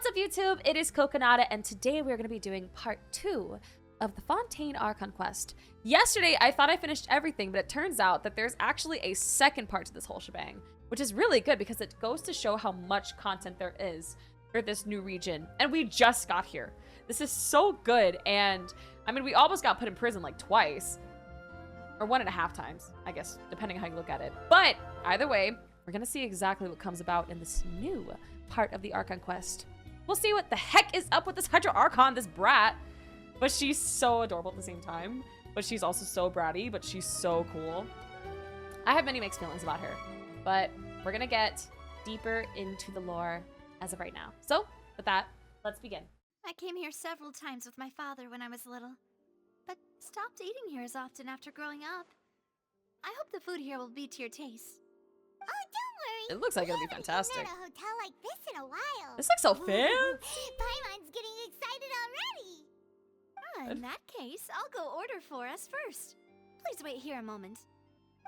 What's up, YouTube? It is Coconata, and today we're going to be doing part 2 of the Fontaine Archon quest. Yesterday, I thought I finished everything, but it turns out that there's actually a second part to this whole shebang, which is really good because it goes to show how much content there is for this new region, and we just got here. This is so good, and I mean, we almost got put in prison like twice, or 1.5 times, I guess, depending on how you look at it. But either way, we're going to see exactly what comes about in this new part of the Archon quest. We'll see what the heck is up with this Hydro Archon, this brat. But she's so adorable at the same time. But she's also so bratty, but she's so cool. I have many mixed feelings about her. But we're going to get deeper into the lore as of right now. So, with that, let's begin. I came here several times with my father when I was little, but stopped eating here as often after growing up. I hope the food here will be to your taste. Oh, don't worry. It looks like it'll be fantastic. We haven't eaten at a hotel like this in a while. This looks so fancy. Paimon's getting excited already. In that case, I'll go order for us first. Please wait here a moment.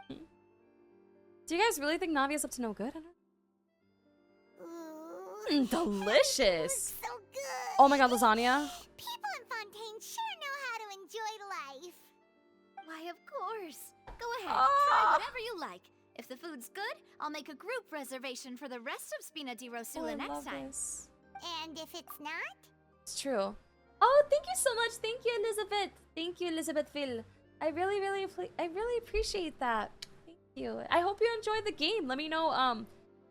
Do you guys really think Navia's up to no good? Ooh. Delicious. So good. Oh my god, lasagna. People in Fontaine sure know how to enjoy life. Why, of course. Go ahead, Ah. try whatever you like. If the food's good, I'll make a group reservation for the rest of Spina di Rosula next time. This. And if it's not? It's true. Oh, thank you so much. Thank you, Elizabeth. Thank you, Elizabeth Phil. I really appreciate that. Thank you. I hope you enjoyed the game. Let me know.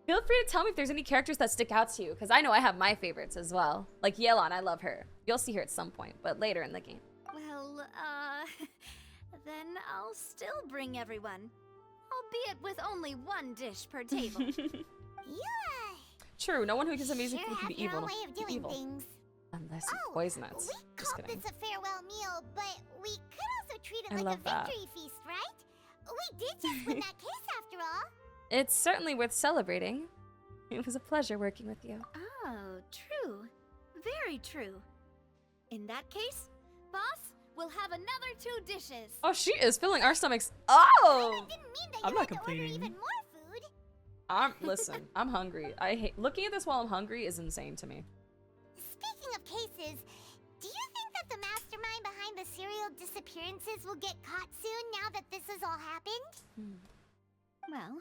Feel free to tell me if there's any characters that stick out to you, because I know I have my favorites as well. Like Yelan, I love her. You'll see her at some point, but later in the game. Well, then I'll still bring everyone. Albeit with only one dish per table. Yeah. True. No one who gives amazing Sure food can have be your evil. own way of doing things. Unless you Oh, poison it. we Just called kidding. this a farewell meal, but we could also treat it I like love a that. victory feast, right? We did just win that case after all. It's certainly worth celebrating. It was a pleasure working with you. Oh, true. Very true. In that case, boss, we'll have another 2 dishes. Oh, she is filling our stomachs. Oh! Didn't mean that I'm you not had to order complaining. even more food. Listen, I'm hungry. I hate looking at this while I'm hungry is insane to me. Speaking of cases, do you think that the mastermind behind the serial disappearances will get caught soon now that this has all happened? Well,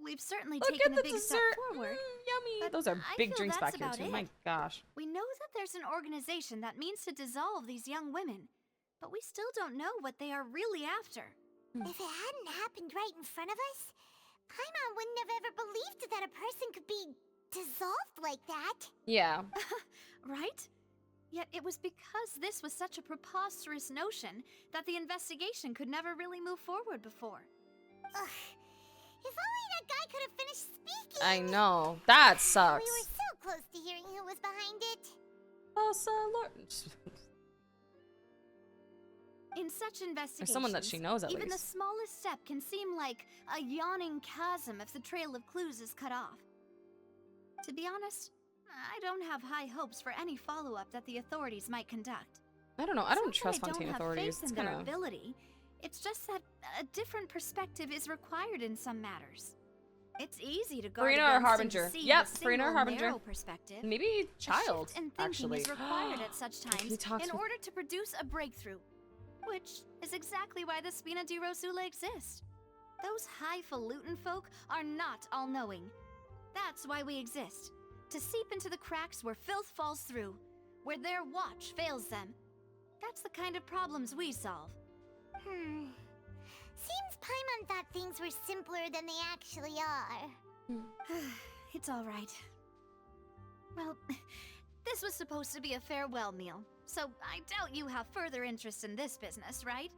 we've certainly Look taken at a the big dessert. step forward. Yummy. But Those are I big feel drinks that's back here about too. it. My gosh. We know that there's an organization that means to dissolve these young women, but we still don't know what they are really after. If it hadn't happened right in front of us, Paimon wouldn't have ever believed that a person could be dissolved like that. Yeah. Right? Yet it was because this was such a preposterous notion that the investigation could never really move forward before. Ugh. If only that guy could have finished speaking. I know. That We sucks. were so close to hearing who was behind it. Oh, so Lord. In such investigations, someone that she knows at even the least. smallest step can seem like a yawning chasm if the trail of clues is cut off. To be honest, I don't have high hopes for any follow-up that the authorities might conduct. I don't know. I don't It's not trust that I Fontaine don't have authorities. faith It's in their kind of. ability. It's just that a different perspective is required in some matters. It's easy to guard Furina or against Harbinger? and see Yep, a Furina or single Harbinger. narrow perspective. Maybe A child, shift in thinking actually. is required at such Can we times talk in to- order to produce a breakthrough, which is exactly why the Spina di Rosula exist. Those highfalutin folk are not all-knowing. That's why we exist, to seep into the cracks where filth falls through, where their watch fails them. That's the kind of problems we solve. Seems Paimon thought things were simpler than they actually are. It's all right. Well, this was supposed to be a farewell meal, so I doubt you have further interest in this business, right?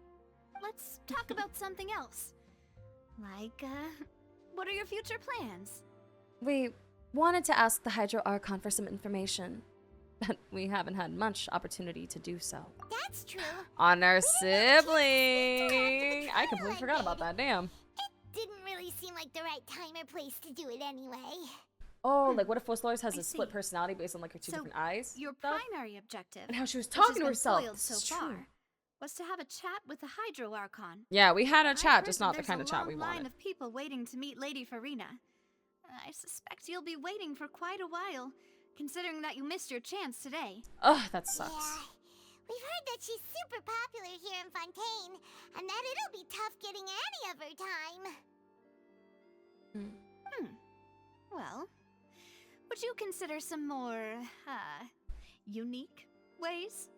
Let's talk about something else. Like, what are your future plans? We wanted to ask the Hydro Archon for some information, but we haven't had much opportunity to do so. That's true. On our We didn't have a chance to sibling! the I completely Twilight forgot about Baby. that, damn. It didn't really seem like the right time or place to do it anyway. Oh, like what if Fosloris has I a split see. personality based on like her two So, different eyes? Your stuff? primary objective, And how she was which has talking to been herself. foiled This so is far, true. was to have a chat with the Hydro Archon. Yeah, we had a I've chat, heard just that not the there's kind a of chat long we line wanted. of people waiting to meet Lady Furina. I suspect you'll be waiting for quite a while, considering that you missed your chance today. Ugh, that sucks. Yeah. We've heard that she's super popular here in Fontaine, and that it'll be tough getting any of her time. Well, would you consider some more, unique ways?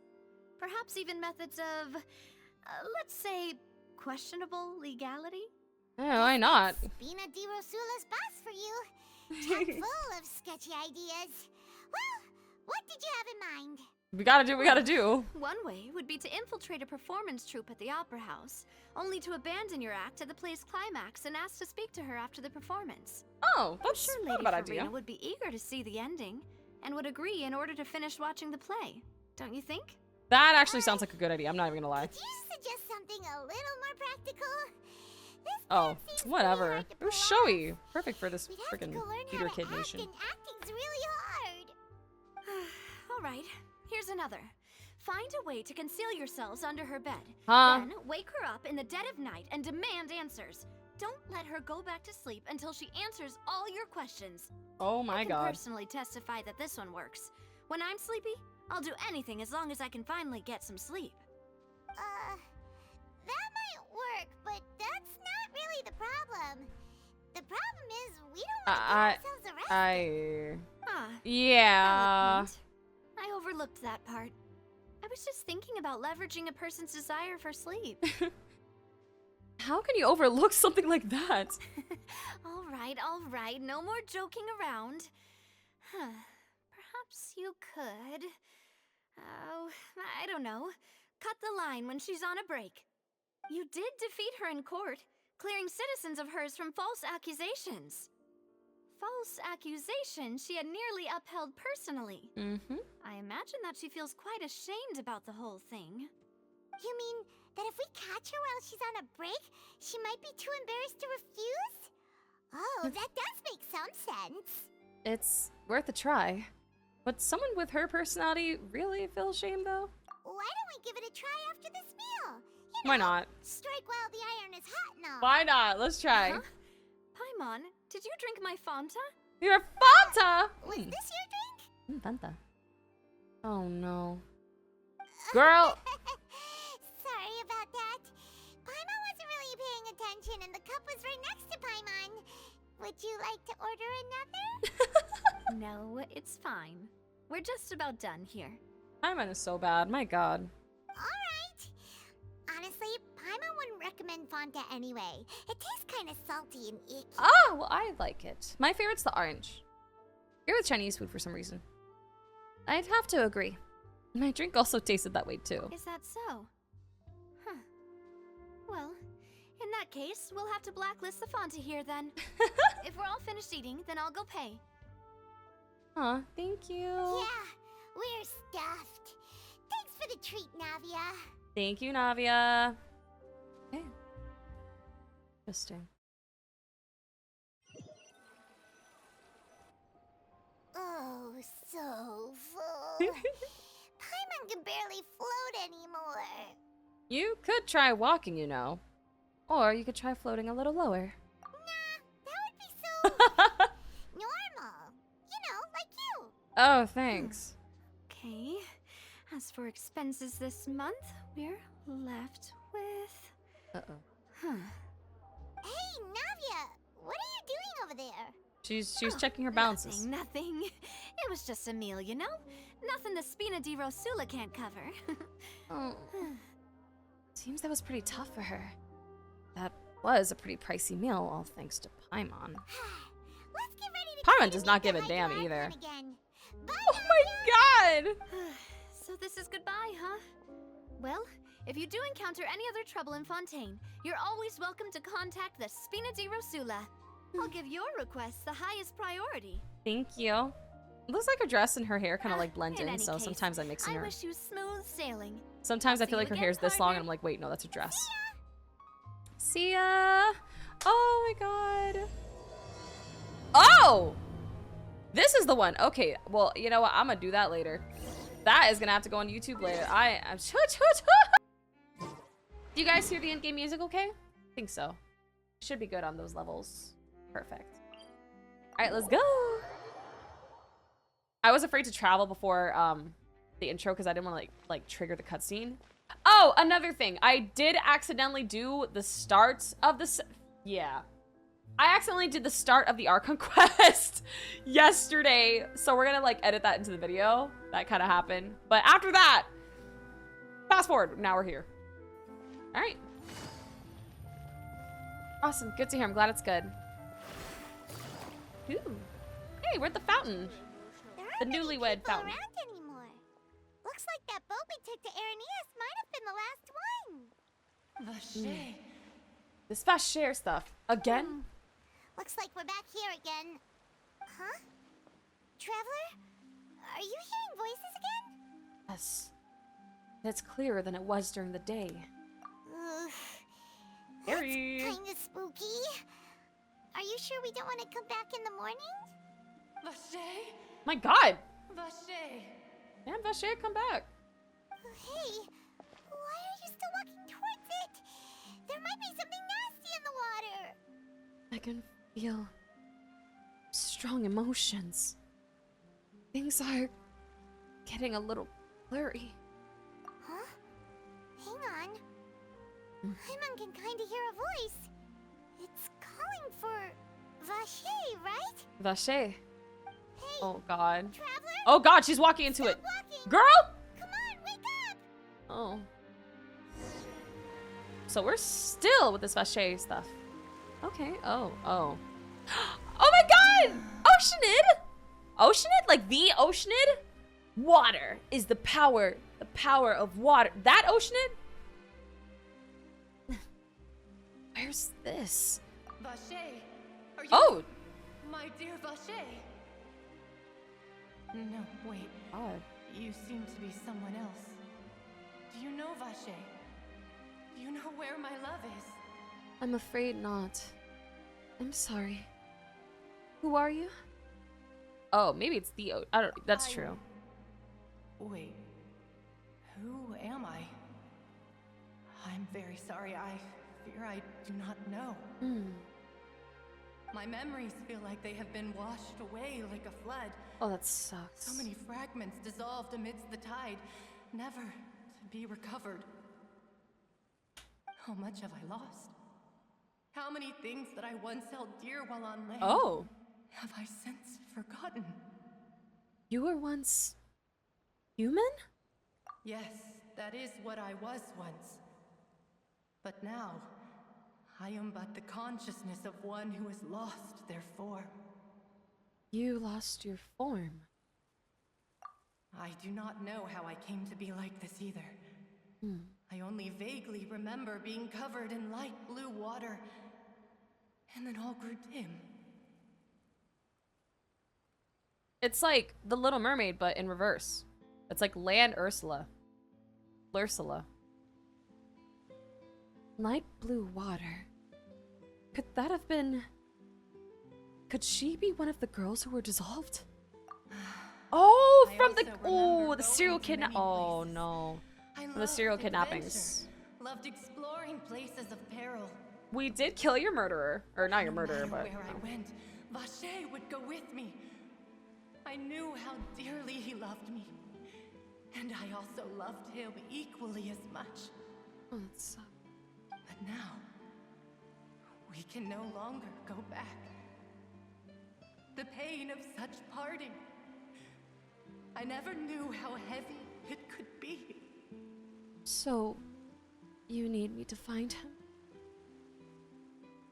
Perhaps even methods of, let's say, questionable legality? Yeah, why not? Spina di Rosula's boss for you. Chock full of sketchy ideas. Well, what did you have in mind? We gotta do what we gotta do. One way would be to infiltrate a performance troupe at the Opera House, only to abandon your act at the play's climax and ask to speak to her after the performance. Oh, I'm that's sure not a Lady bad Furina idea. would be eager to see the ending, and would agree in order to finish watching the play. Don't you think? That actually sounds like a good idea. I'm not even gonna lie. Could you suggest something a little more practical? This Oh, plan seems whatever. really hard to It was pull off. showy. Perfect for this We'd have to freaking go learn theater how to kid act, nation. and acting's really hard. All right, here's another. Find a way to conceal yourselves under her bed. Huh? Then wake her up in the dead of night and demand answers. Don't let her go back to sleep until she answers all your questions. Oh my I can god. personally testify that this one works. When I'm sleepy, I'll do anything as long as I can finally get some sleep. That might work, but that's not really the problem. The problem is we don't want to get ourselves arrested. Ah, Yeah. valid point. I overlooked that part. I was just thinking about leveraging a person's desire for sleep. How can you overlook something like that? All right, no more joking around. Huh. Perhaps you could... Oh, I don't know. Cut the line when she's on a break. You did defeat her in court, clearing citizens of hers from false accusations. False accusations she had nearly upheld personally. Mm-hmm. I imagine that she feels quite ashamed about the whole thing. You mean that if we catch her while she's on a break, she might be too embarrassed to refuse? Oh, that does make some sense. It's worth a try. Would someone with her personality really feel shame, though? Why don't we give it a try after this meal? You Why know, not? Strike while the iron is hot and all. Why not? Let's try. Huh? Paimon, did you drink my Fanta? You're Fanta! Was this your drink? Fanta. Oh no. Girl! Sorry about that. Paimon wasn't really paying attention and the cup was right next to Paimon. Would you like to order another? No, it's fine. We're just about done here. Paimon is so bad. My god. Alright. Honestly, Paimon wouldn't recommend Fanta anyway. It tastes kind of salty and icky. Oh, well, I like it. My favorite's the orange. Here with Chinese food for some reason. I'd have to agree. My drink also tasted that way too. Is that so? Huh. Well, in that case, we'll have to blacklist the Fanta here then. If we're all finished eating, then I'll go pay. Aw, thank you. Yeah, we're stuffed. Thanks for the treat, Navia. Thank you, Navia. Okay. Interesting. Oh, so full. Paimon can barely float anymore. You could try walking, you know. Or you could try floating a little lower. Nah, that would be so normal. You know, like you. Oh, thanks. Okay. As for expenses this month, we're left with... Uh-oh. Huh. Hey, Navia, what are you doing over there? She's checking her balances. Nothing. It was just a meal, you know? Nothing the Spina di Rosula can't cover. Oh. Seems that was pretty tough for her. That was a pretty pricey meal, all thanks to Paimon. Let's get ready to Paimon try to does meet not the give a Hydra damn Archon either. Again. Bye, Oh my god! So this is goodbye, huh? Well, if you do encounter any other trouble in Fontaine, you're always welcome to contact the Spina di Rosula. I'll give your requests the highest priority. Thank you. It looks like her dress and her hair kind of like blend in in, any so case, sometimes I'm mixing I her. wish you smooth sailing. Sometimes I see feel you like her again, hair's this long partner. and I'm like, wait, no, that's a dress. See ya! Oh my god. Oh! This is the one. Okay, well, you know what? I'm gonna do that later. That is gonna have to go on YouTube later. I'm Do you guys hear the in-game music okay? I think so. Should be good on those levels. Perfect. Alright, let's go! I was afraid to travel before the intro because I didn't want to like trigger the cutscene. Oh, another thing. I did accidentally do the start of this. Yeah. I accidentally did the start of the Archon quest yesterday. So we're gonna like edit that into the video. That kind of happened. But after that, fast forward. Now we're here. All right. Awesome. Good to hear. I'm glad it's good. Ooh. Hey, we're at the fountain. The newlywed fountain. Around anymore. Looks like that boat we took to Araneas might have been the last one. Vache. This fast share stuff. Again? Looks like we're back here again. Huh? Traveler? Are you hearing voices again? Yes. It's clearer than it was during the day. Ugh. Scary. That's kinda spooky. Are you sure we don't want to come back in the morning? Vache. My god. Vache. Man, Vache, come back. Hey, why are you still walking towards it? There might be something nasty in the water. I can feel strong emotions. Things are getting a little blurry. Huh? Hang on. Paimon can kinda hear a voice. It's calling for Vache, right? Vache. Hey, Oh god. Traveler? Oh god, she's walking into it. Stop walking. Girl! Come on, wake up! Oh. So we're still with this Vache stuff. Okay. Oh. Oh my god! Oceanid! Oceanid? Like the Oceanid? Water is the power of water. That Oceanid? Where's this? Vache. Are you? Oh! My dear Vache. No, wait. God. You seem to be someone else. Do you know Vache? Do you know where my love is? I'm afraid not. I'm sorry. Who are you? Oh, maybe it's the I don't. That's true. Wait. Who am I? I'm very sorry. I fear I do not know. My memories feel like they have been washed away like a flood. Oh, that sucks. So many fragments dissolved amidst the tide, never to be recovered. How much have I lost? How many things that I once held dear while on land Oh. have I since forgotten? You were once human? Yes, that is what I was once. But now, I am but the consciousness of one who has lost their form. You lost your form. I do not know how I came to be like this either. I only vaguely remember being covered in light blue water, and then all grew dim. It's like The Little Mermaid, but in reverse. It's like Land Ursula. Ursula. Light blue water. Could that have been... Could she be one of the girls who were dissolved? Oh, I from the... also Oh, remember the serial going to kidnap... many Oh, places. no. I The loved serial kidnappings. adventure, loved exploring places of peril. We did kill your murderer. Or not your No murderer, matter but... where I went, Vache would go with me. I knew how dearly he loved me. And I also loved him equally as much. Oh, that sucks. But now, we can no longer go back. The pain of such parting. I never knew how heavy it could be. So, you need me to find him?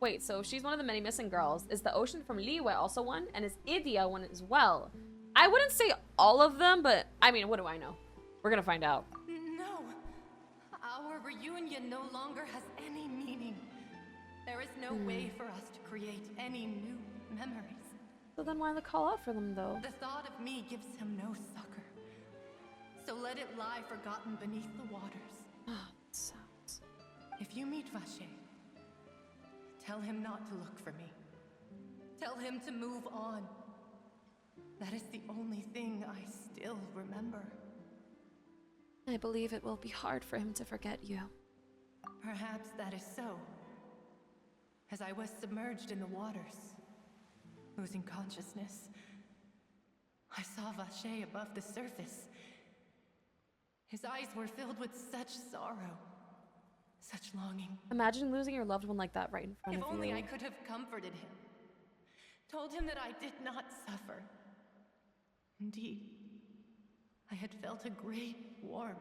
Wait, so she's one of the many missing girls. Is the ocean from Liyue also one? And is Idia one as well? I wouldn't say all of them, but I mean, what do I know? We're gonna find out. No. Our reunion no longer has any meaning. There is no way for us to create any new memories. So then why the call out for them, though? The thought of me gives him no succor. So let it lie forgotten beneath the waters. Oh, that sucks. If you meet Vache, tell him not to look for me. Tell him to move on. That is the only thing I still remember. I believe it will be hard for him to forget you. Perhaps that is so. As I was submerged in the waters, losing consciousness, I saw Vacher above the surface. His eyes were filled with such sorrow, such longing. Imagine losing your loved one like that right in front If of only you. I could have comforted him, told him that I did not suffer. Indeed, I had felt a great warmth.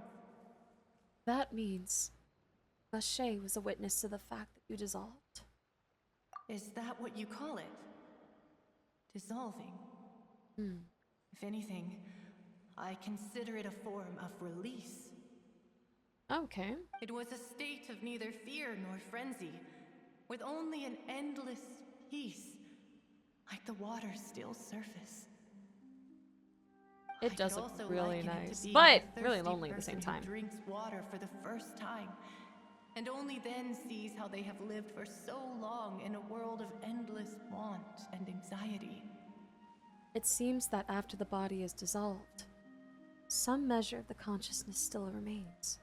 That means Vacher was a witness to the fact that you dissolved. Is that what you call it? Dissolving? If anything, I consider it a form of release. Okay. It was a state of neither fear nor frenzy, with only an endless peace, like the water's still surface. It I does could look also really liken it to nice, being but a really thirsty lonely at the same person who time. drinks water for the first time, and only then sees how they have lived for so long in a world of endless want and anxiety. It seems that after the body is dissolved, some measure of the consciousness still remains.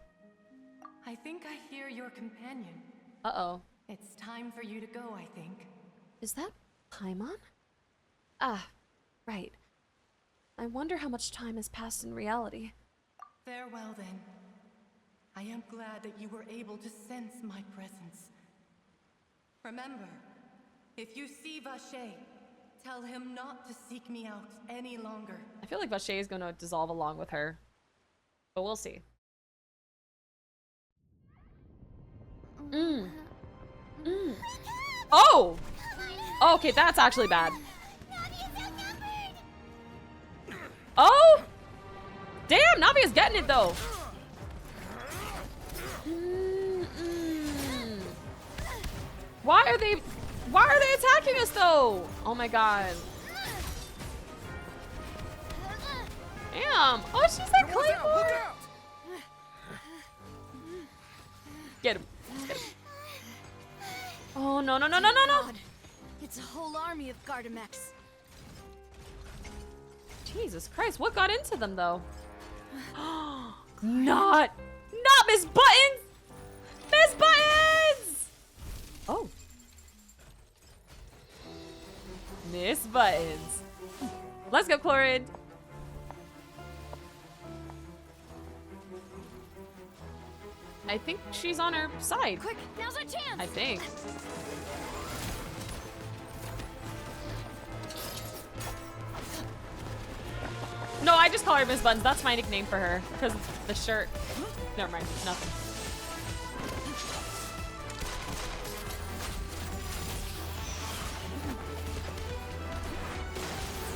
I think I hear your companion. Uh-oh. It's time for you to go, I think. Is that Paimon? Ah, right. I wonder how much time has passed in reality. Farewell, then. I am glad that you were able to sense my presence. Remember, if you see Vacher, tell him not to seek me out any longer. I feel like Vacher is going to dissolve along with her, but we'll see. Oh! Okay, that's actually bad. Oh! Damn, Navia's getting it though. Why are they attacking us though? Oh my god. Damn. Oh, she's like Claymore. Get him. Get him. Oh no no no no no no. God, it's a whole army of Gardamex. Jesus Christ, what got into them though? Not Miss Buttons! Miss Buttons! Oh. Miss Buttons. Let's go, Chloride. I think she's on her side. Quick, now's our chance. I think. No, I just call her Miss Buns. That's my nickname for her. Because the shirt. Never mind. Nothing.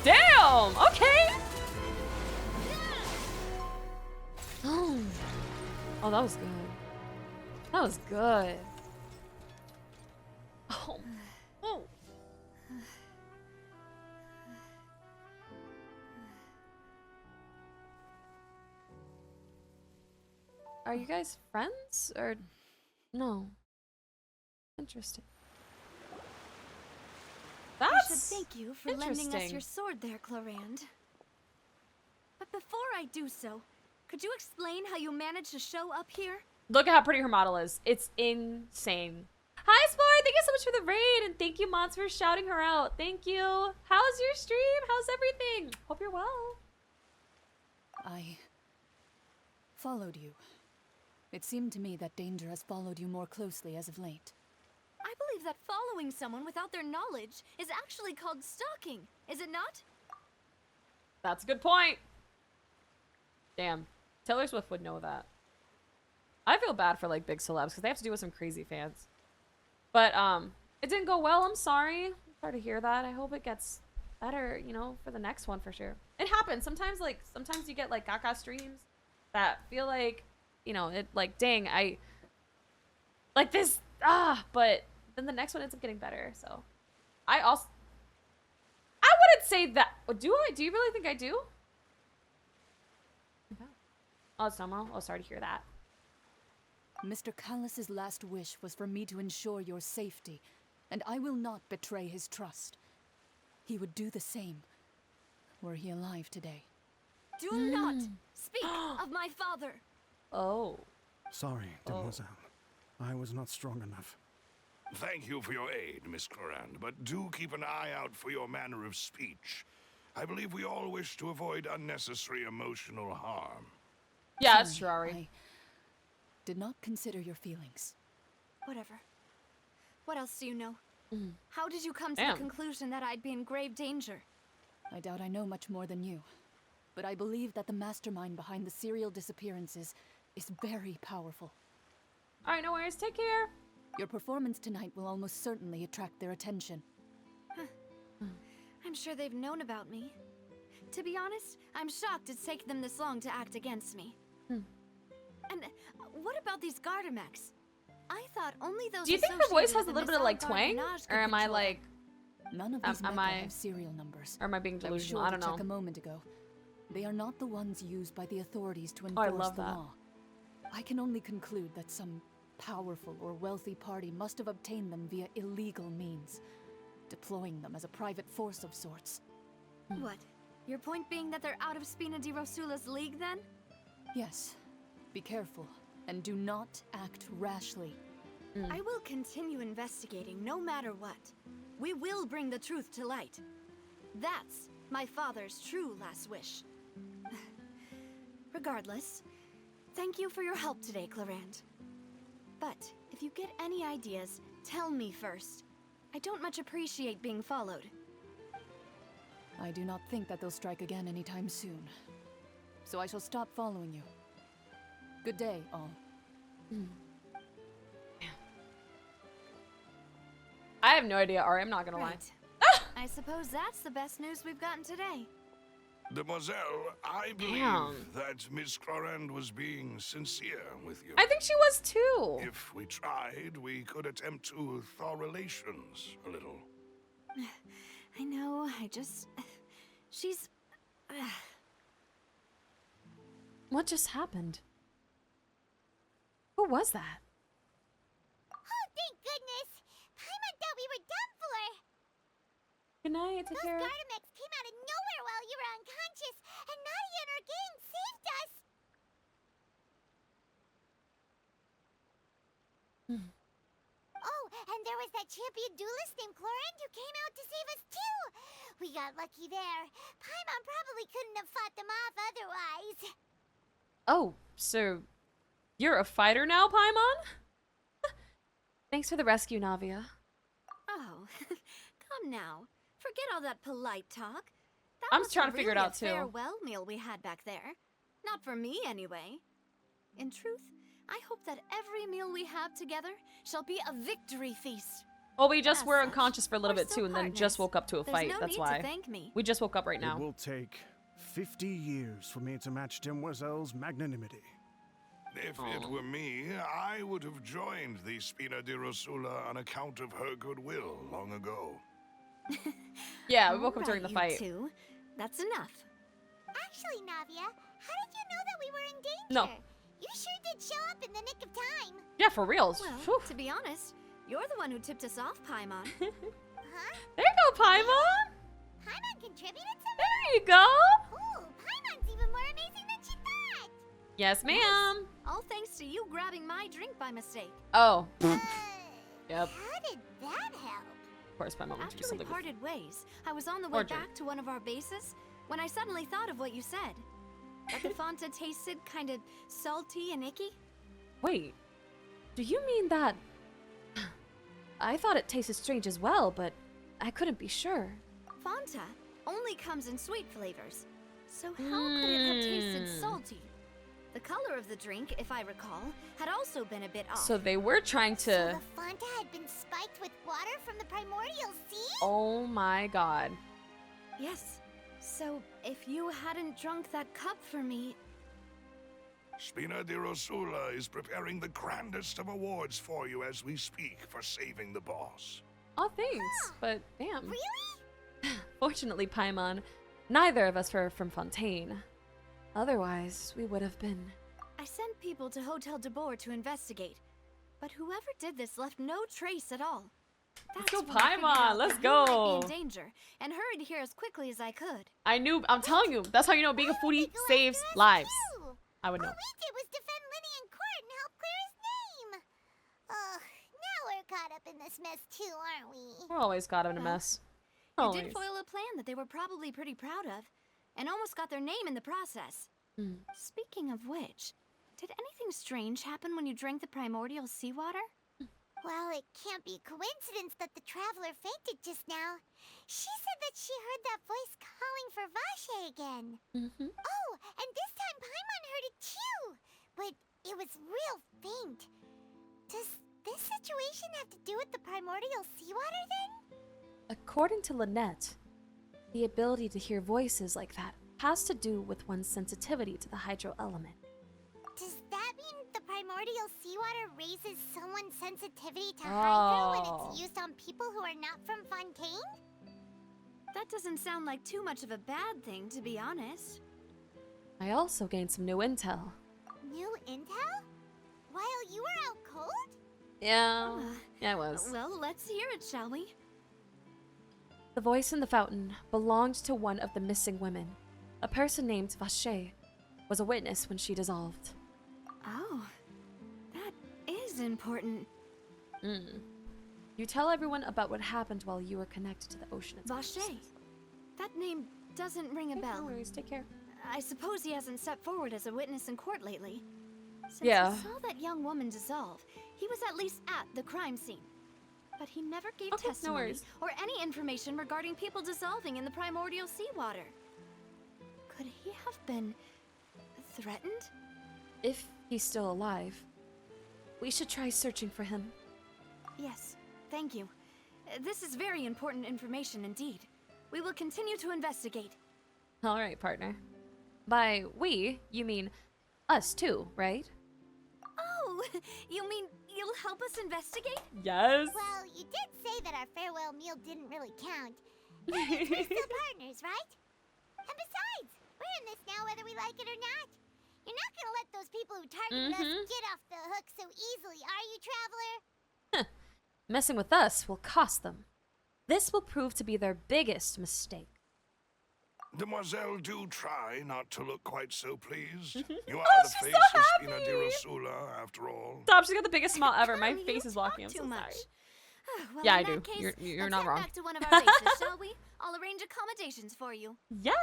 Damn! Okay! Oh, that was good. That was good. Oh. Oh. Are you guys friends or no? Interesting. I should That's thank you for lending us interesting. your sword there, Clorand. But before I do so, could you explain how you managed to show up here? Look at how pretty her model is. It's insane. Hi, Spore! Thank you so much for the raid, and thank you, Mods, for shouting her out. Thank you. How's your stream? How's everything? Hope you're well. I followed you. It seemed to me that danger has followed you more closely as of late. I believe that following someone without their knowledge is actually called stalking, is it not? That's a good point. Damn. Taylor Swift would know that. I feel bad for like big celebs because they have to deal with some crazy fans. But it didn't go well. I'm sorry. I'm sorry to hear that. I hope it gets better, you know, for the next one for sure. It happens. Sometimes you get like Gaga streams that feel like, you know, it like dang, I like this but then the next one ends up getting better. So I wouldn't say that. Do I? Do you really think I do? Oh, it's normal. Oh, sorry to hear that. Mr. Callus's last wish was for me to ensure your safety, and I will not betray his trust. He would do the same, were he alive today. Do not speak of my father. Oh. Sorry, Demoiselle. I was not strong enough. Thank you for your aid, Miss Clorand, but do keep an eye out for your manner of speech. I believe we all wish to avoid unnecessary emotional harm. Yeah, that's true, Sorry, Ari. I did not consider your feelings. Whatever. What else do you know? Mm. How did you come to Damn. the conclusion that I'd be in grave danger? I doubt I know much more than you. But I believe that the mastermind behind the serial disappearances is very powerful. All right, no worries. Take care. Your performance tonight will almost certainly attract their attention. I'm sure they've known about me. To be honest, I'm shocked it's taken them this long to act against me. Hmm. And what about these Gardamex? I thought only those. Do you think her voice associated has a with little the bit of like Masquerade twang, Menage could or am I control them. like, None of these am mecha I- have serial numbers. or am I being I was delusional? sure I to don't know. check a moment ago. They are not the ones used by the authorities to I enforce love the that. law. I can only conclude that some powerful or wealthy party must have obtained them via illegal means, deploying them as a private force of sorts. What? Your point being that they're out of Spina di Rosula's league, then? Yes. Be careful, and do not act rashly. I will continue investigating no matter what. We will bring the truth to light. That's my father's true last wish. Regardless, thank you for your help today, Clarant. But if you get any ideas, tell me first. I don't much appreciate being followed. I do not think that they'll strike again anytime soon. So I shall stop following you. Good day, all. I have no idea, Ari. I'm not gonna lie. Right. I suppose that's the best news we've gotten today. Demoiselle, I believe Damn. that Miss Clorand was being sincere with you. I think she was too. If we tried, we could attempt to thaw relations a little. I know, she's... What just happened? Who was that? Oh, thank goodness! Paimon thought we were done for! Good night. Take Those care. Gardamex came out of nowhere while you were unconscious, and Navia and her gang saved us! Oh, and there was that champion duelist named Clorand who came out to save us too! We got lucky there. Paimon probably couldn't have fought them off otherwise. Oh, so you're a fighter now, Paimon? Thanks for the rescue, Navia. Oh, come now. Forget all that polite talk. That I'm wasn't trying to figure it really out, a too. farewell meal we had back there. Not for me, anyway. In truth, I hope that every meal we have together shall be a victory feast. Well, we just As were such, unconscious for a little we're bit still too, and then just partners. woke up to a There's fight. no That's need why. to thank me. We just woke up right It now. will take 50 years for me to match Demoiselle's magnanimity. If it were me, I would have joined the Spina di Rosula on account of her goodwill long ago. Yeah, we woke up during Alright, the you fight. two. That's enough. Actually, Navia, how did you know that we were in danger? No. You sure did show up in the nick of time. Yeah, for reals. Well, Phew. to be honest, you're the one who tipped us off, Paimon. Huh? There you go, Paimon. Paimon contributed some? There you go. Ooh, Paimon's even more amazing than she thought. Yes, ma'am. All thanks to you grabbing my drink by mistake. Oh, How Yep. did that help? of course, Paimon would do After we something. parted ways, I was on the Or way drink. back to one of our bases when I suddenly thought of what you said. That the Fanta tasted kind of salty and icky. Wait, do you mean that? I thought it tasted strange as well, but I couldn't be sure. Fanta only comes in sweet flavors. So how could it have tasted salty? The color of the drink, if I recall, had also been a bit off. So they were trying So to. the Fanta had been spiked with water from the primordial sea? Oh my god. Yes. So if you hadn't drunk that cup for me, Spina di Rosula is preparing the grandest of awards for you as we speak for saving the boss. Oh, thanks. But damn. Really? Fortunately, Paimon, neither of us were from Fontaine. Otherwise, we would have been. I sent people to Hotel de Boer to investigate. But whoever did this left no trace at all. Let's go, That's when I figured Paimon, out let's that you might go. be in danger and hurried here as quickly as I could. I'm telling you, that's how you know being a Why would they foodie go saves after us lives. too? I would know. All we did was defend Linny in court and help clear his name. Ugh, now we're caught up in this mess too, aren't we? We're always caught up in a Well, mess. You Always. did foil a plan that they were probably pretty proud of, and almost got their name in the process. Hmm. Speaking of which, did anything strange happen when you drank the primordial seawater? Well, it can't be coincidence that the traveler fainted just now. She said that she heard that voice calling for Vache again. Mm-hmm. Oh, and this time Paimon heard it too, but it was real faint. Does this situation have to do with the primordial seawater then? According to Lynette, the ability to hear voices like that has to do with one's sensitivity to the hydro element. Does that mean the primordial seawater raises someone's sensitivity to hydro when Oh. it's used on people who are not from Fontaine? That doesn't sound like too much of a bad thing, to be honest. I also gained some new intel. New intel? While you were out cold? Yeah, Uh, yeah, it was. Well, let's hear it, shall we? The voice in the fountain belonged to one of the missing women. A person named Vache was a witness when she dissolved. Oh, that is important. You tell everyone about what happened while you were connected to the ocean. Vache. That name doesn't ring a No bell. worries, take care. I suppose he hasn't stepped forward as a witness in court lately. Since Yeah. he saw that young woman dissolve, he was at least at the crime scene. But he never gave Okay, no testimony worries. or any information regarding people dissolving in the primordial seawater. Could he have been threatened? If he's still alive, we should try searching for him. Yes, thank you. This is very important information indeed. We will continue to investigate. All right, partner. By we, you mean us too, right? Oh, you mean you'll help us investigate? Yes. Well, you did say that our farewell meal didn't really count. That means we're still partners, right? And besides, we're in this now whether we like it or not. You're not gonna let those people who targeted us get off the hook so easily, are you, Traveler? Messing with us will cost them. This will prove to be their biggest mistake. Demoiselle, do try not to look quite so pleased. You are Oh, the she's face so of Spina happy! di Rosula, after all. Stop, she's got the biggest smile ever. My Carly, face you is blocking. I'm talk so too sorry. much. Well, Yeah, in I that do. Case, You're let's not head wrong. back to one of our bases, shall we? I'll arrange accommodations for you. Yes!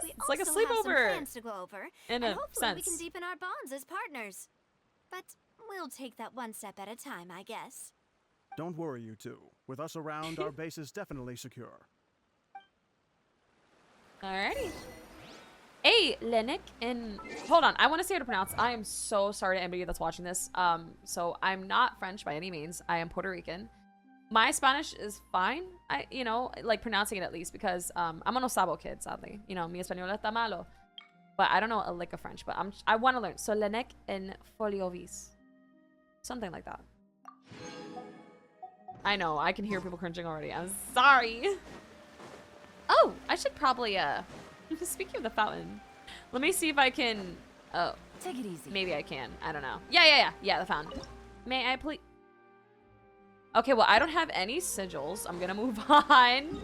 We It's like a also have some sleepover. plans to go over, In and a hopefully we sense. can deepen our bonds as partners. But we'll take that one step at a time, I guess. Don't worry, you two. With us around, our base is definitely secure. Alrighty. Hey, Lenik, and hold on, I want to see how to pronounce. I am so sorry to anybody that's watching this. So I'm not French by any means. I am Puerto Rican. My Spanish is fine. Like pronouncing it at least, because I'm an Osabo kid, sadly. Mi español está malo. But I don't know a lick of French, but I want to learn. So Lenek en foliovis. Something like that. I know, I can hear people cringing already. I'm sorry. Oh, I should probably, speaking of the fountain, let me see if I can, oh. Take it easy. Maybe I can, I don't know. Yeah, the fountain. May I please? Okay, well, I don't have any sigils. I'm gonna move on.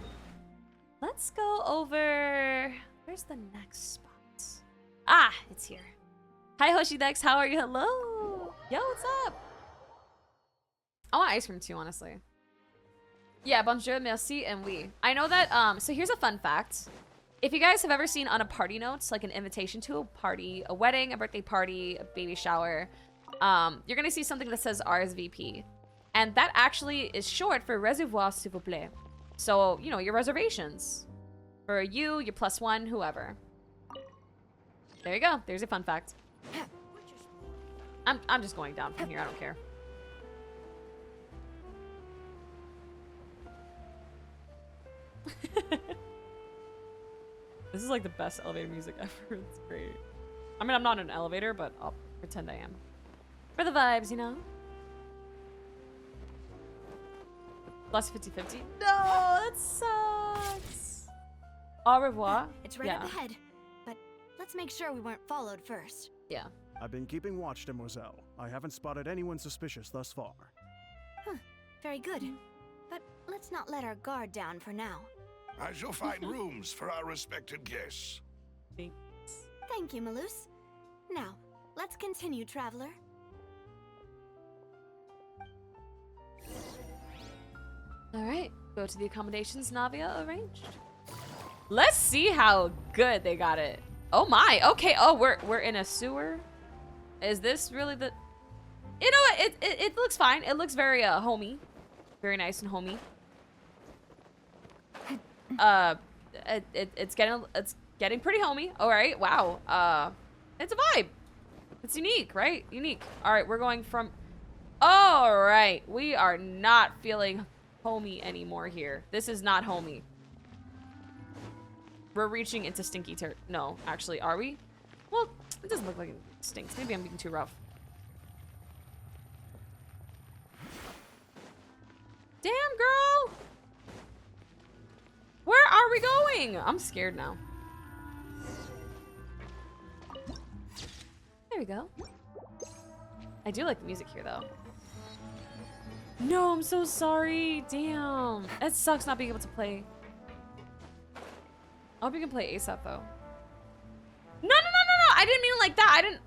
Let's go over, where's the next spot? Ah, it's here. Hi, Hoshidex, how are you? Hello. Yo, what's up? I want ice cream too, honestly. Yeah, bonjour, merci, and oui. I know that, so here's a fun fact. If you guys have ever seen on a party notes, like an invitation to a party, a wedding, a birthday party, a baby shower, you're gonna see something that says RSVP. And that actually is short for Reservoir, s'il vous plaît. So, your reservations. For you, your +1, whoever. There you go, there's a fun fact. I'm just going down from here, I don't care. This is like the best elevator music ever. It's great. I mean, I'm not in an elevator, but I'll pretend I am. For the vibes, Plus 50-50. No, that sucks. Au revoir. It's right up ahead, but let's make sure we weren't followed first. Yeah. I've been keeping watch, Demoiselle. I haven't spotted anyone suspicious thus far. Very good. But let's not let our guard down for now. I shall find rooms for our respected guests. Thank you, Malus. Now, let's continue, Traveler. All right, go to the accommodations Navia arranged. Let's see how good they got it. Oh my, okay. Oh, we're in a sewer. Is this really the? You know what? It looks fine. It looks very homey, very nice and homey. It's getting pretty homey. All right, wow. It's a vibe. It's unique, right? Unique. All right, we're going from. All right, we are not feeling homey anymore here. This is not homey. We're reaching into stinky no, actually, are we? Well, it doesn't look like it stinks. Maybe I'm being too rough. Damn, girl! Where are we going? I'm scared now. There we go. I do like the music here, though. No, I'm so sorry. Damn. It sucks not being able to play. I hope you can play ASAP, though. No. I didn't mean it like that.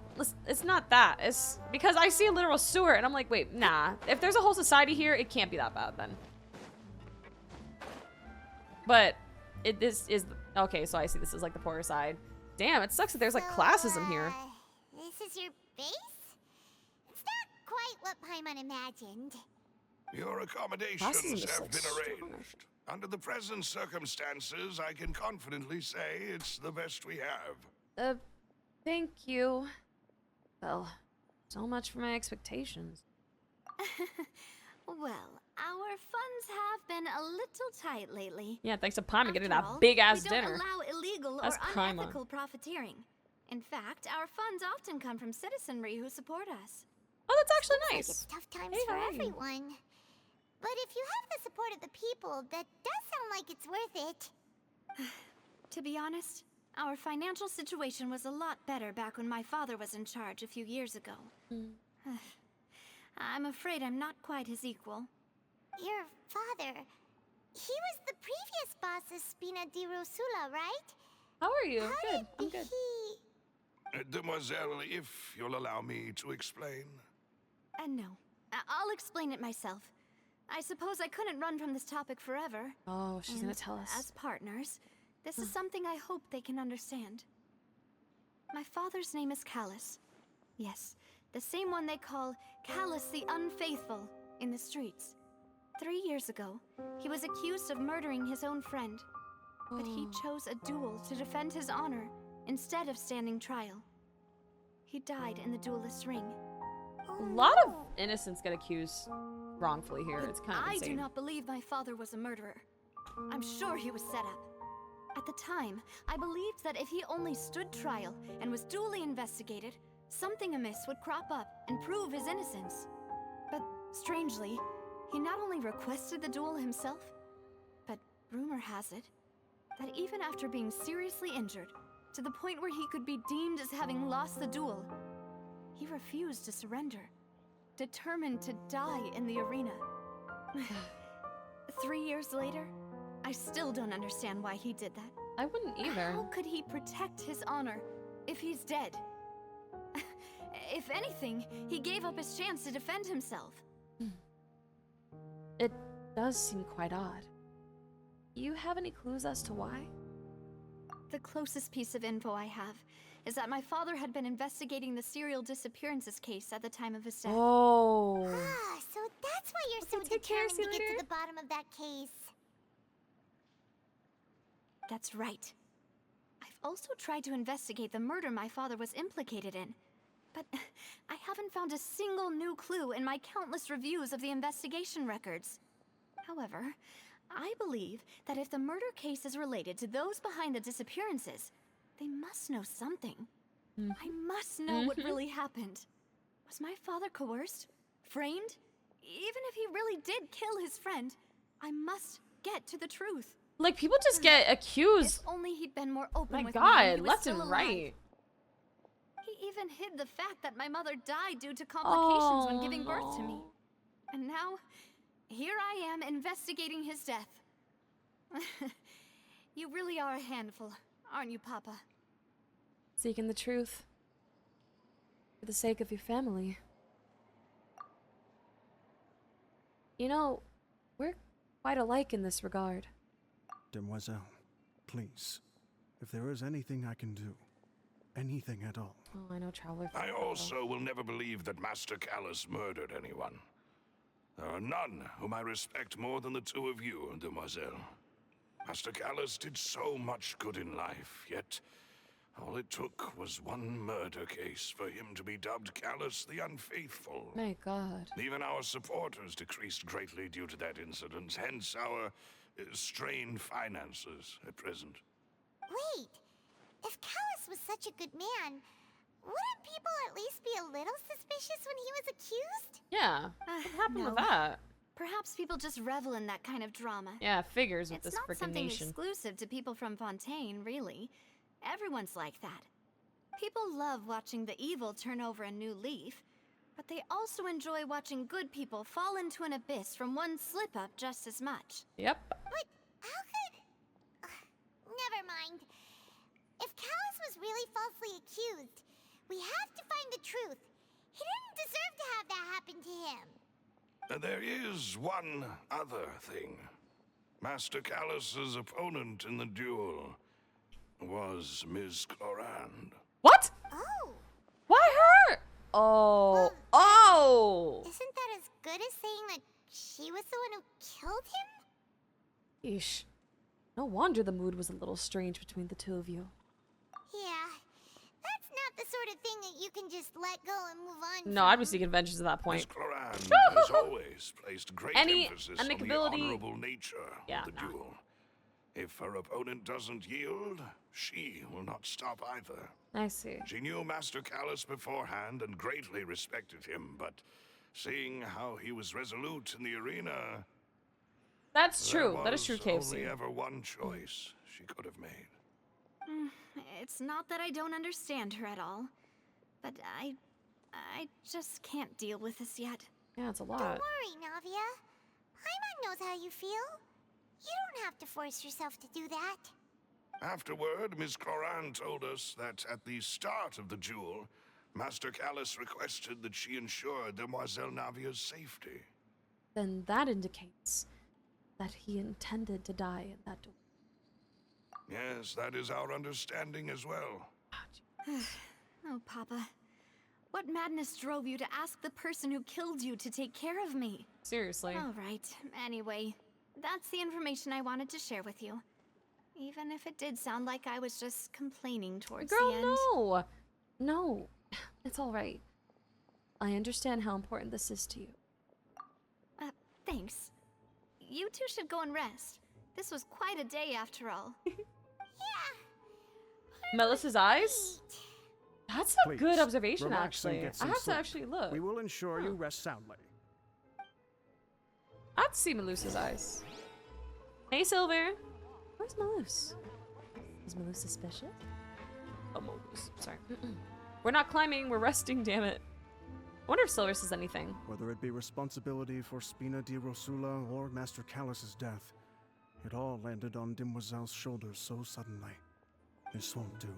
It's not that. It's because I see a literal sewer, and I'm like, wait, nah. If there's a whole society here, it can't be that bad, then. But this is... Okay, so I see this is, like, the poorer side. Damn, it sucks that there's, like, classism here. This is your base? It's not quite what Paimon imagined. Your accommodations have been arranged. Under the present circumstances, I can confidently say it's the best we have. Thank you. Well, so much for my expectations. Well, our funds have been a little tight lately. Yeah, thanks to Paimon getting After that all, big-ass we don't dinner. allow illegal That's or Paimon. unethical profiteering. In fact, our funds often come from citizenry who support us. Oh, that's actually Like nice. it's tough times Hey, for how are you? everyone. But if you have the support of the people, that does sound like it's worth it. To be honest, our financial situation was a lot better back when my father was in charge a few years ago. I'm afraid I'm not quite his equal. Your father, he was the previous boss of Spina di Rosula, right? How are you? How Good. I'm did good. he... Demoiselle, if you'll allow me to explain. No, I'll explain it myself. I suppose I couldn't run from this topic forever. Oh, she's gonna tell us. As partners, this is something I hope they can understand. My father's name is Callus. Yes, the same one they call Callus the Unfaithful in the streets. 3 years ago, he was accused of murdering his own friend. But he chose a duel to defend his honor instead of standing trial. He died in the duelist's ring. A lot of innocents get accused wrongfully here. It's kind of I insane. do not believe my father was a murderer. I'm sure he was set up. At the time, I believed that if he only stood trial and was duly investigated, something amiss would crop up and prove his innocence. But strangely, he not only requested the duel himself, but rumor has it that even after being seriously injured, to the point where he could be deemed as having lost the duel, he refused to surrender, determined to die in the arena. 3 years later, I still don't understand why he did that. I wouldn't either. How could he protect his honor if he's dead? If anything, he gave up his chance to defend himself. It does seem quite odd. You have any clues as to why? The closest piece of info I have is that my father had been investigating the serial disappearances case at the time of his death. Oh. Ah, so that's why you're so take care, determined see to you get to later. the bottom of that case. That's right. I've also tried to investigate the murder my father was implicated in, but I haven't found a single new clue in my countless reviews of the investigation records. However, I believe that if the murder case is related to those behind the disappearances, they must know something. I must know what really happened. Was my father coerced? Framed? Even if he really did kill his friend, I must get to the truth. Like, people just get accused. If only he'd been more open My with me when he God, was left still and alive. right. He even hid the fact that my mother died due to complications when giving birth to me. no. And now, here I am investigating his death. You really are a handful, aren't you, Papa? Seeking the truth. For the sake of your family. You know, we're quite alike in this regard. Demoiselle, please, if there is anything I can do, anything at all. Oh, I know Traveler. I also will never believe that Master Callus murdered anyone. There are none whom I respect more than the two of you, Demoiselle. Master Callus did so much good in life, yet all it took was one murder case for him to be dubbed Callus the Unfaithful. My God. Even our supporters decreased greatly due to that incident, hence our strained finances at present. Wait, if Callus was such a good man, wouldn't people at least be a little suspicious when he was accused? Yeah. What happened with No. that? Perhaps people just revel in that kind of drama. Yeah, figures with It's this not freaking something nation. exclusive to people from Fontaine, really. Everyone's like that. People love watching the evil turn over a new leaf, but they also enjoy watching good people fall into an abyss from one slip-up just as much. Yep. But how could... never mind. If Callus was really falsely accused, we have to find the truth. He didn't deserve to have that happen to him. There is one other thing. Master Callus's opponent in the duel was Ms. Clorand. What? Oh, Why her? Oh. Oh. isn't that as good as saying that she was the one who killed him? Yeesh. No wonder the mood was a little strange between the two of you. Yeah, that's not the sort of thing that you can just let go and move on No, from. I'd be seeking vengeance at that Ms. point. Clorand has always placed great Any emphasis on the amicability- honorable nature Yeah, of the nah. duel. If her opponent doesn't yield, she will not stop either. I see. She knew Master Callus beforehand and greatly respected him, but seeing how he was resolute in the arena, That's there true. That is was true, only KFC. ever one choice she could have made. It's not that I don't understand her at all, but I just can't deal with this yet. Yeah, it's a Don't lot. worry, Navia. Paimon knows how you feel. You don't have to force yourself to do that. Afterward, Ms. Clorand told us that at the start of the duel, Master Callus requested that she ensure Demoiselle Navia's safety. Then that indicates that he intended to die in that duel. Yes, that is our understanding as well. Oh, Papa. What madness drove you to ask the person who killed you to take care of me? Seriously. All right. Anyway, that's the information I wanted to share with you. Even if it did sound like I was just complaining towards Girl, the end. no. No. It's all right. I understand how important this is to you. Thanks. You two should go and rest. This was quite a day after all. Melissa's eyes? That's a Please, good observation, relax and actually. get I some have to sleep. actually look. We will ensure you rest soundly. I'd see Melissa's eyes. Hey, Silver. Where's Melus? Is Melus suspicious? Oh, Melus. Sorry. We're not climbing. We're resting, damn it. I wonder if Silver says anything. Whether it be responsibility for Spina di Rosula or Master Callus's death, it all landed on Demoiselle's shoulders so suddenly. This won't do.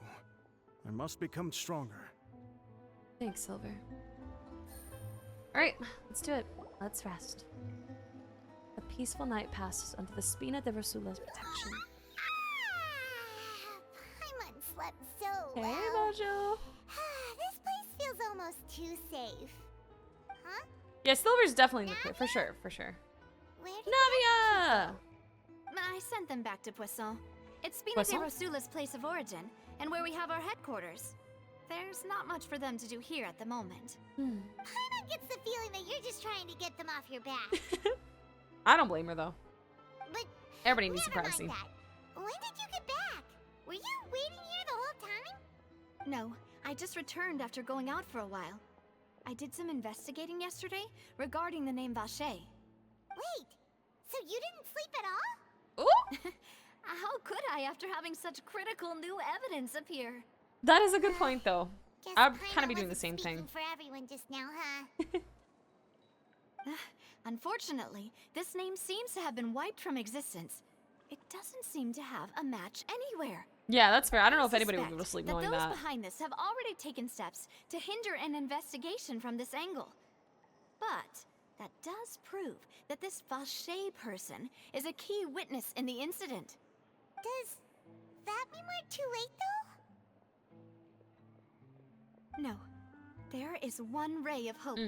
I must become stronger. Thanks, Silver. Alright, let's do it. Let's rest. A peaceful night passes under the Spina di Rosula's protection. Paimon slept so Hey, well. Mojo. This place feels almost too safe. Huh? Yeah, Silver's definitely in the clear, for sure, for sure. Where did Navia! I sent them back to Poisson. It's Spina di Poisson? Rosula's place of origin, and where we have our headquarters. There's not much for them to do here at the moment. Paimon gets the feeling that you're just trying to get them off your back. I don't blame her, though. But Everybody needs some never privacy. mind that. When did you get back? Were you waiting here the whole time? No, I just returned after going out for a while. I did some investigating yesterday regarding the name Vache. Wait, so you didn't sleep at all? Ooh! How could I after having such critical new evidence appear? That is a good point, though. Guess I'd Paimon kind of be doing the wasn't same thing. speaking for everyone just now, huh? Unfortunately, this name seems to have been wiped from existence. It doesn't seem to have a match anywhere. Yeah, that's fair. I don't know if anybody would be able to Suspect sleep knowing those that. behind this have already taken steps to hinder an investigation from this angle. But That does prove that this Vache person is a key witness in the incident. Does that mean we're too late, though? No. There is one ray of hope.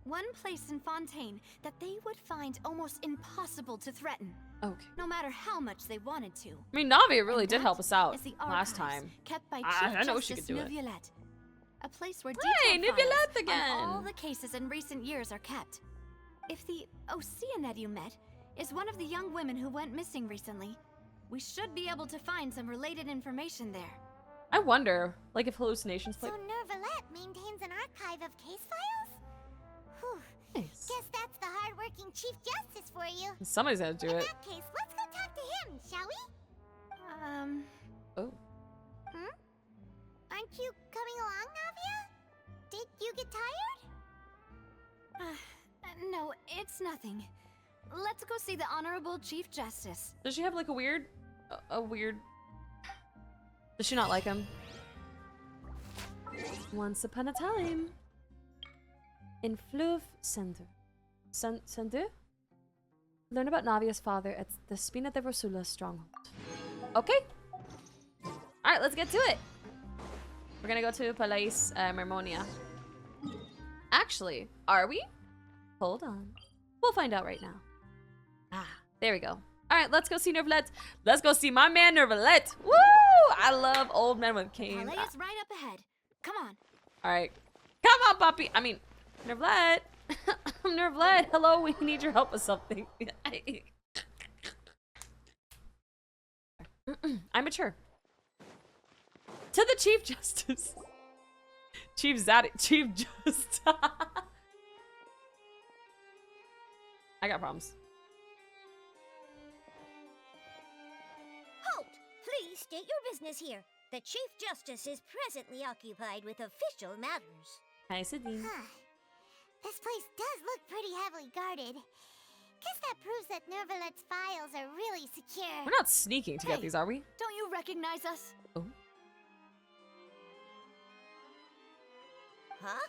One place in Fontaine that they would find almost impossible to threaten. Okay. No matter how much they wanted to. I mean, Navia really And did that help us out is the last archives time. kept by I know she Chief could do it. Justice Navia. A place where Hey, detailed Navia files again! on all the cases in recent years are kept. If the Oceanid you met is one of the young women who went missing recently, we should be able to find some related information there. I wonder, like, if hallucinations So play. Nervalette maintains an archive of case files? Whew. Nice. Guess that's the hardworking Chief Justice for you. Somebody's gonna do In it. that case, let's go talk to him, shall we? Oh. Aren't you coming along, Navia? Did you get tired? No, it's nothing. Let's go see the Honorable Chief Justice. Does she have like a weird? Does she not like him? Once upon a time. In Fleuve Center. Center? Learn about Navia's father at the Spina de Rosula stronghold. Okay. Alright, let's get to it. We're gonna go to Palais Mermonia. Actually, are we? Hold on. We'll find out right now. Ah, there we go. Alright, let's go see Nervalette. Let's go see my man Nervalette. Woo! I love old men with canes. Palais is right up ahead. Come on. Alright. Come on, puppy. I mean, Nervalette. Nervalette, hello, we need your help with something. I'm mature. To the Chief Justice. Chief Justice. I got problems. Halt! Please state your business here. The Chief Justice is presently occupied with official matters. Hi, Sidney. This place does look pretty heavily guarded. Guess that proves that Nervalette's files are really secure. We're not sneaking to get Hey. these, are we? Don't you recognize us? Oh. Huh?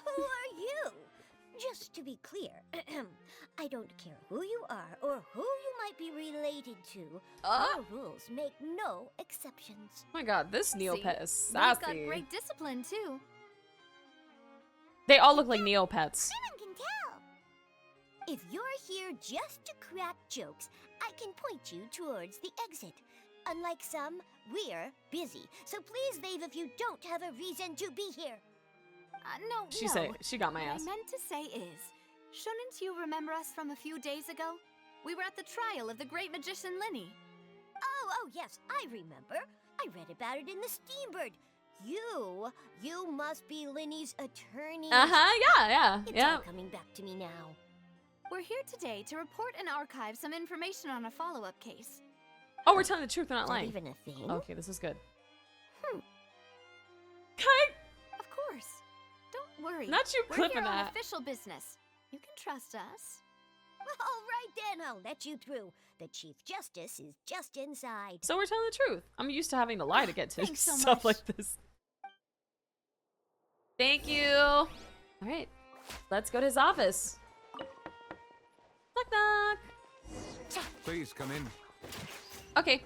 Who are you? Just to be clear, I don't care who you are or who you might be related to. Our rules make no exceptions. Oh my god, this Neopet is We've got sassy. great discipline, too. They all look like Neopets. Anyone can tell. If you're here just to crack jokes, I can point you towards the exit. Unlike some, we're busy, so please leave if you don't have a reason to be here. No. She got my What ass. I meant to say is, shouldn't you remember us from a few days ago? We were at the trial of the great magician Linny. Oh, yes, I remember. I read about it in the Steambird. You must be Linny's attorney. Yeah. It's all coming back to me now. We're here today to report and archive some information on a follow-up case. Oh, we're telling the truth, we're not Is that lying. even a thing? Okay, this is good. Of course. Don't worry. Not you We're clipping here on that. official business. You can trust us. All right then, I'll let you through. The Chief Justice is just inside. So we're telling the truth. I'm used to having to lie to get to Thanks so stuff much. like this. Thank you. All right, let's go to his office. Knock knock. Please come in. Okay.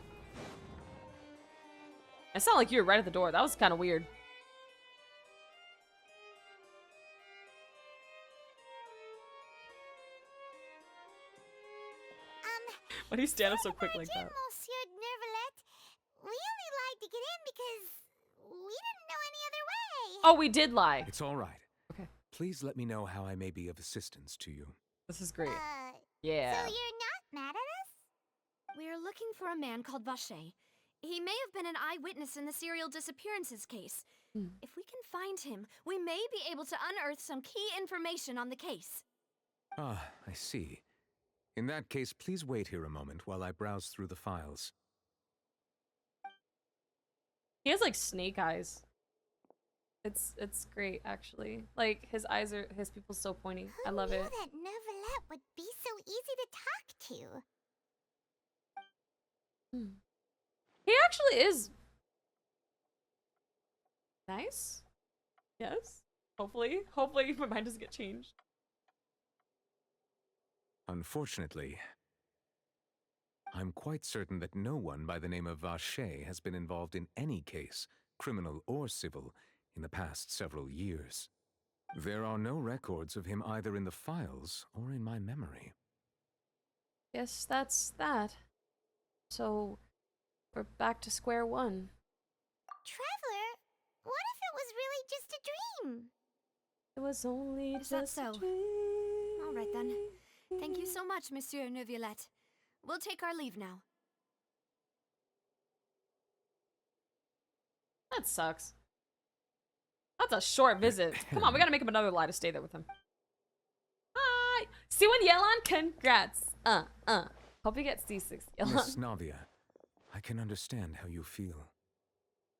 It sounded like you were right at the door. That was kind of weird. Why do you stand up so quick like that? Monsieur Nervalette. We only lied to get in because we didn't know any other way. Oh, we did lie. It's all right. Okay. Please let me know how I may be of assistance to you. This is great. So Yeah. you're not mad at us? We're looking for a man called Vache. He may have been an eyewitness in the serial disappearances case. If we can find him, we may be able to unearth some key information on the case. Ah, I see. In that case, please wait here a moment while I browse through the files. He has like snake eyes. It's great actually. Like his pupils so pointy. I love Who it. knew that Nervalette would be so easy to talk to? He actually is nice. Yes. Hopefully my mind doesn't get changed. Unfortunately, I'm quite certain that no one by the name of Vacher has been involved in any case, criminal or civil, in the past several years. There are no records of him either in the files or in my memory. Guess that's that. So, we're back to square one. Traveler, what if it was really just a dream? It was only Is that just so? a dream. All right then. Thank you so much, Monsieur Neuvillette. We'll take our leave now. That sucks. That's a short visit. Come on, we gotta make him another lie to stay there with him. Hi! See when Yelan? Congrats. Hope you get C6, Yelan. Miss Navia, I can understand how you feel.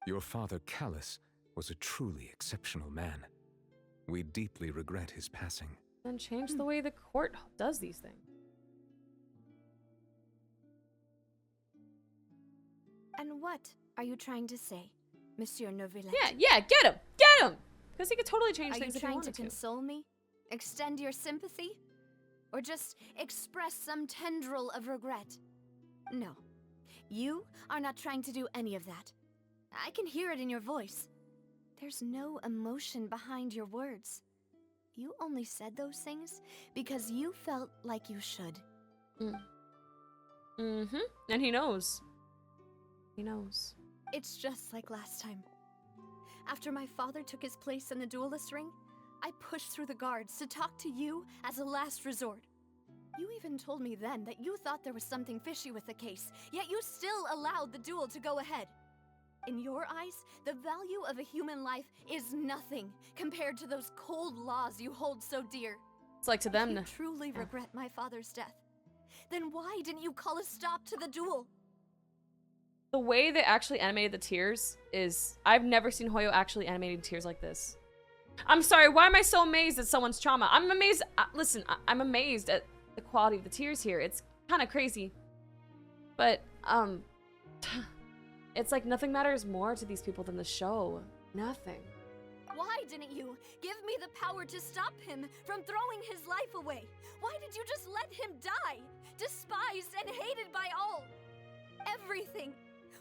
Your father, Callus, was a truly exceptional man. We deeply regret his passing. Then change the way the court does these things. And what are you trying to say, Monsieur Neuvillette? Yeah, get him! Get him! Because he could totally change Are you things if he trying to wanted to. console me? Extend your sympathy? Or just express some tendril of regret? No. You are not trying to do any of that. I can hear it in your voice. There's no emotion behind your words. You only said those things because you felt like you should. And he knows. He knows. It's just like last time. After my father took his place in the duelist ring, I pushed through the guards to talk to you as a last resort. You even told me then that you thought there was something fishy with the case, yet you still allowed the duel to go ahead. In your eyes, the value of a human life is nothing compared to those cold laws you hold so dear. It's like to them. If you truly regret my father's death, then why didn't you call a stop to the duel? The way they actually animated the tears is... I've never seen Hoyo actually animating tears like this. I'm sorry, why am I so amazed at someone's trauma? I'm amazed... listen, I'm amazed at the quality of the tears here. It's kind of crazy. But, it's like nothing matters more to these people than the show. Nothing. Why didn't you give me the power to stop him from throwing his life away? Why did you just let him die? Despised and hated by all. Everything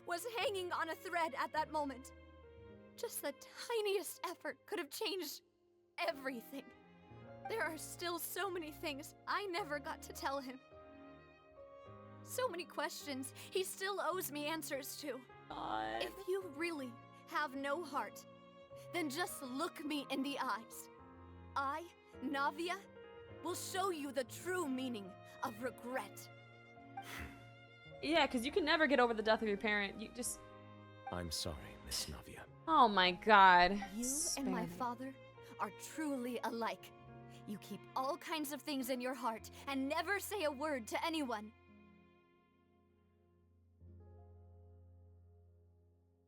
was hanging on a thread at that moment. Just the tiniest effort could have changed everything. There are still so many things I never got to tell him. So many questions he still owes me answers to. God. If you really have no heart, then just look me in the eyes. I, Navia, will show you the true meaning of regret. Yeah, because you can never get over the death of your parent. You just... I'm sorry, Miss Navia. Oh my god. You Spare and my me. father are truly alike. You keep all kinds of things in your heart and never say a word to anyone.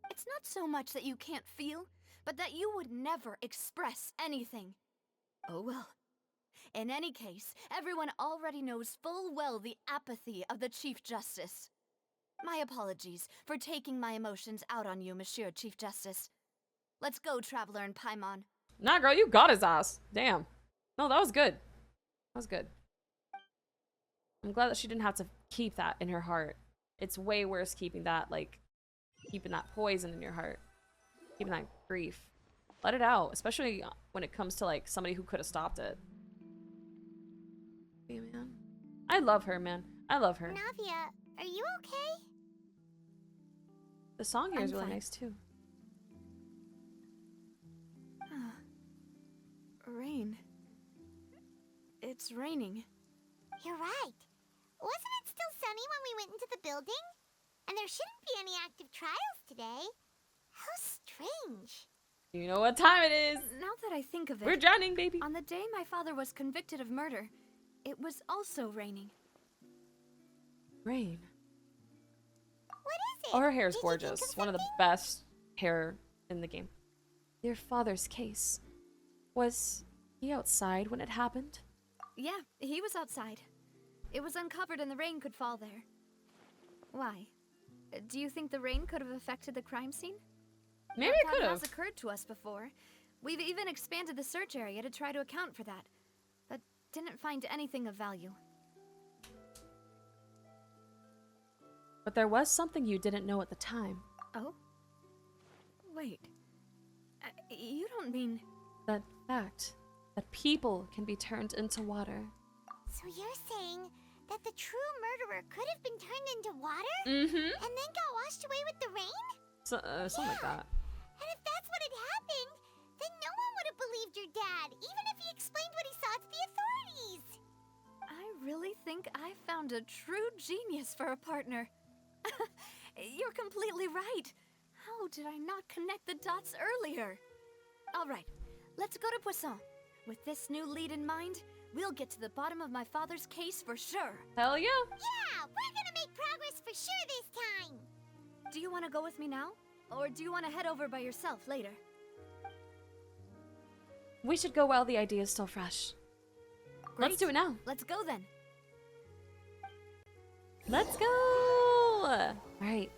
It's not so much that you can't feel, but that you would never express anything. Oh well. In any case, everyone already knows full well the apathy of the Chief Justice. My apologies for taking my emotions out on you, Monsieur Chief Justice. Let's go, Traveler and Paimon. Nah, girl, you got his ass. Damn. No, that was good. That was good. I'm glad that she didn't have to keep that in her heart. It's way worse keeping that, like, keeping that poison in your heart. Keeping that grief. Let it out, especially when it comes to, like, somebody who could have stopped it. Yeah, man. I love her, man. I love her. Navia, are you okay? The song here is I'm really fine. nice, too. Rain. It's raining. You're right. Wasn't it still sunny when we went into the building? And there shouldn't be any active trials today. How strange. You know what time it is. Now that I think of it, We're drowning, baby. on the day my father was convicted of murder, it was also raining. Rain. What is it? Oh, her hair is Did you think gorgeous. of One of the something? best hair in the game. Your father's case. Was he outside when it happened? Yeah, he was outside. It was uncovered and the rain could fall there. Why? Do you think the rain could have affected the crime scene? Maybe it That could has have. occurred to us before. We've even expanded the search area to try to account for that, but didn't find anything of value. But there was something you didn't know at the time. Oh? Wait. You don't mean... That fact that people can be turned into water. So you're saying that the true murderer could have been turned into water? Mm-hmm. And then got washed away with the rain? So, something like that. And if that's what had happened, then no one would have believed your dad, even if he explained what he saw to the authorities. I really think I found a true genius for a partner. You're completely right. How did I not connect the dots earlier? All right, let's go to Poisson. With this new lead in mind, we'll get to the bottom of my father's case for sure. Hell yeah. Yeah, we're gonna make progress for sure this time. Do you want to go with me now? Or do you want to head over by yourself later? We should go while the idea is still fresh. Let's Great. do it now. Let's go then. Let's go! Alright.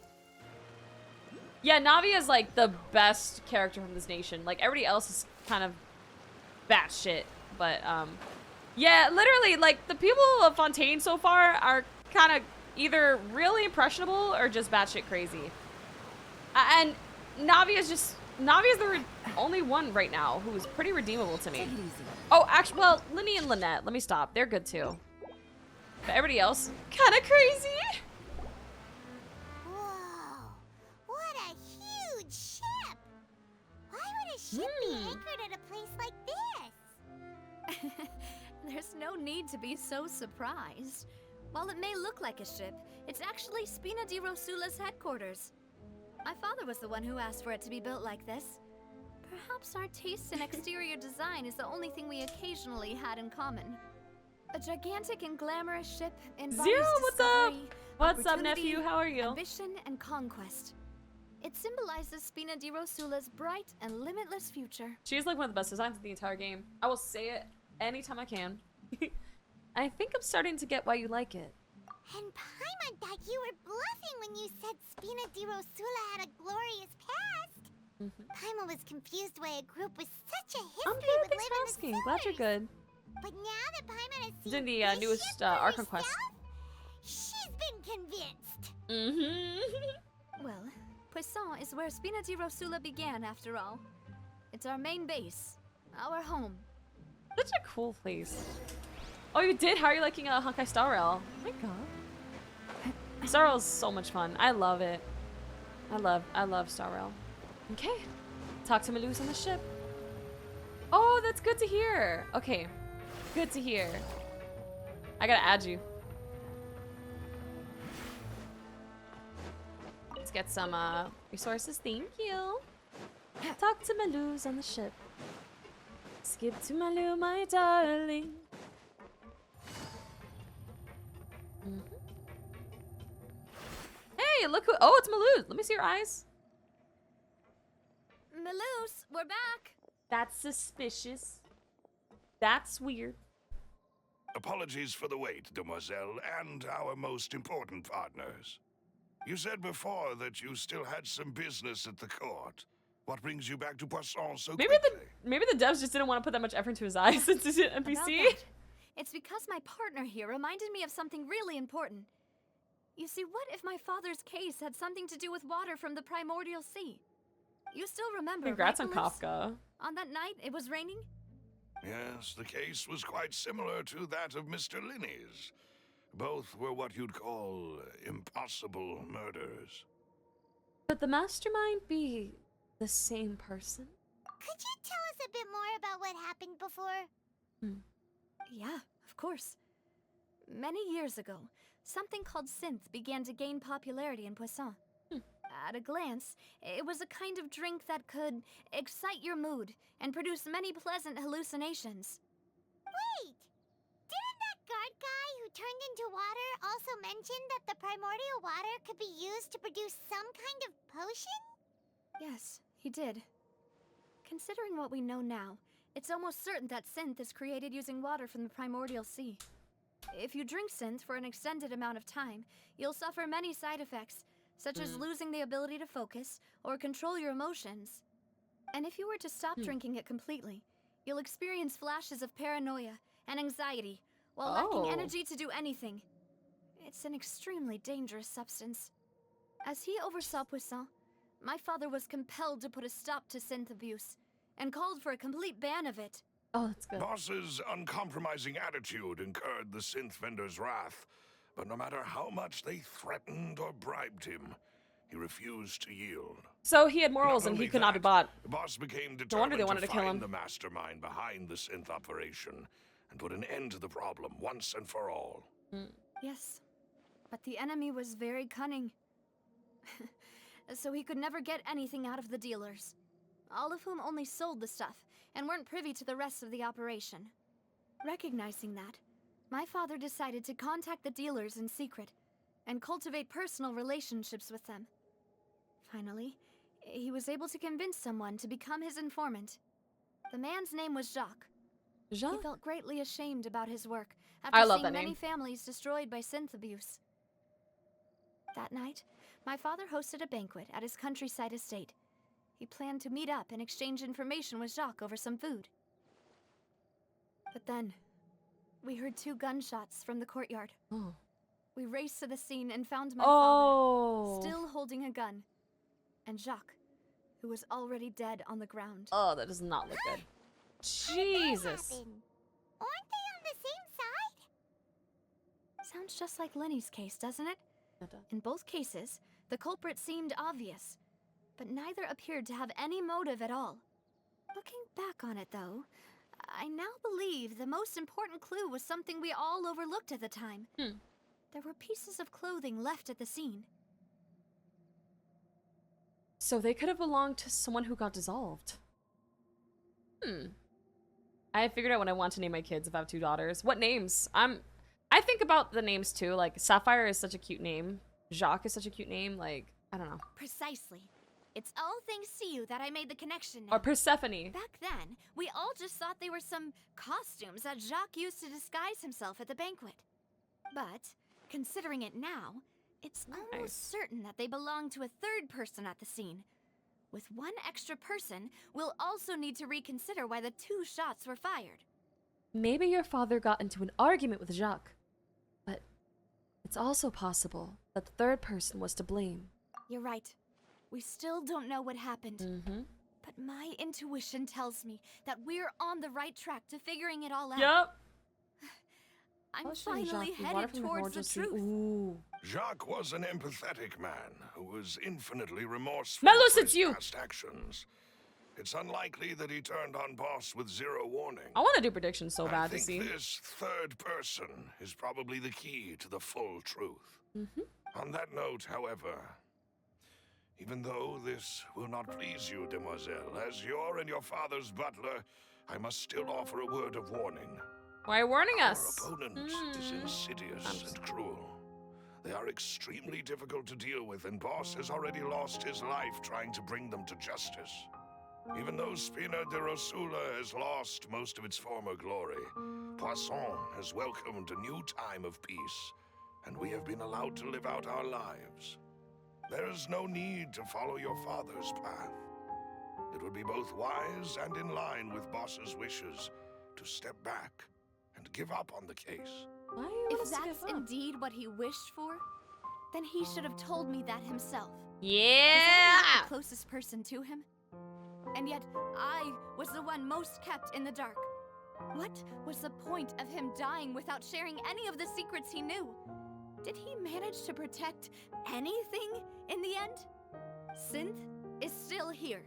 Yeah, Navia is like the best character from this nation. Like everybody else is kind of batshit. But yeah, literally like the people of Fontaine so far are kind of either really impressionable or just batshit crazy. And Navia's the only one right now who is pretty redeemable to me. Oh, actually, well, Linny and Lynette, let me stop. They're good too. But everybody else, kind of crazy. Whoa, what a huge ship! Why would a ship be anchored at a place like this? There's no need to be so surprised. While it may look like a ship, it's actually Spina di Rosula's headquarters. My father was the one who asked for it to be built like this. Perhaps our taste in exterior design is the only thing we occasionally had in common. A gigantic and glamorous ship embodies Zero, what's up? discovery, What's up, opportunity, nephew? How are you? ambition, and conquest. It symbolizes Spina di Rosula's bright and limitless future. She's like one of the best designs of the entire game. I will say it anytime I can. I think I'm starting to get why you like it. And Paimon thought you were bluffing when you said Spina di Rosula had a glorious past. Paimon was confused why a group with such a history I'm good. would Thanks live for in the asking. Glad you're sewers. good. But now that Paimon has She's seen in the this newest ship for Archon quest. herself, she's been convinced. Well, Poisson is where Spina di Rosula began, after all. It's our main base, our home. Such a cool place. Oh, you did? How are you liking Honkai Star Rail? Oh my god. Star Rail is so much fun. I love it. I love Star Rail. Okay. Talk to Maluz on the ship. Oh, that's good to hear. Okay. Good to hear. I gotta add you. Let's get some resources. Thank you. Talk to Maluz on the ship. Skip to Malou, my darling. Hey, look who. Oh, it's Maluz. Let me see your eyes. Maluz, we're back. That's suspicious. That's weird. Apologies for the wait, demoiselle, and our most important partners. You said before that you still had some business at the court. What brings you back to Poisson so quickly? Maybe the devs just didn't want to put that much effort into his eyes since he's an About NPC. that, it's because my partner here reminded me of something really important. You see, what if my father's case had something to do with water from the primordial sea? You still remember, Congrats right, on Maluz? Kafka. On that night, it was raining? Yes, the case was quite similar to that of Mr. Linney's. Both were what you'd call impossible murders. Could the mastermind be the same person? Could you tell us a bit more about what happened before? Yeah, of course. Many years ago, something called synth began to gain popularity in Poisson. At a glance, it was a kind of drink that could excite your mood and produce many pleasant hallucinations. Wait! Didn't that guard guy who turned into water also mention that the primordial water could be used to produce some kind of potion? Yes, he did. Considering what we know now, it's almost certain that synth is created using water from the primordial sea. If you drink synth for an extended amount of time, you'll suffer many side effects, such as losing the ability to focus or control your emotions. And if you were to stop drinking it completely, you'll experience flashes of paranoia and anxiety while lacking energy to do anything. It's an extremely dangerous substance. As he oversaw Poisson, my father was compelled to put a stop to synth abuse and called for a complete ban of it. Oh, that's good. Boss's uncompromising attitude incurred the synth vendor's wrath, but no matter how much they threatened or bribed him, he refused to yield. So he had morals Not and he only could not be that, bought. The boss became No wonder determined they wanted to kill find him. the mastermind behind the synth operation and put an end to the problem once and for all. Yes, but the enemy was very cunning. So he could never get anything out of the dealers, all of whom only sold the stuff and weren't privy to the rest of the operation. Recognizing that, my father decided to contact the dealers in secret and cultivate personal relationships with them. Finally, he was able to convince someone to become his informant. The man's name was Jacques. He Jacques? felt greatly ashamed about his work after I love seeing that many name. families destroyed by synth abuse. That night, my father hosted a banquet at his countryside estate. He planned to meet up and exchange information with Jacques over some food. But then, we heard 2 gunshots from the courtyard. Oh. We raced to the scene and found my Oh. father, still holding a gun, and Jacques, who was already dead on the ground. Oh, that does not look good. Jesus. Happened? Aren't they on the same side? Sounds just like Lenny's case, doesn't it? In both cases, the culprit seemed obvious, but neither appeared to have any motive at all. Looking back on it, though, I now believe the most important clue was something we all overlooked at the time. There were pieces of clothing left at the scene. So they could have belonged to someone who got dissolved. I figured out what I want to name my kids if I have 2 daughters. What names? I think about the names too. Like Sapphire is such a cute name. Jacques is such a cute name. Like, I don't know. Precisely. It's all thanks to you that I made the connection now. Or Persephone. Back then, we all just thought they were some costumes that Jacques used to disguise himself at the banquet. But, considering it now, it's almost certain that they belong to a 3rd person at the scene. With 1 extra person, we'll also need to reconsider why the 2 shots were fired. Maybe your father got into an argument with Jacques. But it's also possible that the 3rd person was to blame. You're right. We still don't know what happened. But my intuition tells me that we're on the right track to figuring it all out. Yup. I'm finally headed towards the truth. Ooh. Jacques was an empathetic man who was infinitely remorseful Melus, for it's his you. past actions. It's unlikely that he turned on Boss with 0 warning. I want to do predictions so I bad to think see. this 3rd person is probably the key to the full truth. On that note, however, even though this will not please you, demoiselle, as your and your father's butler, I must still offer a word of warning. Why are you warning us? Our opponent is insidious and cruel. They are extremely difficult to deal with, and Boss has already lost his life trying to bring them to justice. Even though Spina de Rosula has lost most of its former glory, Poisson has welcomed a new time of peace, and we have been allowed to live out our lives. There is no need to follow your father's path. It would be both wise and in line with Boss's wishes to step back and give up on the case. Why do you want If us to that's give up? indeed what he wished for, then he should have told me that himself. Yeah. I'm the closest person to him. And yet, I was the one most kept in the dark. What was the point of him dying without sharing any of the secrets he knew? Did he manage to protect anything in the end? Synth is still here.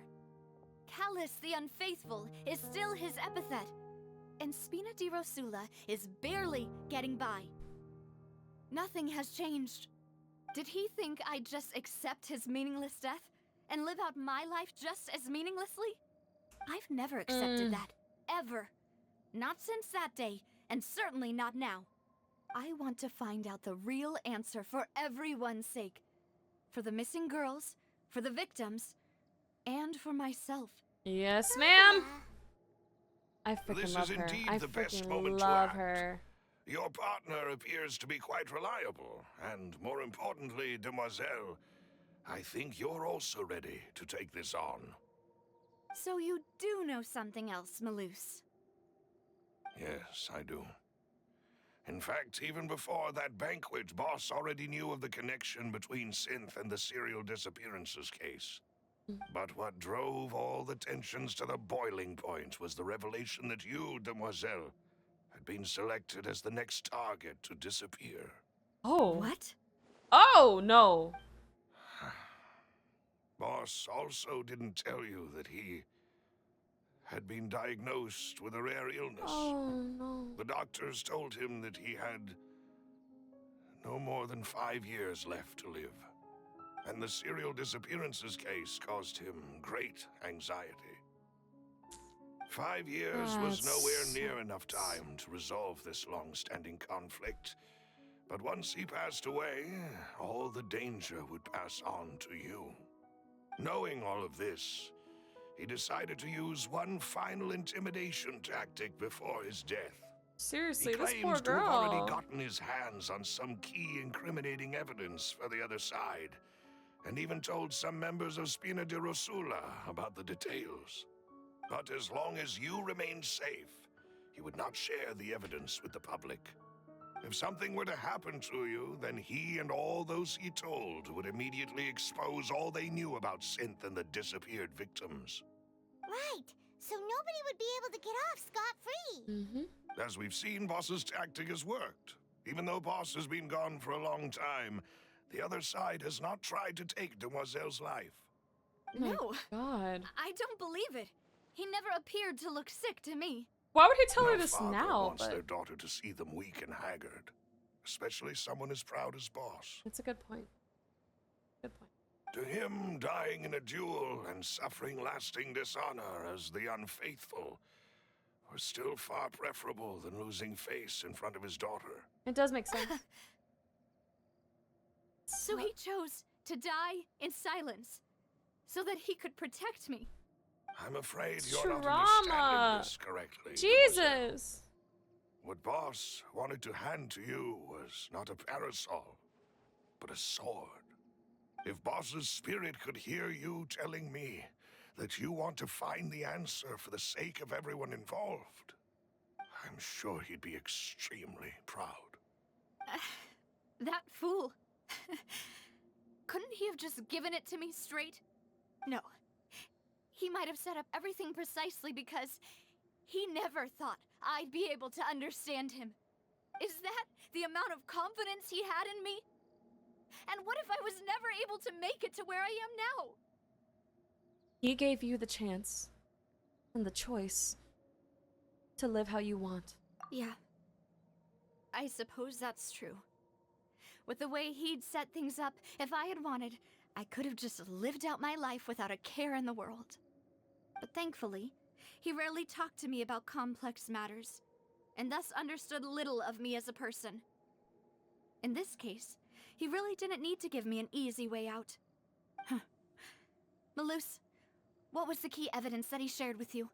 Callus the Unfaithful is still his epithet. And Spina di Rosula is barely getting by. Nothing has changed. Did he think I'd just accept his meaningless death and live out my life just as meaninglessly? I've never accepted that, ever. Not since that day, and certainly not now. I want to find out the real answer for everyone's sake. For the missing girls, for the victims, and for myself. Yes, ma'am. I freaking This love is her. indeed I the best freaking moment to love act. her. Your partner appears to be quite reliable, and more importantly, demoiselle, I think you're also ready to take this on. So you do know something else, Malus. Yes, I do. In fact, even before that banquet, Boss already knew of the connection between Synth and the serial disappearances case. But what drove all the tensions to the boiling point was the revelation that you, Demoiselle, had been selected as the next target to disappear. Oh. What? Oh, no. Boss also didn't tell you that he had been diagnosed with a rare illness. Oh, no. The doctors told him that he had no more than 5 years left to live. And the serial disappearances case caused him great anxiety. 5 years was nowhere near enough time to resolve this long-standing conflict. But once he passed away, all the danger would pass on to you. Knowing all of this, he decided to use one final intimidation tactic before his death. Seriously, He this claims poor to have already girl. gotten his hands on some key incriminating evidence for the other side, and even told some members of Spina di Rosula about the details. But as long as you remained safe, he would not share the evidence with the public. If something were to happen to you, then he and all those he told would immediately expose all they knew about Synth and the disappeared victims. Right. So nobody would be able to get off scot-free. Mm-hmm. As we've seen, Boss's tactic has worked. Even though Boss has been gone for a long time, the other side has not tried to take Demoiselle's life. No. God. I don't believe it. He never appeared to look sick to me. Why would he tell her No this father now? wants But their daughter to see them weak and haggard, especially someone as proud as Boss. it's a good point. Good point. To him, dying in a duel and suffering lasting dishonor as the unfaithful were still far preferable than losing face in front of his daughter. It does make sense. So he chose to die in silence so that he could protect me. I'm afraid It's you're not trauma. understanding this correctly. Demoiselle. Jesus. What Boss wanted to hand to you was not a parasol, but a sword. If Boss's spirit could hear you telling me that you want to find the answer for the sake of everyone involved, I'm sure he'd be extremely proud. That fool. Couldn't he have just given it to me straight? No. He might have set up everything precisely because he never thought I'd be able to understand him. Is that the amount of confidence he had in me? And what if I was never able to make it to where I am now? He gave you the chance and the choice to live how you want. Yeah. I suppose that's true. With the way he'd set things up, if I had wanted, I could have just lived out my life without a care in the world. But thankfully, he rarely talked to me about complex matters, and thus understood little of me as a person. In this case, he really didn't need to give me an easy way out. Malus, what was the key evidence that he shared with you?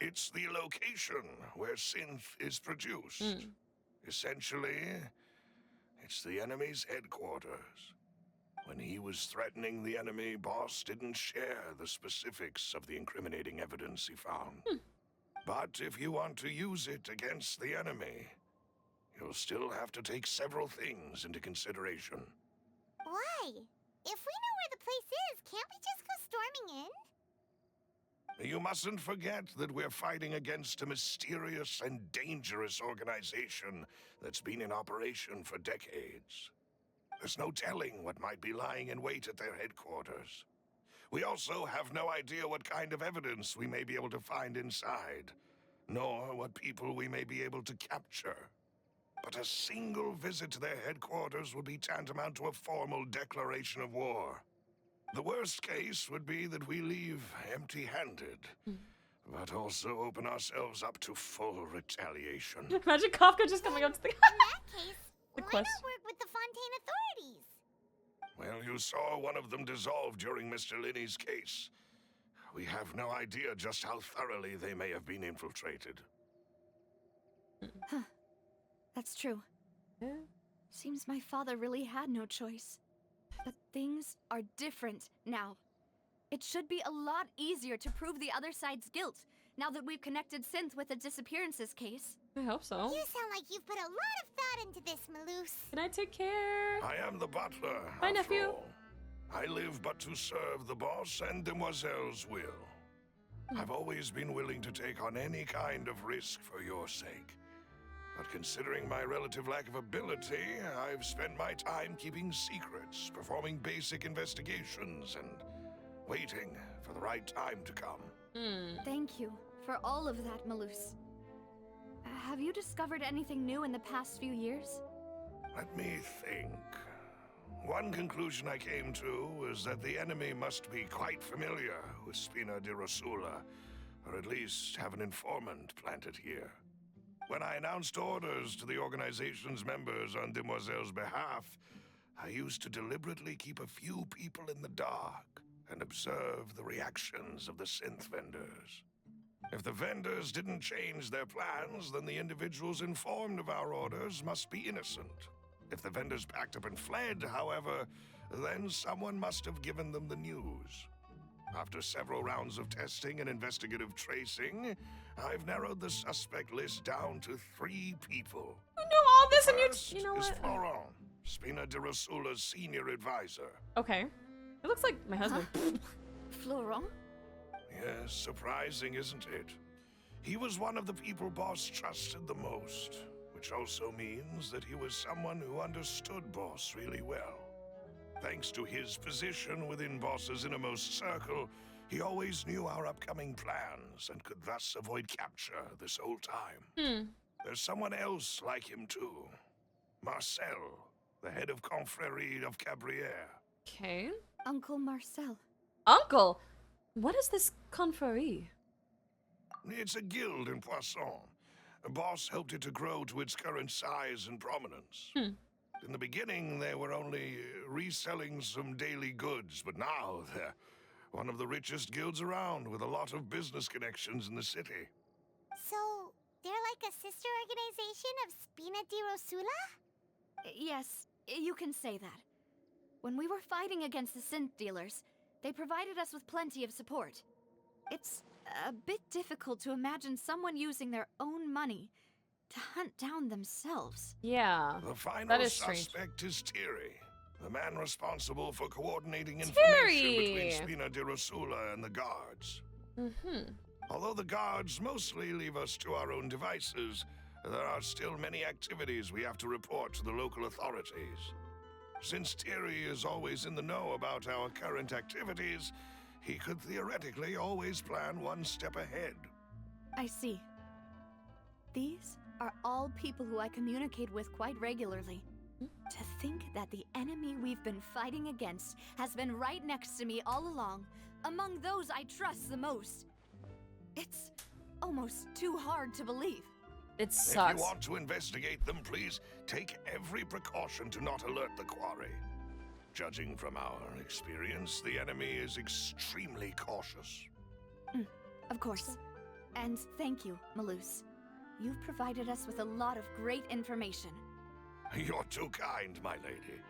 It's the location where Synth is produced. Essentially, it's the enemy's headquarters. When he was threatening the enemy, Boss didn't share the specifics of the incriminating evidence he found. But if you want to use it against the enemy, you'll still have to take several things into consideration. Why? If we know where the place is, can't we just go storming in? You mustn't forget that we're fighting against a mysterious and dangerous organization that's been in operation for decades. There's no telling what might be lying in wait at their headquarters. We also have no idea what kind of evidence we may be able to find inside, nor what people we may be able to capture. But a single visit to their headquarters would be tantamount to a formal declaration of war. The worst case would be that we leave empty-handed, but also open ourselves up to full retaliation. Imagine Kafka just coming up to the In that case, The why quest- not work with the Fontaine authorities? Well, you saw one of them dissolve during Mr. Linney's case. We have no idea just how thoroughly they may have been infiltrated. That's true. Yeah. Seems my father really had no choice. But things are different now. It should be a lot easier to prove the other side's guilt, now that we've connected Synth with the disappearances case. I hope so. You sound like you've put a lot of thought into this, Maloose. Can I take care? I am the butler. Bye, after nephew. all. I live but to serve the boss and Demoiselle's will. I've always been willing to take on any kind of risk for your sake. But considering my relative lack of ability, I've spent my time keeping secrets, performing basic investigations, and waiting for the right time to come. Thank you for all of that, Maloose. Have you discovered anything new in the past few years? Let me think. One conclusion I came to was that the enemy must be quite familiar with Spina di Rosula, or at least have an informant planted here. When I announced orders to the organization's members on Demoiselle's behalf, I used to deliberately keep a few people in the dark and observe the reactions of the synth vendors. If the vendors didn't change their plans, then the individuals informed of our orders must be innocent. If the vendors packed up and fled, however, then someone must have given them the news. After several rounds of testing and investigative tracing, I've narrowed the suspect list down to 3 people. You know all this and First you know is what? Florent, Spina di Rosula's senior advisor. Okay. It looks like my husband. Florent? Yes, surprising, isn't it? He was one of the people Boss trusted the most, which also means that he was someone who understood Boss really well. Thanks to his position within Boss's innermost circle, he always knew our upcoming plans and could thus avoid capture this whole time. There's someone else like him too. Marcel, the head of Confrérie of Cabrières. Okay. Uncle Marcel. Uncle! What is this confrérie? It's a guild in Poisson. Boss helped it to grow to its current size and prominence. In the beginning, they were only reselling some daily goods, but now they're one of the richest guilds around with a lot of business connections in the city. So, they're like a sister organization of Spina di Rosula? Yes, you can say that. When we were fighting against the synth dealers, they provided us with plenty of support. It's a bit difficult to imagine someone using their own money to hunt down themselves. Yeah. The final That is strange. suspect is Thierry, the man responsible for coordinating Thierry! information between Spina di Rosula and the guards. Although the guards mostly leave us to our own devices, there are still many activities we have to report to the local authorities. Since Thierry is always in the know about our current activities, he could theoretically always plan one step ahead. I see. These are all people who I communicate with quite regularly. To think that the enemy we've been fighting against has been right next to me all along, among those I trust the most. It's almost too hard to believe. It If sucks. you want to investigate them, please take every precaution to not alert the quarry. Judging from our experience, the enemy is extremely cautious. Of course. And thank you, Maloose. You've provided us with a lot of great information. You're too kind, my lady.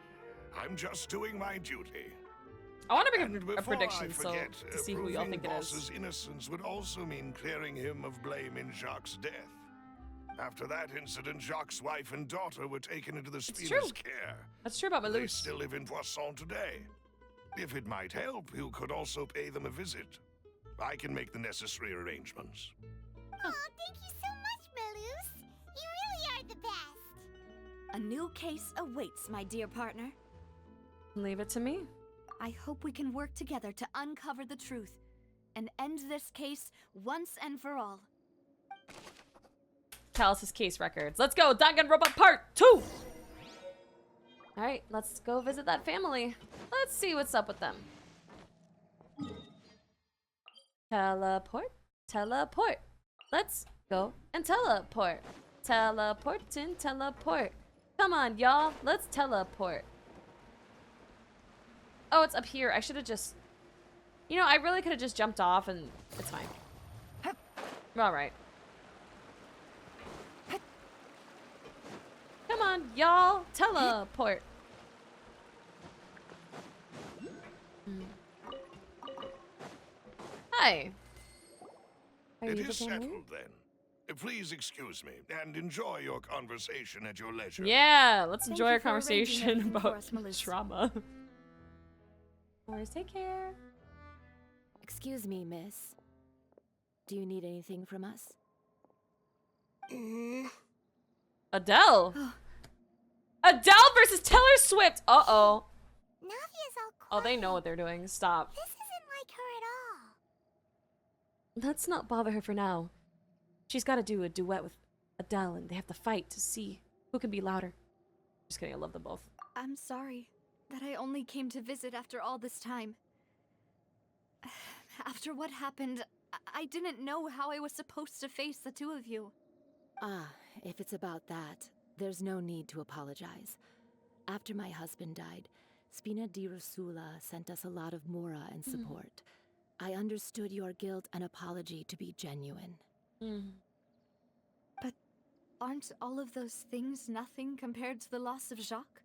I'm just doing my duty. I want to And make a before prediction I so forget, to see who y'all proving think it is. Boss's innocence would also mean clearing him of blame in Jacques' death. After that incident, Jacques' wife and daughter were taken into the true. Spina's care. That's true about They Maloose. still live in Poisson today. If it might help, you could also pay them a visit. I can make the necessary arrangements. Oh, thank you so much, Maloose. You really are the best. A new case awaits, my dear partner. Leave it to me. I hope we can work together to uncover the truth and end this case once and for all. Callus's case records. Let's go, Danganronpa Part 2! Alright, let's go visit that family. Let's see what's up with them. Teleport, teleport. Let's go and teleport. Teleport and teleport. Come on, y'all. Let's teleport. Oh, it's up here. I should have just... You know, I really could have just jumped off and it's fine. Alright. Come on, y'all. Teleport. Hi. Are It you the is family? settled then. Please excuse me and enjoy your conversation at your leisure. Yeah, let's Thank enjoy you our for arranging conversation everything for about us, Melissa. trauma. Always take care. Excuse me, miss. Do you need anything from us? Adele. Adele versus Taylor Swift. Uh-oh. Navia's all quiet. Oh, they know what they're doing. Stop. This isn't like her at all. Let's not bother her for now. She's got to do a duet with Adele, and they have to fight to see who can be louder. Just kidding, I love them both. I'm sorry that I only came to visit after all this time. After what happened, I didn't know how I was supposed to face the two of you. Ah, if it's about that, there's no need to apologize. After my husband died, Spina di Rosula sent us a lot of mora and support. I understood your guilt and apology to be genuine. But aren't all of those things nothing compared to the loss of Jacques?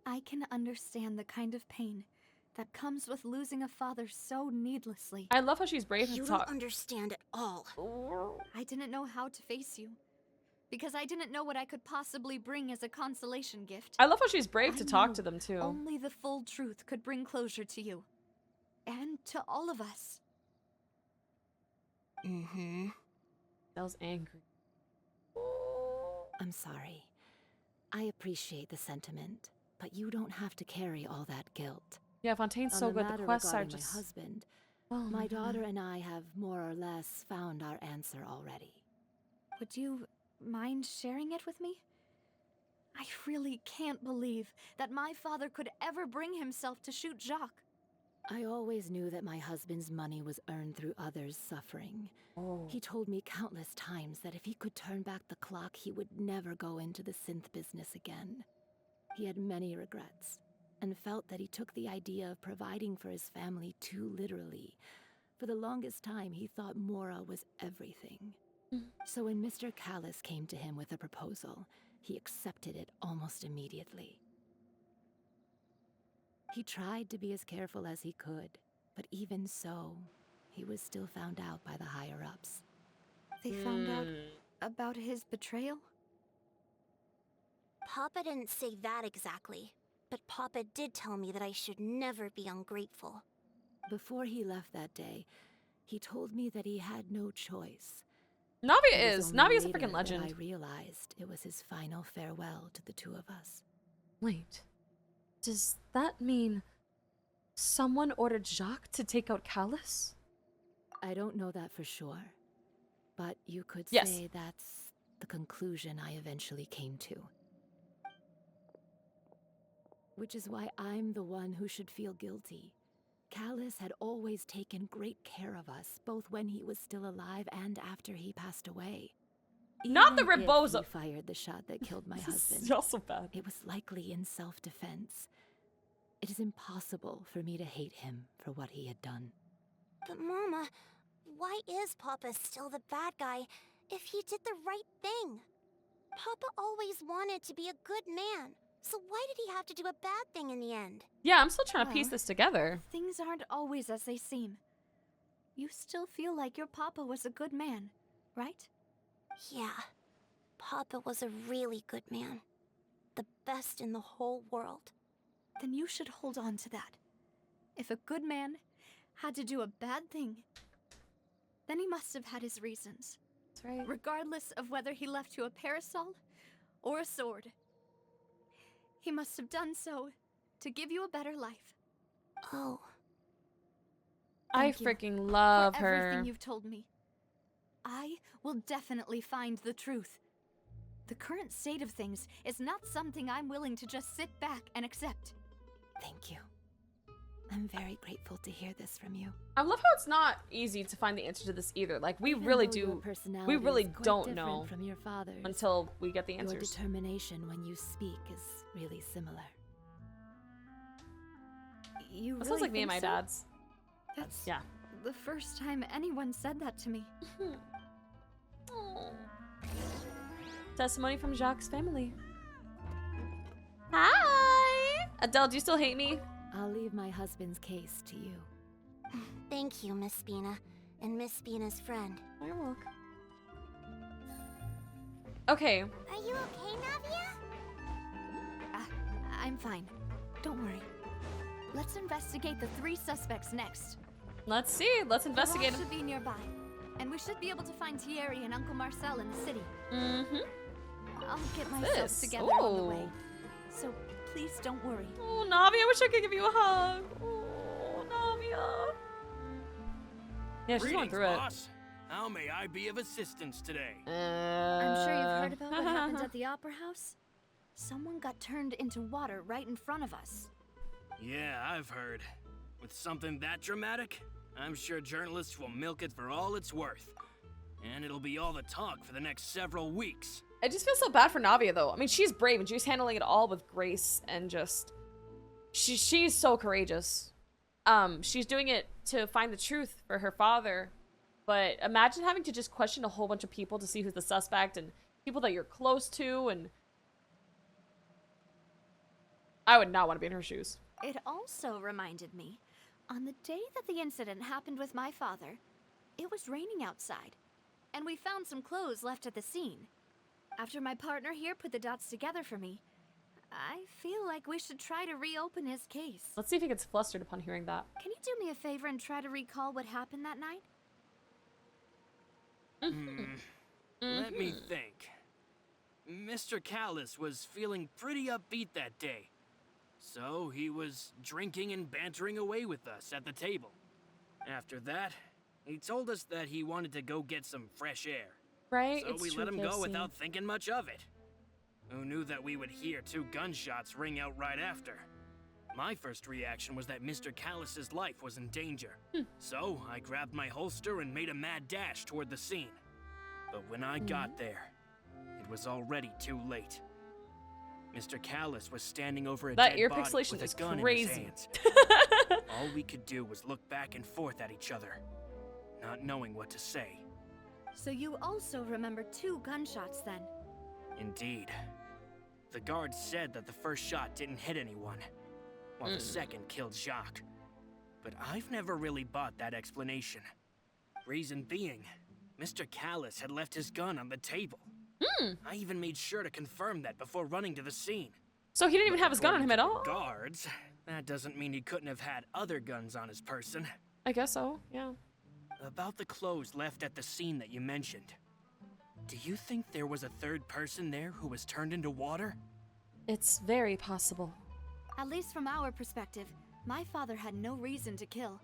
I can understand the kind of pain that comes with losing a father so needlessly. I love how she's brave You to don't talk. understand at all. I didn't know how to face you, because I didn't know what I could possibly bring as a consolation gift. I love how she's brave to I talk knew to them, too. Only the full truth could bring closure to you. And to all of us. Adele's angry. I'm sorry. I appreciate the sentiment, but you don't have to carry all that guilt. Yeah, Fontaine's On so the good. The matter quests are regarding just... my husband, Oh my God. daughter and I have more or less found our answer already. Would you mind sharing it with me? I really can't believe that my father could ever bring himself to shoot Jacques. I always knew that my husband's money was earned through others' suffering. Oh. He told me countless times that if he could turn back the clock, he would never go into the synth business again. He had many regrets, and felt that he took the idea of providing for his family too literally. For the longest time, he thought Mora was everything. So when Mr. Callis came to him with a proposal, he accepted it almost immediately. He tried to be as careful as he could, but even so, he was still found out by the higher-ups. They found out about his betrayal? Papa didn't say that exactly, but Papa did tell me that I should never be ungrateful. Before he left that day, he told me that he had no choice. Navia It was is. only Navia's a later freaking that I legend. realized it was his final farewell to the two of us. Wait. Does that mean someone ordered Jacques to take out Callis? I don't know that for sure, but you could Yes. say that's the conclusion I eventually came to. Which is why I'm the one who should feel guilty. Callis had always taken great care of us, both when he was still alive and after he passed away. Not the Even if Rebozo. he fired the shot that killed my This is husband. also bad. It was likely in self-defense. It is impossible for me to hate him for what he had done. But Mama, why is Papa still the bad guy if he did the right thing? Papa always wanted to be a good man, so why did he have to do a bad thing in the end? Yeah, I'm still trying to piece Well, this together. Things aren't always as they seem. You still feel like your papa was a good man, right? Yeah, Papa was a really good man. The best in the whole world. Then you should hold on to that. If a good man had to do a bad thing, then he must have had his reasons. That's right. Regardless of whether he left you a parasol or a sword. He must have done so to give you a better life. Oh, I Thank you freaking love for her. everything you've told me. I will definitely find the truth. The current state of things is not something I'm willing to just sit back and accept. Thank you. I'm very grateful to hear this from you. I love how it's not easy to find the answer to this either. Like, we Even really though your do. personality We really is quite don't different know from your father's. until we get the Your answers. determination when you speak is really similar. You That really sounds like me and think my so? dad's. That's Yeah. the first time anyone said that to me. Testimony from Jacques' family. Hi! Adele, do you still hate me? I'll leave my husband's case to you. Thank you, Miss Spina, and Miss Spina's friend. You're welcome. Okay. Are you okay, Navia? I'm fine. Don't worry. Let's investigate the 3 suspects next. Let's see. Let's investigate They them. should be nearby, and we should be able to find Thierry and Uncle Marcel in the city. Mm-hmm. I'll get myself this? together on the Ooh. way. So please don't worry. Oh, Navia, I wish I could give you a hug. Oh, Navia. Yeah, she's going Greetings, through it. boss. How may I be of assistance today? I'm sure you've heard about what happened at the Opera House. Someone got turned into water right in front of us. Yeah, I've heard. With something that dramatic, I'm sure journalists will milk it for all it's worth. And it'll be all the talk for the next several weeks. I just feel so bad for Navia, though. I mean, she's brave, and she's handling it all with grace, and just... She's so courageous. She's doing it to find the truth for her father. But imagine having to just question a whole bunch of people to see who's the suspect, and people that you're close to, and... I would not want to be in her shoes. It also reminded me, on the day that the incident happened with my father, it was raining outside, and we found some clothes left at the scene. After my partner here put the dots together for me, I feel like we should try to reopen his case. Let's see if he gets flustered upon hearing that. Can you do me a favor and try to recall what happened that night? Let me think. Mr. Callus was feeling pretty upbeat that day. So he was drinking and bantering away with us at the table. After that, he told us that he wanted to go get some fresh air. Right? So It's we true, let him go KFC. without thinking much of it. Who knew that we would hear 2 gunshots ring out right after? My first reaction was that Mr. Callus's life was in danger. So I grabbed my holster and made a mad dash toward the scene. But when I got there, it was already too late. Mr. Callus was standing over a That dead ear body pixelation with a is gun in his crazy. hands. All we could do was look back and forth at each other, not knowing what to say. So you also remember 2 gunshots then? Indeed. The guard said that the first shot didn't hit anyone, while the second killed Jacques. But I've never really bought that explanation. Reason being, Mr. Callus had left his gun on the table. I even made sure to confirm that before running to the scene. So he didn't even have his gun on him at all? Guards, that doesn't mean he couldn't have had other guns on his person. I guess so, yeah. About the clothes left at the scene that you mentioned. Do you think there was a third person there who was turned into water? It's very possible. At least from our perspective, my father had no reason to kill.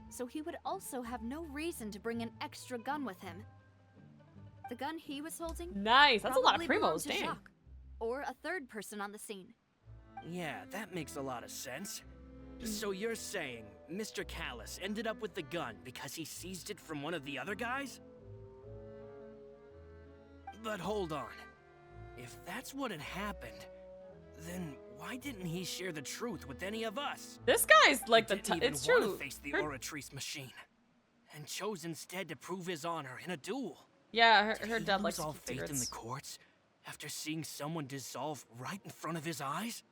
So he would also have no reason to bring an extra gun with him. The gun he was holding Nice. That's a lot of probably belonged primos, to dang. Jacques, or a third person on the scene. Yeah, that makes a lot of sense. So you're saying Mr. Callus ended up with the gun because he seized it from one of the other guys? But hold on. If that's what had happened, then why didn't he share the truth with any of us? This guy's like He didn't it's even true. want to face the Oratrice machine, and chose instead to prove his honor in a duel. Yeah, Did her he dad lose likes to all keep faith in the secrets. courts after seeing someone dissolve right in front of his eyes?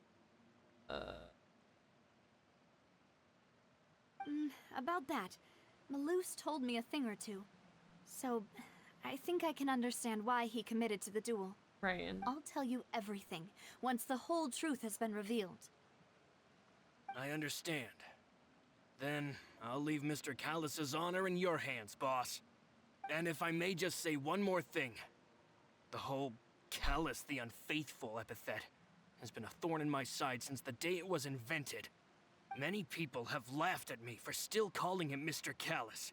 About that, Malouse told me a thing or two. So, I think I can understand why he committed to the duel. Right. And I'll tell you everything once the whole truth has been revealed. I understand. Then I'll leave Mr. Callus's honor in your hands, boss. And if I may just say one more thing. The whole Callus the Unfaithful epithet has been a thorn in my side since the day it was invented. Many people have laughed at me for still calling him Mr. Callus,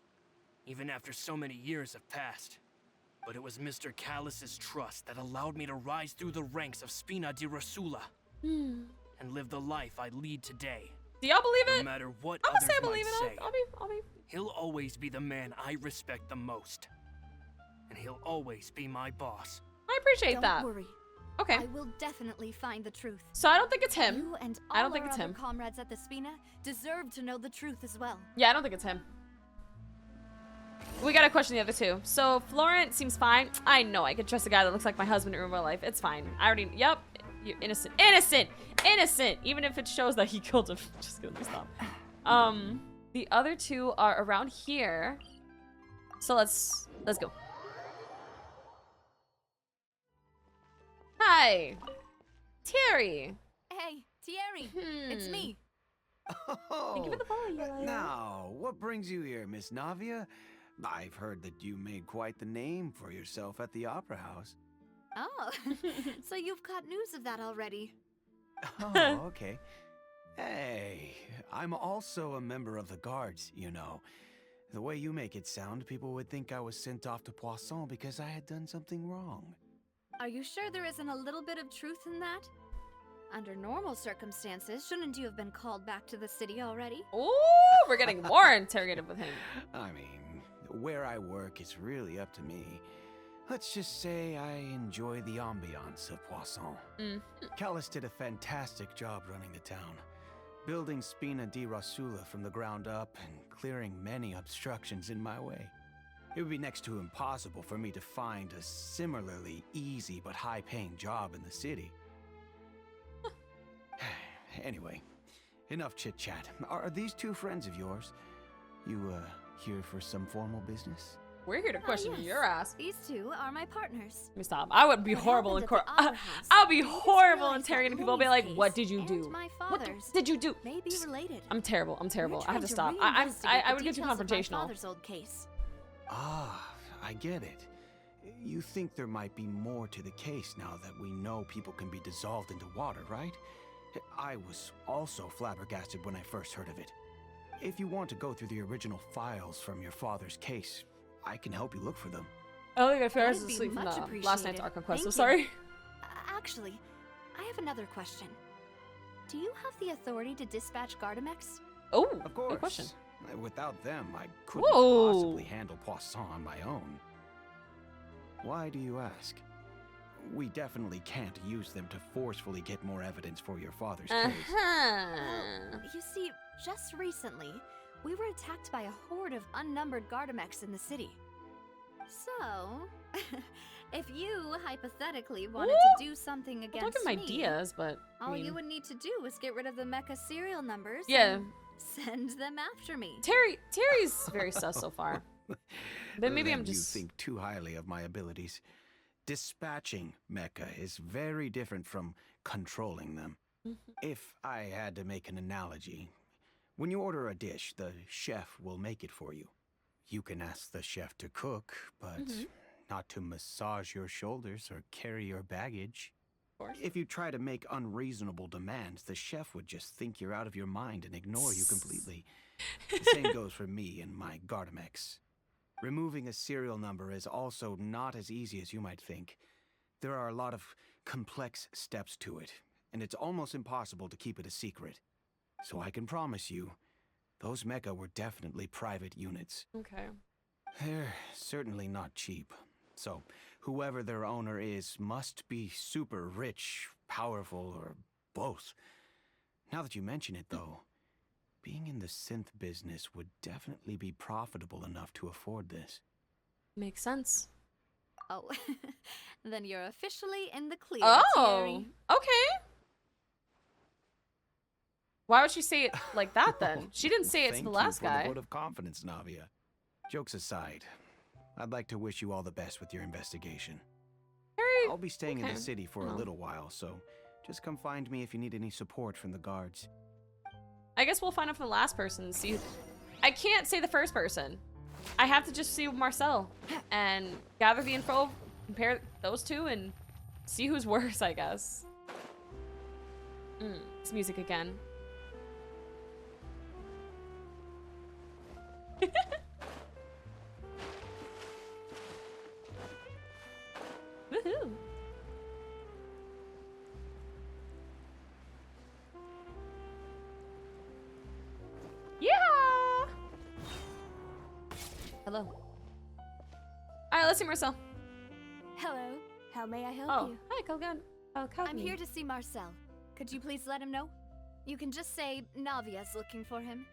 even after so many years have passed. But it was Mr. Callus's trust that allowed me to rise through the ranks of Spina di Rosula and live the life I lead today. do y'all believe No it? matter what I'm gonna others say I might believe say, it. I'll be. he'll always be the man I respect the most. And he'll always be my boss. I appreciate Don't that. worry. Okay. I will definitely find the truth. So I don't think it's him. You and all I don't think our it's other him. comrades at the Spina deserve to know the truth as well. Yeah, I don't think it's him. We gotta question the other two. So Florent seems fine. I know I could trust a guy that looks like my husband in real life. It's fine. I already. Yep. You're innocent. Innocent. Innocent. Even if it shows that he killed him. Just kidding. Stop. The other two are around here. So let's go. Hi, Terry. Hey, Thierry, it's me. Thank you for the follow, Yellow. Now, what brings you here, Miss Navia? I've heard that you made quite the name for yourself at the Opera House. Oh, so you've caught news of that already. Oh, okay. Hey, I'm also a member of the Guards, you know. The way you make it sound, people would think I was sent off to Poisson because I had done something wrong. Are you sure there isn't a little bit of truth in that? Under normal circumstances, shouldn't you have been called back to the city already? Ooh, we're getting more interrogative with him. I mean, where I work is really up to me. Let's just say I enjoy the ambiance of Poisson. Callus did a fantastic job running the town, building Spina di Rosula from the ground up and clearing many obstructions in my way. It would be next to impossible for me to find a similarly easy but high-paying job in the city. Anyway, enough chit-chat. Are these two friends of yours? You, here for some formal business? We're here to question Yes. your ass. These two are my partners. Let me stop. I would be What horrible in happened court. at the Opera House I'll be made us horrible realize that interrogating people. I'll be Lily's like, "What case did you do? and my What father's did you do?" may be related. I'm terrible. I'm terrible. I have to Trying stop. I reinvestigate would the get too details of my confrontational. father's old case. Ah, I get it. You think there might be more to the case now that we know people can be dissolved into water, right? I was also flabbergasted when I first heard of it. If you want to go through the original files from your father's case, I can help you look for them. I don't think I fell That'd be asleep from much the last night's appreciated. Archon quest. Thank So you. sorry. Actually, I have another question. Do you have the authority to dispatch Gardamex? Oh, Of course. good question. Without them, I couldn't Whoa. possibly handle Poisson on my own. Why do you ask? We definitely can't use them to forcefully get more evidence for your father's case. Uh-huh. You see, just recently, we were attacked by a horde of unnumbered Gardamex in the city. So, if you hypothetically wanted to do something Don't against give him me, ideas, but I all mean, you would need to do is get rid of the mecha serial numbers yeah. and send them after me. Terry's very sus so far. But maybe Then I'm just. You think too highly of my abilities. Dispatching mecha is very different from controlling them. If I had to make an analogy, when you order a dish, the chef will make it for you. You can ask the chef to cook, but not to massage your shoulders or carry your baggage. If you try to make unreasonable demands, the chef would just think you're out of your mind and ignore you completely. The same goes for me and my Gardamex. Removing a serial number is also not as easy as you might think. There are a lot of complex steps to it, and it's almost impossible to keep it a secret. So I can promise you, those mecha were definitely private units. Okay. They're certainly not cheap. So whoever their owner is must be super rich, powerful, or both. Now that you mention it, though, being in the synth business would definitely be profitable enough to afford this. Makes sense. Oh, then you're officially in the clear, Oh, Thierry. okay. Why would she say it like that then? She didn't say it to Thank the you last for guy. the vote of confidence, Navia. Jokes aside, I'd like to wish you all the best with your investigation. Terry, I'll be staying in okay. the city for a Oh. little while, so just come find me if you need any support from the guards. I guess we'll find out from the last person and see. I can't say the first person. I have to just see Marcel and gather the info, compare those two, and see who's worse, I guess. It's music again. Woohoo! Yeah! Hello. Alright, let's see Marcel. Hello. How may I help Oh, you? hi, Kogan. Oh, I'm here to see Marcel. Could you please let him know? You can just say Navia's looking for him.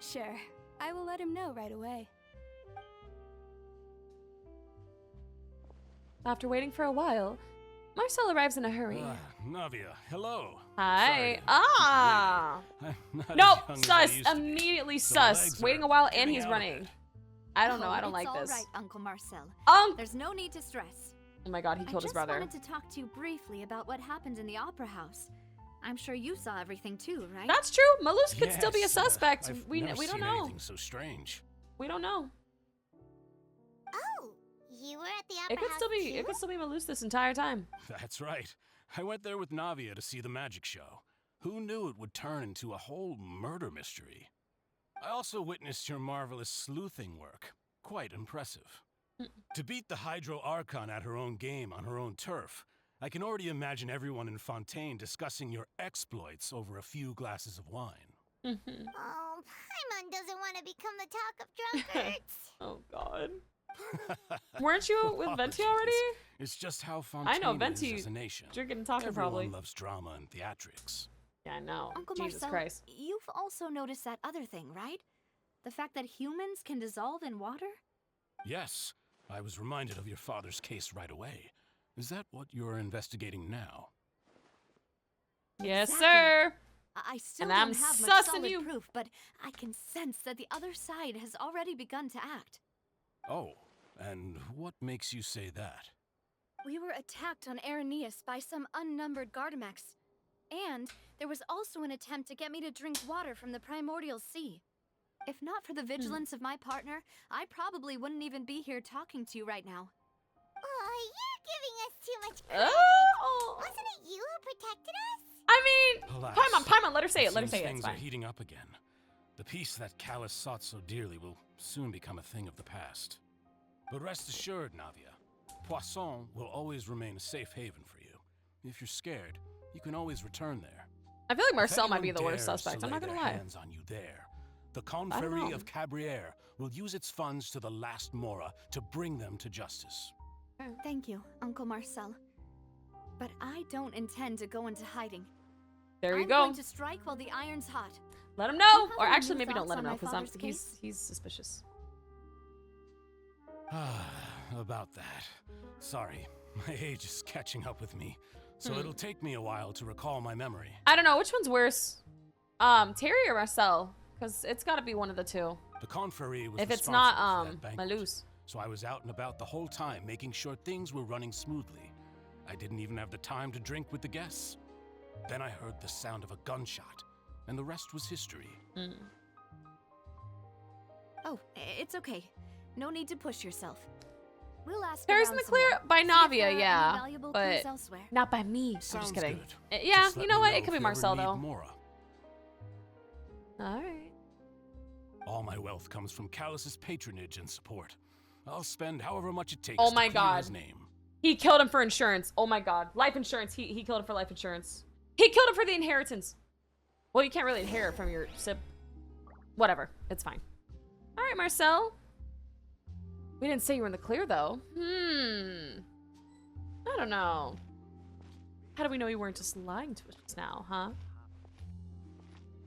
Sure. I will let him know right away. After waiting for a while, Marcel arrives in a hurry. Navia, hello. Hi. Sorry Ah. I'm not as Nope. young as I Sus. used to be. Immediately The sus. legs Waiting are a while and giving he's out a running. bit. I don't know. I don't like it's this. all right, Uncle Marcel. There's There's no need to stress. Oh my god, he killed his brother. I just wanted to talk to you briefly about what happened in the opera house. I'm sure you saw everything too, right? That's true. Malus could still be a Yes, suspect. I've we never don't seen know. anything so strange. We don't know. Oh, you were at the opera It could house still be. too? It could still be Malus this entire time. That's right. I went there with Navia to see the magic show. Who knew it would turn into a whole murder mystery? I also witnessed your marvelous sleuthing work. Quite impressive. To beat the Hydro Archon at her own game on her own turf, I can already imagine everyone in Fontaine discussing your exploits over a few glasses of wine. Oh, Paimon doesn't want to become the talk of drunkards. Oh god. Weren't you with Venti already? It's just how Fontaine I know Venti is as a nation. drinking and talking Everyone probably. loves drama and theatrics. Yeah, I know. Uncle Jesus Marcel, Christ. you've also noticed that other thing, right? The fact that humans can dissolve in water? Yes, I was reminded of your father's case right away. Is that what you're investigating now? Yes, Exactly. sir. I still And don't I'm have much sussing solid you. proof, but I can sense that the other side has already begun to act. Oh, and what makes you say that? We were attacked on Araneus by some unnumbered Gardamex. And there was also an attempt to get me to drink water from the primordial sea. If not for the vigilance of my partner, I probably wouldn't even be here talking to you right now. Oh, you're giving us too much credit. Oh. Wasn't it you who protected us? I mean, Alas, Paimon, let her say it. Let her seems say it. It's things are fine. heating up again. The peace that Callus sought so dearly will soon become a thing of the past. But rest assured, Navia, Poisson will always remain a safe haven for you. If you're scared, you can always return there. I feel like If Marcel might be anyone the worst dares suspect. to I'm not lay gonna their lie. hands on you there, the know. Confrérie of Cabriere will use its funds to the last Mora to bring them to justice. Thank you, Uncle Marcel. But I don't intend to go into hiding. There you I'm go. going to strike while the iron's hot. Let him Do know. you have Or any actually, new maybe don't thoughts let him on know my because father's case? he's suspicious. About that. Sorry, my age is catching up with me, so it'll take me a while to recall my memory. I don't know which one's worse, Terry or Marcel, because it's got to be one of the two. The Confrérie was If it's responsible not for that banquet, Malus. so I was out and about the whole time, making sure things were running smoothly. I didn't even have the time to drink with the guests. Then I heard the sound of a gunshot, and the rest was history. Oh, it's okay. No need to push yourself. We'll ask Terry's in around the some clear more. by See if there are Navia, any yeah, valuable but clues elsewhere. not by me. I'm Sounds just kidding. good. Yeah, Just you let know me what? It if could be you ever Marcel need though. Mora. All right. All my wealth comes from Callus's patronage and support. I'll spend however much it takes Oh to my clear God. his name. He killed him for insurance. Oh my god. Life insurance. He killed him for life insurance. He killed him for the inheritance. Well, you can't really inherit from your sib. Whatever. It's fine. All right, Marcel. We didn't say you were in the clear, though. I don't know. How do we know you weren't just lying to us just now, huh?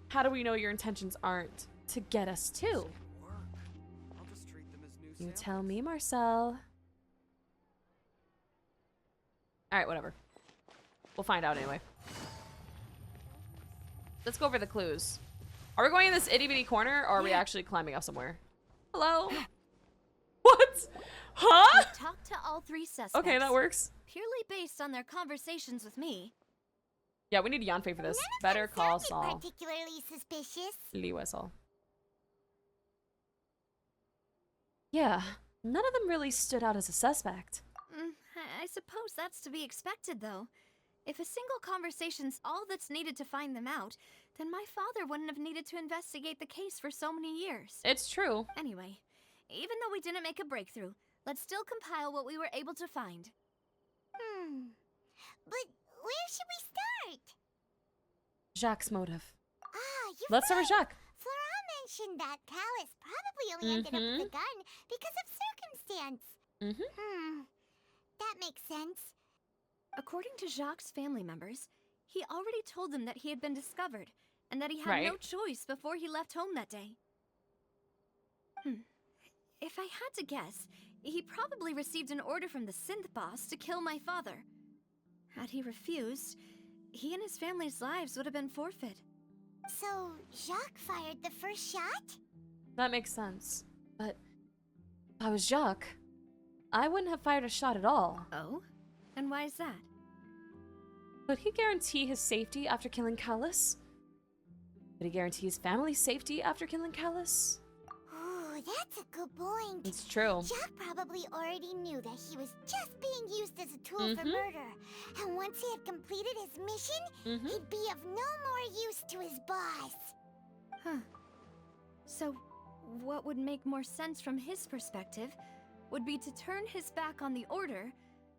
How do we know your intentions aren't to get us too? You tell me, Marcel. Alright, whatever. We'll find out anyway. Let's go over the clues. Are we going in this itty-bitty corner, or are we actually climbing up somewhere? Hello? What? Huh? Talk to all three suspects. Okay, that works. Purely based on their conversations with me. Yeah, we need Yanfei for this. None of Better them call sounded Saul. particularly suspicious. Lee Wessel. Yeah, none of them really stood out as a suspect. I suppose that's to be expected, though. If a single conversation's all that's needed to find them out, then my father wouldn't have needed to investigate the case for so many years. It's true. Anyway, even though we didn't make a breakthrough, let's still compile what we were able to find. But where should we start? Jacques' motive. You're Let's start with Jacques. Flora mentioned that Callus probably only ended up with the gun because of circumstance. That makes sense. According to Jacques' family members, he already told them that he had been discovered, and that he had no choice before he left home that day. If I had to guess, he probably received an order from the synth boss to kill my father. Had he refused, he and his family's lives would have been forfeit. So, Jacques fired the first shot? That makes sense. But if I was Jacques, I wouldn't have fired a shot at all. Oh? And why is that? Could he guarantee his safety after killing Callus? Could he guarantee his family's safety after killing Callus? Ooh, that's a good point. It's true. Jacques probably already knew that he was just being used as a tool for murder. And once he had completed his mission, he'd be of no more use to his boss. Huh. So, what would make more sense from his perspective would be to turn his back on the Order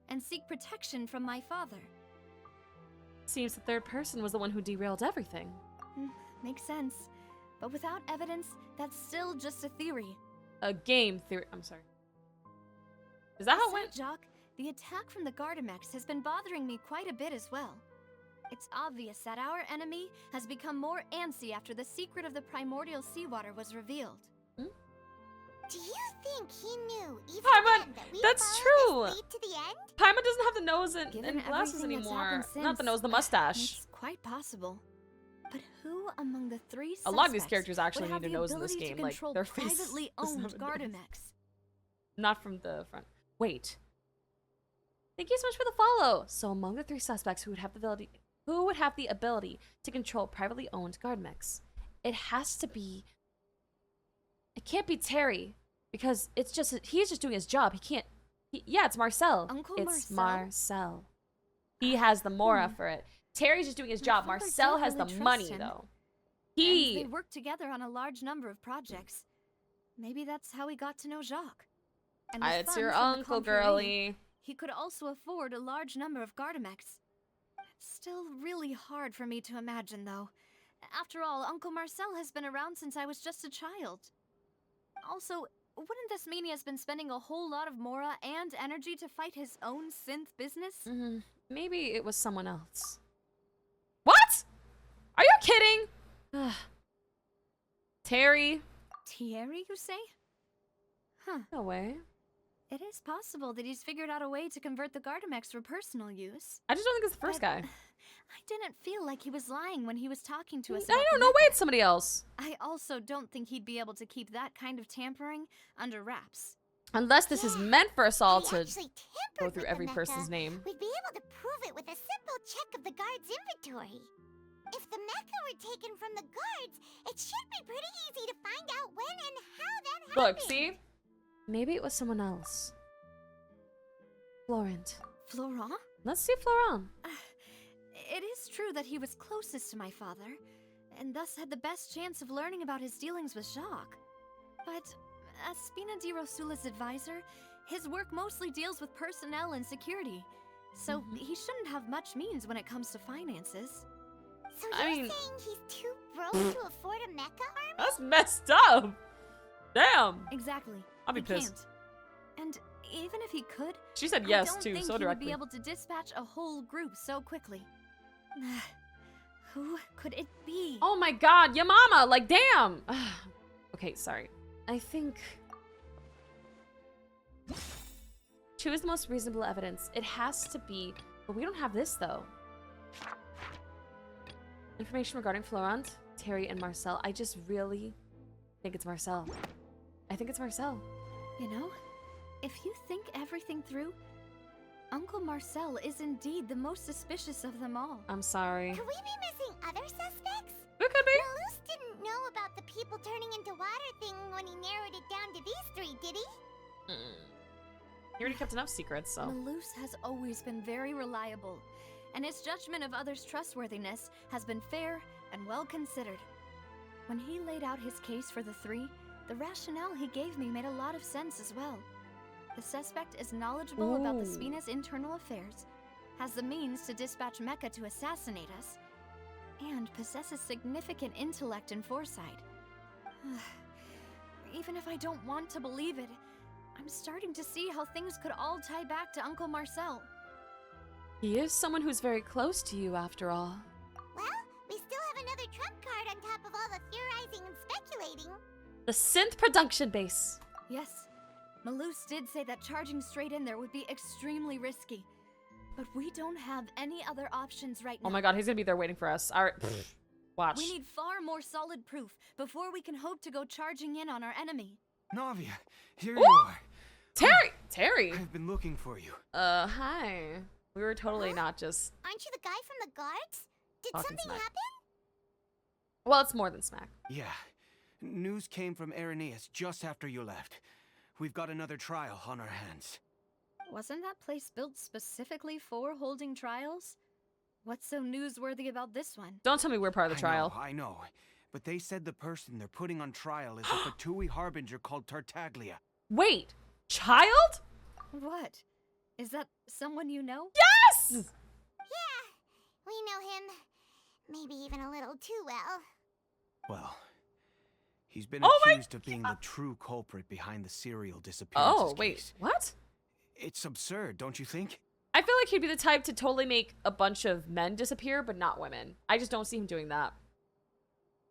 and seek protection from my father. Seems the third person was the one who derailed everything. Makes sense. But without evidence, that's still just a theory. A game theory. I'm sorry. Is that how it went? Jacques, the attack from the Gardamex has been bothering me quite a bit as well. It's obvious that our enemy has become more antsy after the secret of the primordial seawater was revealed. Do you think he knew even Paimon, then that we that's followed true. this lead to the end? Paimon doesn't have the nose and Given glasses everything that's anymore. happened since, Not the nose, the mustache. It's quite possible. But who among the three A lot of these suspects characters actually would have need a the nose in this ability game. to Like control their face. privately doesn't owned have a nose. Gardamex? Not from the front. Wait. Thank you so much for the follow. So among the three suspects who would have the ability to control privately owned Gardamex, it has to be. It can't be Terry, because he's just doing his job. He can't. Yeah, it's Marcel. It's Marcel. He has the mora for it. Terry's just doing his job. father Marcel did has the really trust money him. though. And He. they worked together on a large number of projects. Maybe that's how he got to know Jacques. And with It's your funds from the uncle, confrérie, girly. He could also afford a large number of Gardamex. Still really hard for me to imagine, though. After all, Uncle Marcel has been around since I was just a child. Also, wouldn't this mean he has been spending a whole lot of mora and energy to fight his own synth business? Maybe it was someone else. What? Are you kidding? Terry? Thierry, you say? Huh. No way. It is possible that he's figured out a way to convert the Gardamex for personal use. I just don't think it's the first guy. I didn't feel like he was lying when he was talking to us. I don't know. Wait, it's somebody else. I also don't think he'd be able to keep that kind of tampering under wraps. Unless this is meant for us all We to actually tampered go through with every the mecha. person's name. We'd be able to prove it with a simple check of the guard's inventory. If the mecha were taken from the guards, it should be pretty easy to find out when and how that happened. Look, see? Maybe it was someone else. Florent. Florent? Let's see Florent. It is true that he was closest to my father, and thus had the best chance of learning about his dealings with Jacques. But as Spina di Rosula's advisor, his work mostly deals with personnel and security, so he shouldn't have much means when it comes to finances. So you're saying he's too broke to afford a mecha army? That's messed up. Damn. Exactly. I'll be He pissed. can't. And even if he could, She said I yes, don't too, think so he would directly. be able to dispatch a whole group so quickly. Who could it be? Oh my god, your mama, like damn. Okay, sorry. I think choose the most reasonable evidence. It has to be, but we don't have this though. Information regarding Florent, Terry, and Marcel. I just really think it's Marcel. I think it's Marcel. You know, if you think everything through, Uncle Marcel is indeed the most suspicious of them all. I'm sorry. Could we be missing other suspects? It could be. Malus didn't know about the people turning into water thing when he narrowed it down to these three, did he? He already kept enough secrets, so. Malus has always been very reliable, and his judgment of others' trustworthiness has been fair and well considered. When he laid out his case for the three, the rationale he gave me made a lot of sense as well. The suspect is knowledgeable about the Spina's internal affairs, has the means to dispatch Mecha to assassinate us, and possesses significant intellect and foresight. Even if I don't want to believe it, I'm starting to see how things could all tie back to Uncle Marcel. He is someone who's very close to you, after all. Well, we still have another trump card on top of all the theorizing and speculating. The synth production base. Yes, Malus did say that charging straight in there would be extremely risky. But we don't have any other options right now. Oh my god, he's gonna be there waiting for us. All right, watch. We need far more solid proof before we can hope to go charging in on our enemy. Navia, here Ooh! you are. Terry! Terry! I've been looking for you. Hi. We were totally not just Aren't you the guy from the guards? Did talking something smack. happen? Well, it's more than smack. Yeah. News came from Irenaeus just after you left. We've got another trial on our hands. Wasn't that place built specifically for holding trials? What's so newsworthy about this one? Don't tell me we're part of the trial. I know. But they said the person they're putting on trial is a Fatui harbinger called Tartaglia. Wait, child? What? Is that someone you know? Yes! Yeah, we know him. Maybe even a little too well. Well, he's been Oh my accused of being the true culprit behind the serial disappearances Oh, wait, case. what? It's absurd, don't you think? I feel like he'd be the type to totally make a bunch of men disappear, but not women. I just don't see him doing that.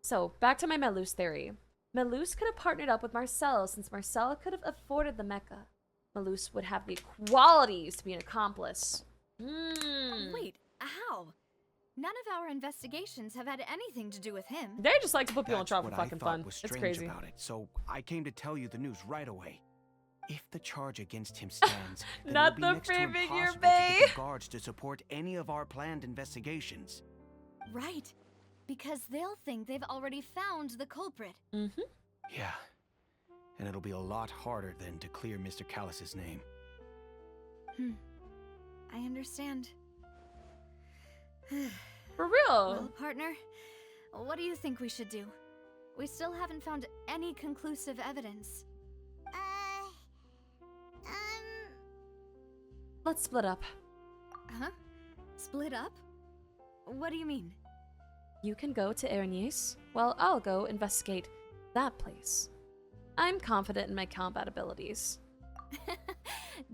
So, back to my Melus theory. Melus could have partnered up with Marcel since Marcel could have afforded the mecha. Melus would have the qualities to be an accomplice. Wait, how? None of our investigations have had anything to do with him. They just like to put people in That's trouble for what I fucking thought fun. was It's strange crazy. about it, so I came to tell you the news right away. If the charge against him stands, then Not it'll be the next to framing your impossible to bae. get the guards to support any of our planned investigations. Right. Because they'll think they've already found the culprit. Mm-hmm. Yeah. And it'll be a lot harder then to clear Mr. Callus's name. I understand. For real. Well, partner, what do you think we should do? We still haven't found any conclusive evidence. Let's split up. Huh? Split up? What do you mean? You can go to Irenaeus, while I'll go investigate that place. I'm confident in my combat abilities.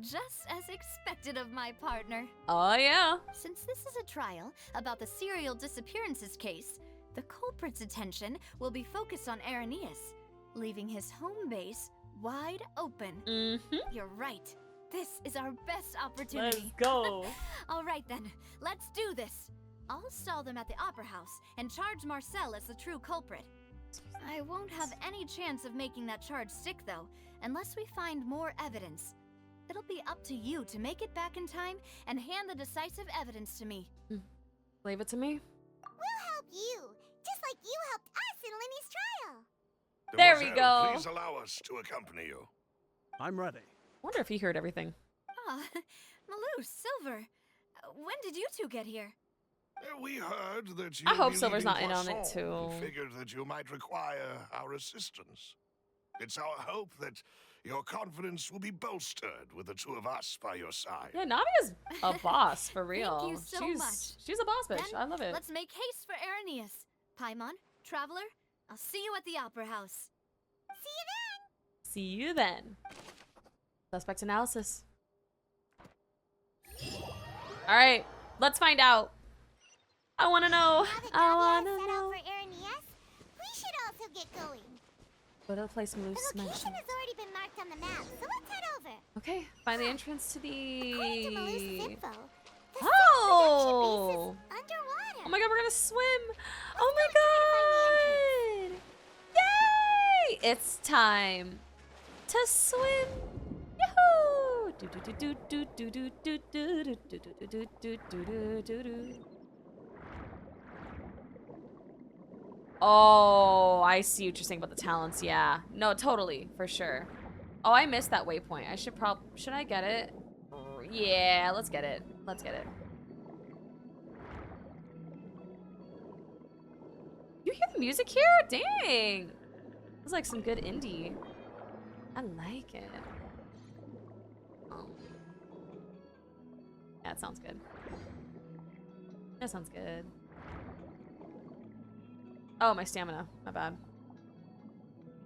Just as expected of my partner. Oh yeah. Since this is a trial about the serial disappearances case, the culprit's attention will be focused on Irenaeus, leaving his home base wide open. Mm-hmm. You're right. This is our best opportunity. Let's go. All right then, let's do this. I'll stall them at the Opera House and charge Marcel as the true culprit. I won't have any chance of making that charge stick though, unless we find more evidence. It'll be up to you to make it back in time and hand the decisive evidence to me. Leave it to me. We'll help you, just like you helped us in Linny's trial. There we Mademoiselle, go. Please allow us to accompany you. I'm ready. Wonder if he heard everything. Ah, Malou, Silver, when did you two get here? We heard that you I hope be Silver's leaving not in on it, Poisson too. and figured that you might require our assistance. It's our hope that your confidence will be bolstered with the two of us by your side. Yeah, Navia's a boss for real. Thank you so much. She's a boss bitch. Then, I love it. let's make haste for Irenaeus. Paimon, Traveler, I'll see you at the Opera House. See you then. Suspect analysis. All right, let's find out. I want to know. I want to Set out know. for Irenaeus, we should also get going. Go to the place The Moose location mentioned. has already been marked on the map, so let's head over. Okay, find the entrance to According to Malu's the. info, the Oh! base is underwater. Oh my god, we're gonna swim! Oh my god! Yay! It's time to swim! Yahoo! Do do do do do do do do do do do do do do do do. Oh, I see what you're saying about the talents. Yeah, no, totally, for sure. Oh, I missed that waypoint. I should should I get it? Yeah, let's get it. Let's get it. You hear the music here? Dang. It's like some good indie. I like it. Oh. That sounds good. That sounds good. Oh, my stamina. My bad.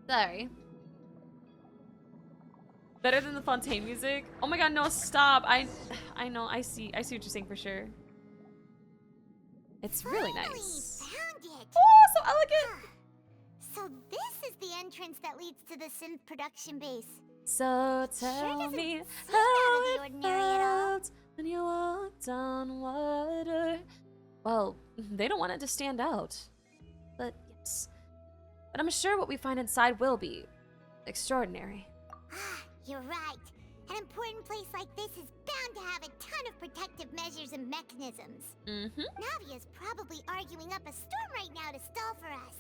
Sorry. Better than the Fontaine music? Oh my god, no, stop. I know, I see what you're saying for sure. It's really nice. Found it. Oh, so elegant. So this is the entrance that leads to the synth production base. So tell doesn't me seem out of how the it ordinary at all. felt when you walked on water. Well, they don't want it to stand out. But yes. But I'm sure what we find inside will be extraordinary. Ah, you're right. An important place like this is bound to have a ton of protective measures and mechanisms. Mm-hmm. Navia's probably arguing up a storm right now to stall for us.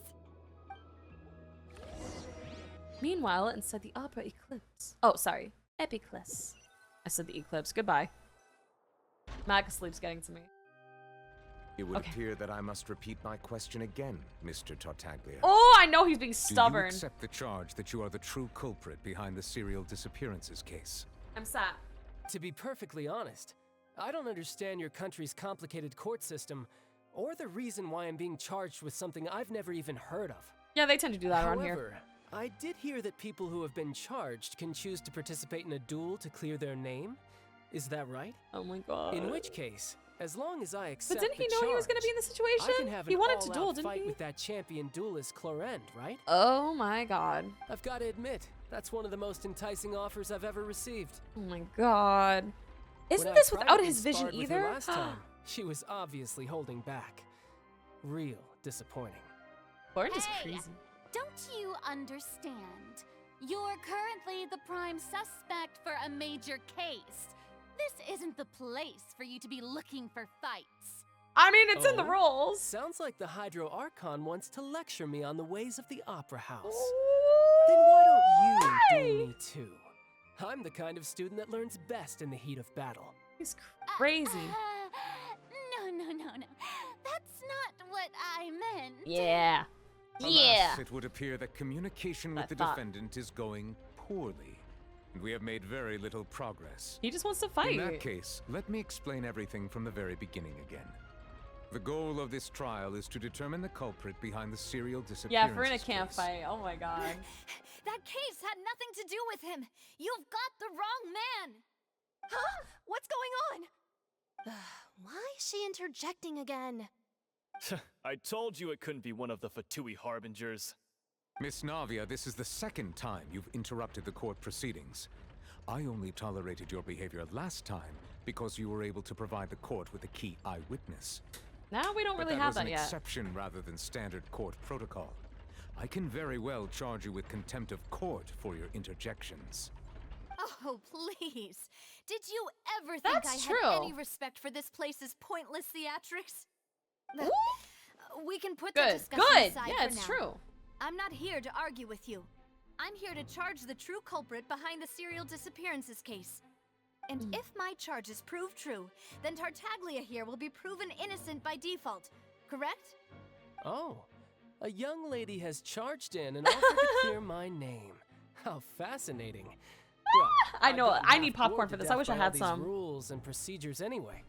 Meanwhile, inside the opera eclipse. Oh, sorry. Epiclipse. I said the eclipse. Goodbye. Mac sleep's getting to me. It would Okay. appear that I must repeat my question again, Mr. Tartaglia. Oh, I know he's being stubborn. Do you accept the charge that you are the true culprit behind the serial disappearances case? I'm sad. To be perfectly honest, I don't understand your country's complicated court system, or the reason why I'm being charged with something I've never even heard of. Yeah, they tend to do that around here. However, I did hear that people who have been charged can choose to participate in a duel to clear their name. Is that right? Oh my god. In which case, as long as I accept But didn't he the know he was going to charge, be in this situation? I can have He an wanted to all-out duel, didn't fight he? with that champion duelist Clorend, right? Oh my god. I've got to admit, that's one of the most enticing offers I've ever received. Oh my god. When Isn't I this without privately his vision sparred with her either? Last time, she was obviously holding back. Real disappointing. Orange is Hey! crazy. Don't you understand? You're currently the prime suspect for a major case. This isn't the place for you to be looking for fights. I mean, it's in the Oh? rules. Sounds like the Hydro Archon wants to lecture me on the ways of the Opera House. Then why don't you duel me too? I'm the kind of student that learns best in the heat of battle. He's crazy. No. That's not what I meant. Yeah. Alas, it would appear that communication with I the thought- defendant is going poorly, and we have made very little progress. He just wants to fight. In that case, let me explain everything from the very beginning again. The goal of this trial is to determine the culprit behind the serial Yeah, disappearances Furina can't case. fight. Oh my god. That case had nothing to do with him. You've got the wrong man. Huh? What's going on? Why is she interjecting again? I told you it couldn't be one of the Fatui Harbingers. Miss Navia, this is the second time you've interrupted the court proceedings. I only tolerated your behavior last time because you were able to provide the court with a key eyewitness. Now we don't But really that have was that an yet. exception rather than standard court protocol. I can very well charge you with contempt of court for your interjections. Oh, please. Did you ever think That's I true. had any respect for this place's pointless theatrics? We can put Good, that discussion good. aside Yeah, for it's now. true. I'm not here to argue with you. I'm here to charge the true culprit behind the serial disappearances case. And if my charges prove true, then Tartaglia here will be proven innocent by default, correct? Oh, a young lady has charged in and offered to clear my name. How fascinating. Well, I know, I've gotten I half need popcorn bored for to this. I death wish I by had all these some. rules and procedures anyway.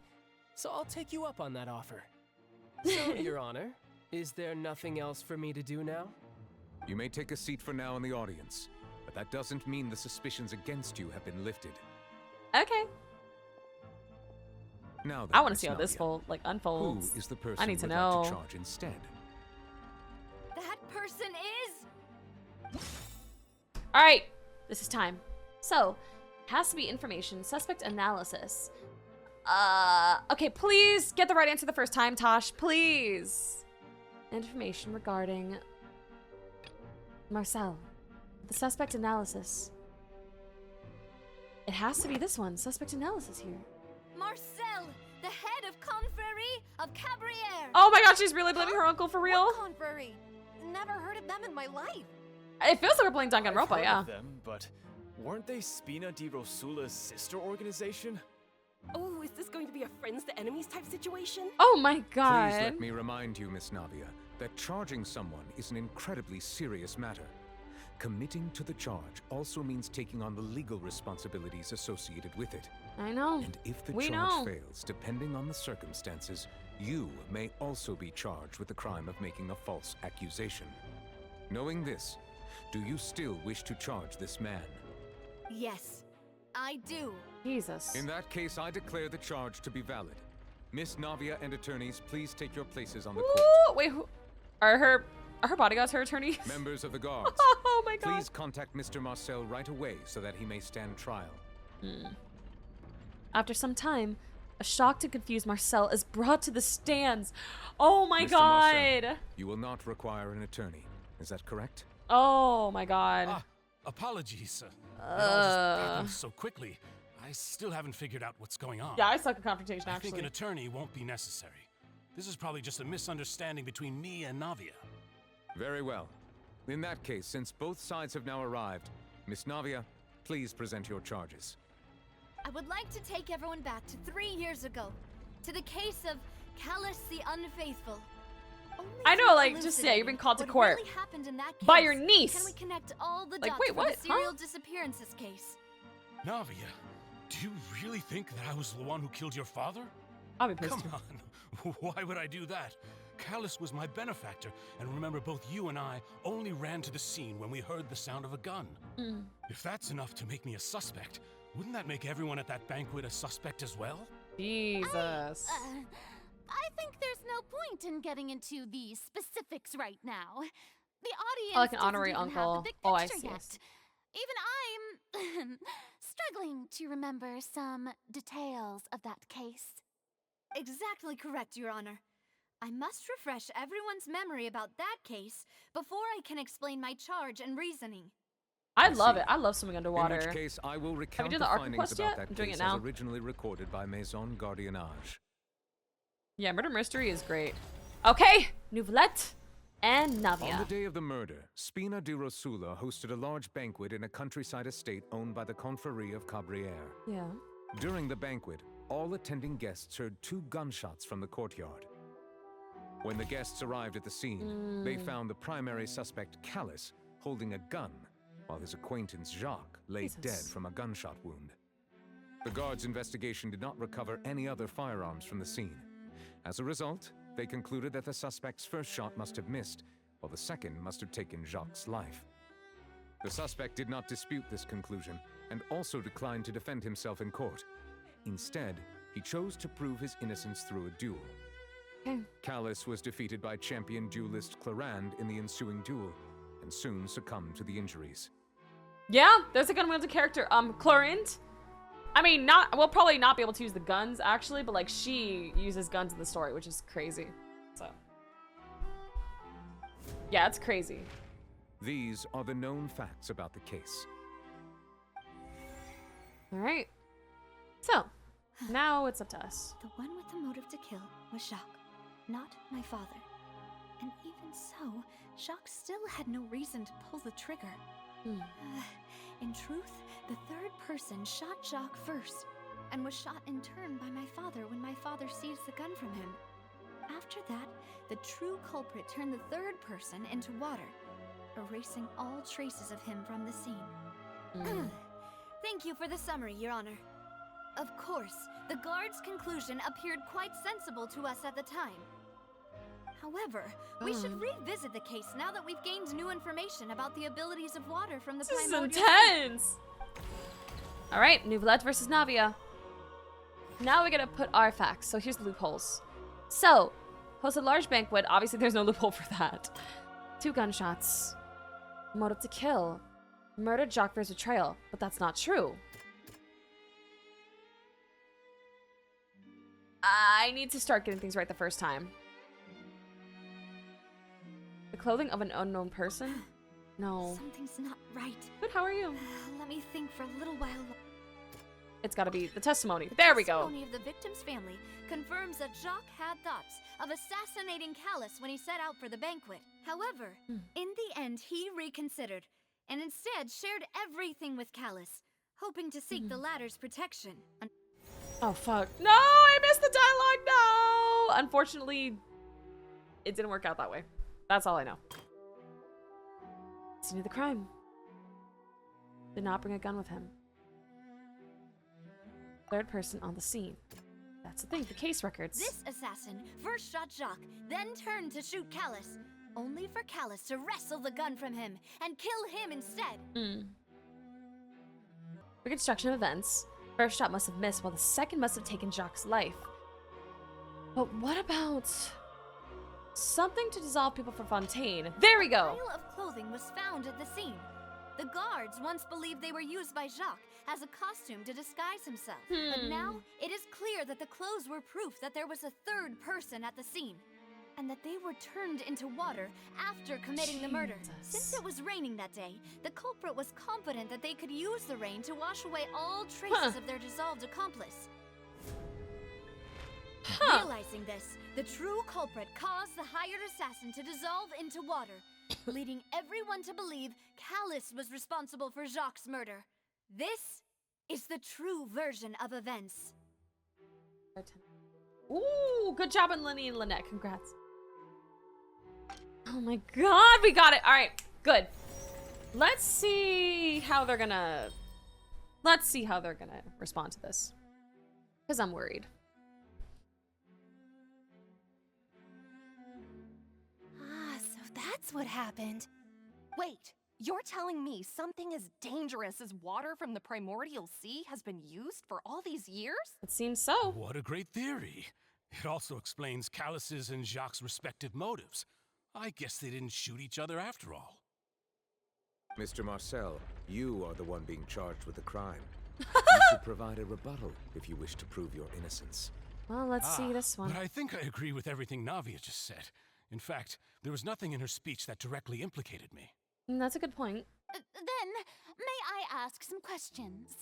So I'll take you up on that offer. So, Your Honor, is there nothing else for me to do now? You may take a seat for now in the audience, but that doesn't mean the suspicions against you have been lifted. Okay. Now then, I want to Miss see how this Navia, unfolds. Who is the person I need to you would know. like to charge instead? That person is... All right, this is time. So, has to be information, suspect analysis. Okay, please get the right answer the first time, Tosh, please. Information regarding Marcel, the suspect analysis. It has to be this one, suspect analysis here. Marcel, the head of Confrérie of Cabriere. Oh my gosh, she's really blaming her uncle for real? What Confrérie? Never heard of them in my life. It feels like we're playing I've Danganronpa, heard yeah. of them, but weren't they Spina di Rosula's sister organization? Oh, is this going to be a friends to enemies type situation? Oh my god. Please let me remind you, Miss Navia, that charging someone is an incredibly serious matter. Committing to the charge also means taking on the legal responsibilities associated with it. I know. And if the We charge know. fails, depending on the circumstances, you may also be charged with the crime of making a false accusation. Knowing this, do you still wish to charge this man? Yes, I do. Jesus. In that case, I declare the charge to be valid. Miss Navia and attorneys, please take your places on the court. Ooh, wait, who are her bodyguards her attorneys? Members of the guards, Oh my god. please contact Mr. Marcel right away so that he may stand trial. After some time, A shocked and confused Marcel is brought to the stands. Oh my Mr. god. Marcel, you will not require an attorney. Is that correct? Oh my god. Ah, apologies. It all just happened so quickly. I still haven't figured out what's going on. Yeah, I suck at confrontation, I actually. think an attorney won't be necessary. This is probably just a misunderstanding between me and Navia. Very well. In that case, since both sides have now arrived, Miss Navia, please present your charges. I would like to take everyone back to 3 years ago, to the case of Callus the Unfaithful. Only I know, through like, just yeah, you've been called to what court really happened in that by case your niece. Can we connect all the Like, dots wait, for what? the serial Huh? disappearances case? Navia, do you really think that I was the one who killed your father? I'll be pissed. Come on, why would I do that? Callus was my benefactor, and remember both you and I only ran to the scene when we heard the sound of a gun. If that's enough to make me a suspect, wouldn't that make everyone at that banquet a suspect as well? Jesus. I think there's no point in getting into the specifics right now. The audience Like an doesn't honorary even have uncle. the big Oh, I picture see, I yet. see. Even I'm struggling to remember some details of that case. Exactly correct, Your Honor. I must refresh everyone's memory about that case before I can explain my charge and reasoning. I love it. I love swimming underwater. In which case, I will recount done the the Archon findings quest about yet? that I'm doing case it now. as originally recorded by Maison Gardiennage. Yeah, Murder Mystery is great. Okay, Nouvellette and On the Navia. day of the murder, Spina di Rosula hosted a large banquet in a countryside estate owned by the Confrérie of Cabrières. Yeah. During the banquet, all attending guests heard 2 gunshots from the courtyard. When the guests arrived at the scene, they found the primary suspect, Callus, holding a gun, while his acquaintance, Jacques, lay Jesus. dead from a gunshot wound. The guards' investigation did not recover any other firearms from the scene. As a result, they concluded that the suspect's first shot must have missed, while the second must have taken Jacques' life. The suspect did not dispute this conclusion, and also declined to defend himself in court. Instead, he chose to prove his innocence through a duel. Callus was defeated by champion duelist Clarande in the ensuing duel, and soon succumbed to the injuries. Yeah, there's a gun-wielding character, Clarinde. I mean, we'll probably not be able to use the guns, actually, but, like, she uses guns in the story, which is crazy. So. Yeah, it's crazy. These are the known facts about the case. Alright. So, now it's up to us. The one with the motive to kill was Jacques, not my father. And even so, Jacques still had no reason to pull the trigger. In truth, the third person shot Jacques first, and was shot in turn by my father when my father seized the gun from him. After that, the true culprit turned the third person into water, erasing all traces of him from the scene. Thank you for the summary, Your Honor. Of course, the guard's conclusion appeared quite sensible to us at the time. However, we should revisit the case now that we've gained new information about the abilities of water from the This is primordial intense! Alright, Nouvellette versus Navia. Now we gotta put our facts. So here's the loopholes. So, host a large banquet. Obviously, there's no loophole for that. 2 gunshots. Motive to kill. Murdered Jacques for his betrayal. But that's not true. I need to start getting things right the first time. The clothing of an unknown person? No. Something's not right. Good, how are you? Let me think for a little while. It's gotta be the testimony. There we go. The testimony of the victim's family confirms that Jacques had thoughts of assassinating Callus when he set out for the banquet. However, in the end, he reconsidered and instead shared everything with Callus, hoping to seek the latter's protection. Oh, fuck. No, I missed the dialogue. No. Unfortunately, it didn't work out that way. That's all I know. Scene of the crime. Did not bring a gun with him. Third person on the scene. That's the thing, the case records. This assassin first shot Jacques, then turned to shoot Callus, only for Callus to wrestle the gun from him and kill him instead. Reconstruction of events. First shot must have missed, while the second must have taken Jacques' life. But what about something to dissolve people for Fontaine? There we go. A pile of clothing was found at the scene. The guards once believed they were used by Jacques as a costume to disguise himself. But now, it is clear that the clothes were proof that there was a third person at the scene. And that they were turned into water after committing the murder. Since it was raining that day, the culprit was confident that they could use the rain to wash away all traces of their dissolved accomplice. Realizing this, the true culprit caused the hired assassin to dissolve into water, leading everyone to believe Callus was responsible for Jacques' murder. This is the true version of events. Ooh, good job on Lenny and Lynette. Congrats. Oh my god, we got it. All right, good. Let's see how they're gonna respond to this. Because I'm worried. Ah, so that's what happened. Wait, you're telling me something as dangerous as water from the primordial sea has been used for all these years? It seems so. What a great theory. It also explains Callus's and Jacques' respective motives. I guess they didn't shoot each other after all. Mr. Marcel, you are the one being charged with the crime. You should provide a rebuttal if you wish to prove your innocence. Well, let's see this one. But I think I agree with everything Navia just said. In fact, there was nothing in her speech that directly implicated me. That's a good point. Then, may I ask some questions?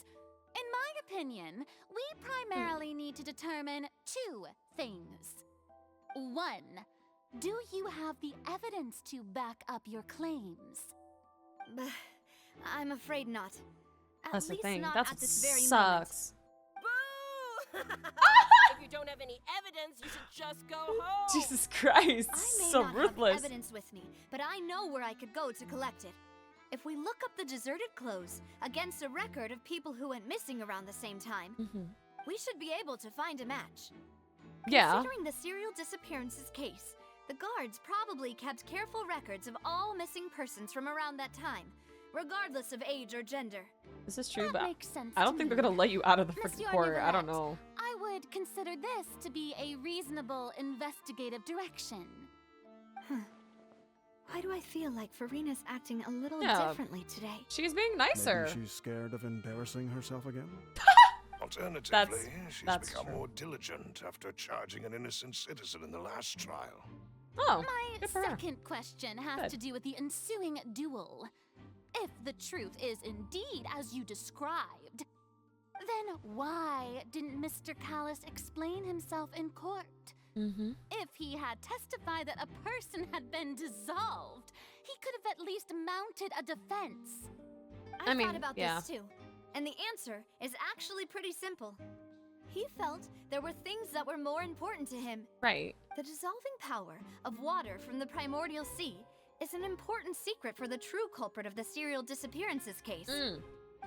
In my opinion, we primarily need to determine two things. One, do you have the evidence to back up your claims? I'm afraid not. That's the thing. Not That's at what this very sucks. Boo! If you don't have any evidence, you should just go home. Jesus Christ, I may so not ruthless. have evidence with me, but I know where I could go to collect it. If we look up the deserted clothes against a record of people who went missing around the same time, we should be able to find a match. Yeah. Considering the serial disappearances case, the guards probably kept careful records of all missing persons from around that time, regardless of age or gender. This is true, That but makes sense I don't to think me. they're gonna let you out of the Monsieur freaking court. I don't Nicolette, know. I would consider this to be a reasonable investigative direction. Why do I feel like Furina's acting a little Yeah. differently today? She's being nicer. Maybe she's scared of embarrassing herself again? Alternatively, she's that's become true. more diligent after charging an innocent citizen in the last trial. Oh, My good for her. second question has Good. to do with the ensuing duel. If the truth is indeed as you described, then why didn't Mr. Callus explain himself in court? If he had testified that a person had been dissolved, he could have at least mounted a defense. I mean, thought about yeah. this too, and the answer is actually pretty simple. He felt there were things that were more important to him. Right. The dissolving power of water from the primordial sea is an important secret for the true culprit of the serial disappearances case.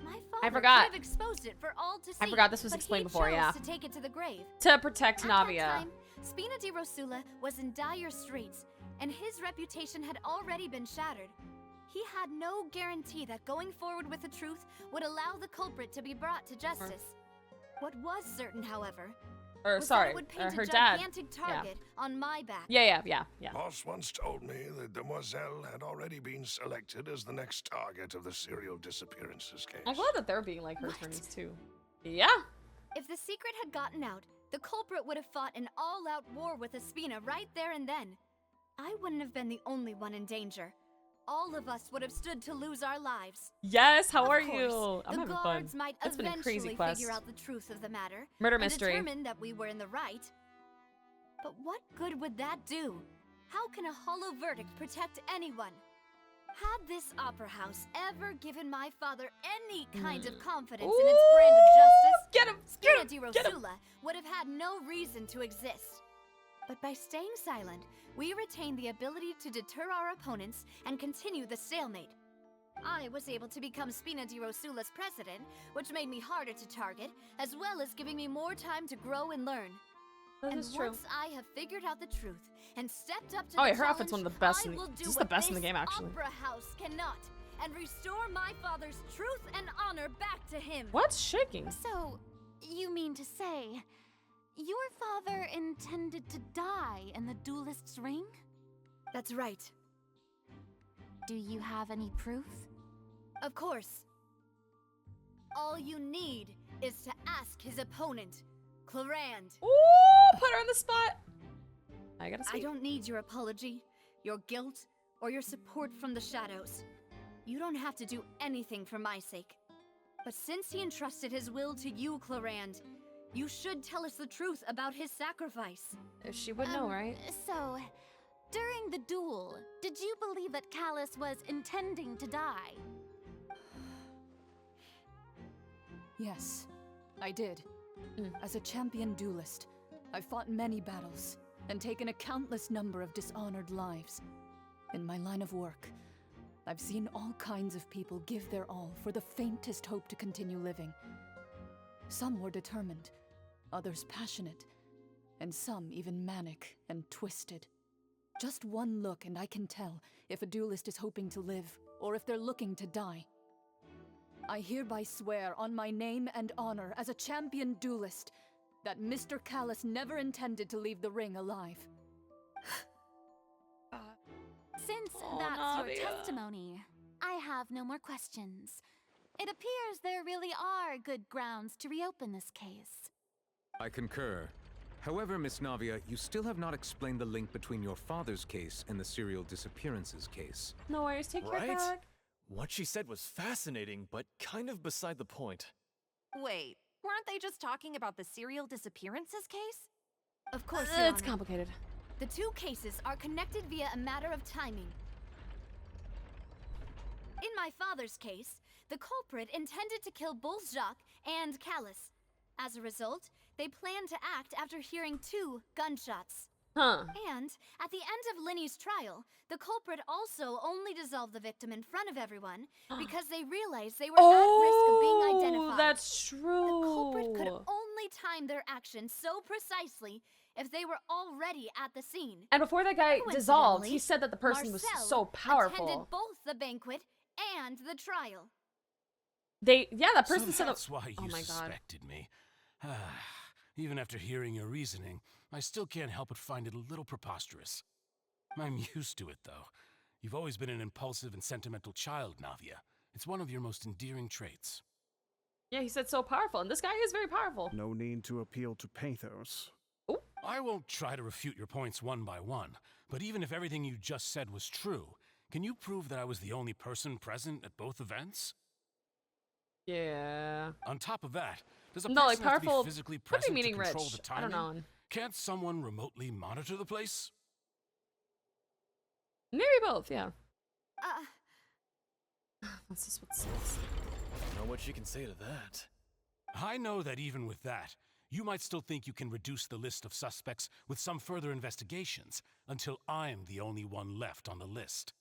My father forgot. could have exposed it for all to see. I forgot this was but explained he before, chose yeah. to take it to the grave. To protect At Navia. that time, Spina di Rosula was in dire straits, and his reputation had already been shattered. He had no guarantee that going forward with the truth would allow the culprit to be brought to justice. What was certain, however, was that it would paint her a dad. gigantic target on my back. Yeah. Boss once told me that Demoiselle had already been selected as the next target of the serial disappearances case. I'm glad that they're being like her attorneys too. Yeah. If the secret had gotten out, the culprit would have fought an all-out war with Espina right there and then. I wouldn't have been the only one in danger. All of us would have stood to lose our lives. Yes, how Of are course, you? I'm the having fun. guards might It's been a eventually crazy quest. figure out the truth of the matter. Murder and mystery. determine that we were in the right. But what good would that do? How can a hollow verdict protect anyone? Had this opera house ever given my father any kind of confidence in its brand of justice, Get him! Spina di Rosula would have had no reason to exist. But by staying silent, we retained the ability to deter our opponents and continue the stalemate. I was able to become Spina di Rosula's president, which made me harder to target, as well as giving me more time to grow and learn. That and is true. once I have figured out the truth and stepped up to Oh the yeah, her outfit's challenge, one of the best. I In, will do just the what best in the this game, actually. Opera house cannot, and restore my father's truth and honor back to him. What's shaking? So, you mean to say, your father intended to die in the duelist's ring? That's right. Do you have any proof? Of course. All you need is to ask his opponent, Clarand. Ooh, put her on the spot. I gotta speak. I don't need your apology, your guilt, or your support from the shadows. You don't have to do anything for my sake. But since he entrusted his will to you, Clarand, you should tell us the truth about his sacrifice. She would know, right? So, during the duel, did you believe that Callus was intending to die? Yes, I did. As a champion duelist, I've fought many battles and taken a countless number of dishonored lives. In my line of work, I've seen all kinds of people give their all for the faintest hope to continue living. Some were determined, others passionate, and some even manic and twisted. Just one look and I can tell if a duelist is hoping to live or if they're looking to die. I hereby swear on my name and honor as a champion duelist that Mr. Callus never intended to leave the ring alive. Since that's your testimony, I have no more questions. It appears there really are good grounds to reopen this case. I concur. However, Miss Navia, you still have not explained the link between your father's case and the serial disappearances case. No worries, take care, dog. What she said was fascinating, but kind of beside the point. Wait, weren't they just talking about the serial disappearances case? Of course, it's complicated. The two cases are connected via a matter of timing. In my father's case, the culprit intended to kill both Jacques and Callus. As a result, they planned to act after hearing 2 gunshots. Huh. And at the end of Linny's trial, the culprit also only dissolved the victim in front of everyone because they realized they were at risk of being identified. That's true. The culprit could only time their actions so precisely if they were already at the scene. And before that guy dissolved, he said that the person was Marcel so powerful. attended both the banquet and the trial. That person so said that's why you oh my god. suspected me. Even after hearing your reasoning, I still can't help but find it a little preposterous. I'm used to it, though. You've always been an impulsive and sentimental child, Navia. It's one of your most endearing traits. Yeah, he said so powerful, and this guy is very powerful. No need to appeal to pathos. I won't try to refute your points one by one, but even if everything you just said was true, can you prove that I was the only person present at both events? Yeah. On top of that, does a No, person like have to powerful be physically could be present to meaning control rich. the timing? I don't know. Can't someone remotely monitor the place? Maybe both, yeah. That's just what sucks. Know what you can say to that. I know that even with that, you might still think you can reduce the list of suspects with some further investigations until I'm the only one left on the list.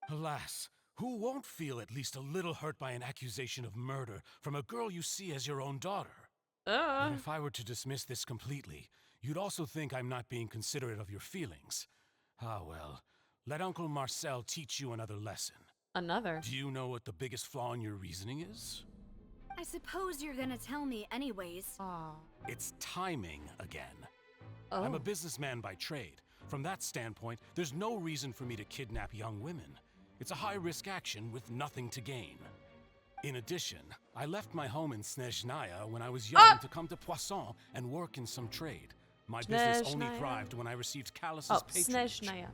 Alas, who won't feel at least a little hurt by an accusation of murder from a girl you see as your own daughter? But if I were to dismiss this completely, you'd also think I'm not being considerate of your feelings. Ah well, let Uncle Marcel teach you another lesson. Another? Do you know what the biggest flaw in your reasoning is? I suppose you're gonna tell me anyways. It's timing again. I'm a businessman by trade. From that standpoint, there's no reason for me to kidnap young women. It's a high-risk action with nothing to gain. In addition, I left my home in Snezhnaya when I was young to come to Poisson and work in some trade. My business only thrived when I received Callus's patronage. Snezhnaya.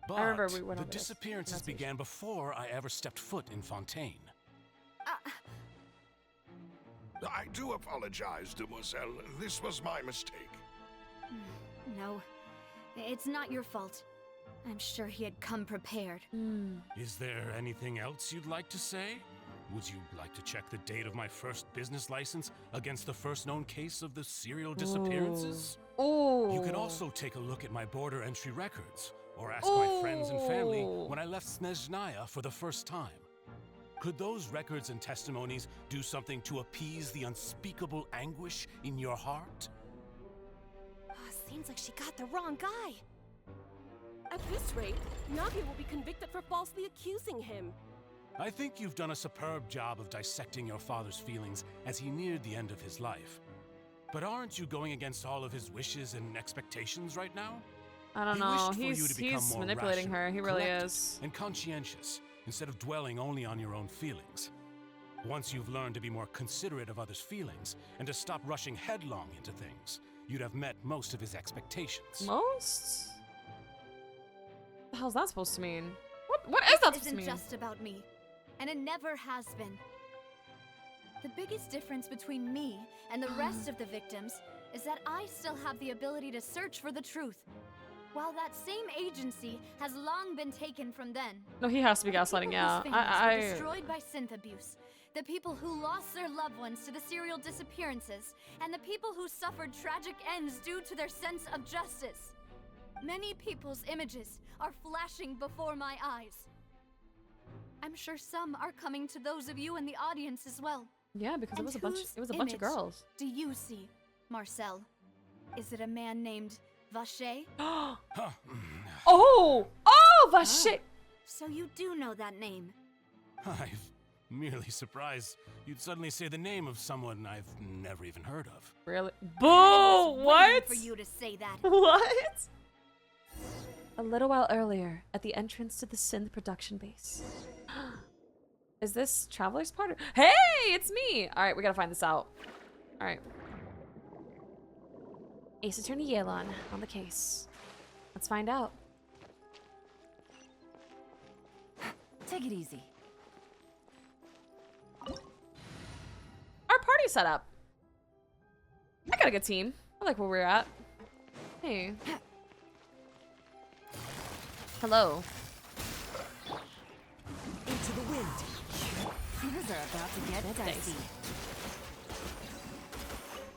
But I remember we went the over this disappearances began before I ever stepped foot in Fontaine. I do apologize, Demoiselle. This was my mistake. No, it's not your fault. I'm sure he had come prepared. Is there anything else you'd like to say? Would you like to check the date of my first business license against the first known case of the serial disappearances? You could also take a look at my border entry records, or ask my friends and family when I left Snezhnaya for the first time. Could those records and testimonies do something to appease the unspeakable anguish in your heart? Seems like she got the wrong guy. At this rate, Navia will be convicted for falsely accusing him. I think you've done a superb job of dissecting your father's feelings as he neared the end of his life. But aren't you going against all of his wishes and expectations right now? I don't know. He's manipulating her. He really is. And conscientious, instead of dwelling only on your own feelings. Once you've learned to be more considerate of others' feelings and to stop rushing headlong into things, you'd have met most of his expectations. Most? What the hell's that supposed to mean? What is that supposed to mean? It isn't just about me, and it never has been. The biggest difference between me and the rest of the victims is that I still have the ability to search for the truth, while that same agency has long been taken from them. No, he has to be gaslighting, yeah. Were destroyed by synth abuse. The people who lost their loved ones to the serial disappearances, and the people who suffered tragic ends due to their sense of justice. Many people's images are flashing before my eyes. I'm sure some are coming to those of you in the audience as well. Yeah, because And it was a bunch of image girls. Do you see, Marcel? Is it a man named Vache? Oh, Vache! So you do know that name. I'm merely surprised you'd suddenly say the name of someone I've never even heard of. Really? I Boo! was waiting What? for you to say that. What? A little while earlier, at the entrance to the synth production base. Is this Traveler's Part? Hey, it's me! Alright, we gotta find this out. Alright. Ace Attorney Yelan on the case. Let's find out. Take it easy. Our party set up. I got a good team. I like where we're at. Hey. Hello. Into the wind. Things are about to get dicey.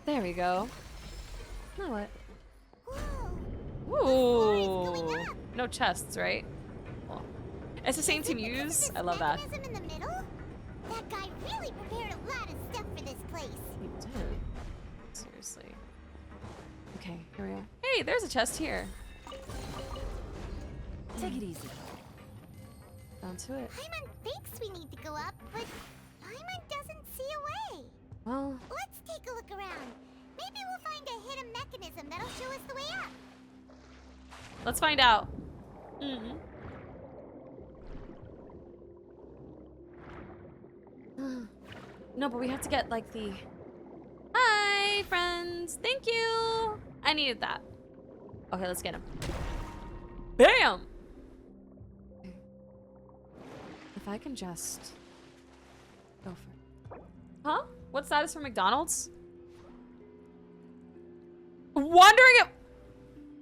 There we go. Now what? Whoa. Ooh. No chests, right? Well, it's the same team you use. I love that. In the middle? That guy really prepared a lot of stuff for this place. He did. Seriously. Okay, here we are. Hey, there's a chest here. Take it easy. Down to it. Paimon thinks we need to go up, but Paimon doesn't see a way. Well, Let's take a look around. Maybe we'll find a hidden mechanism that'll show us the way up. let's find out. No, but we have to get like the... Hi, friends. Thank you. I needed that. Okay, let's get him. Bam! Okay. If I can just... go for it. Huh? What status for McDonald's? Wondering if...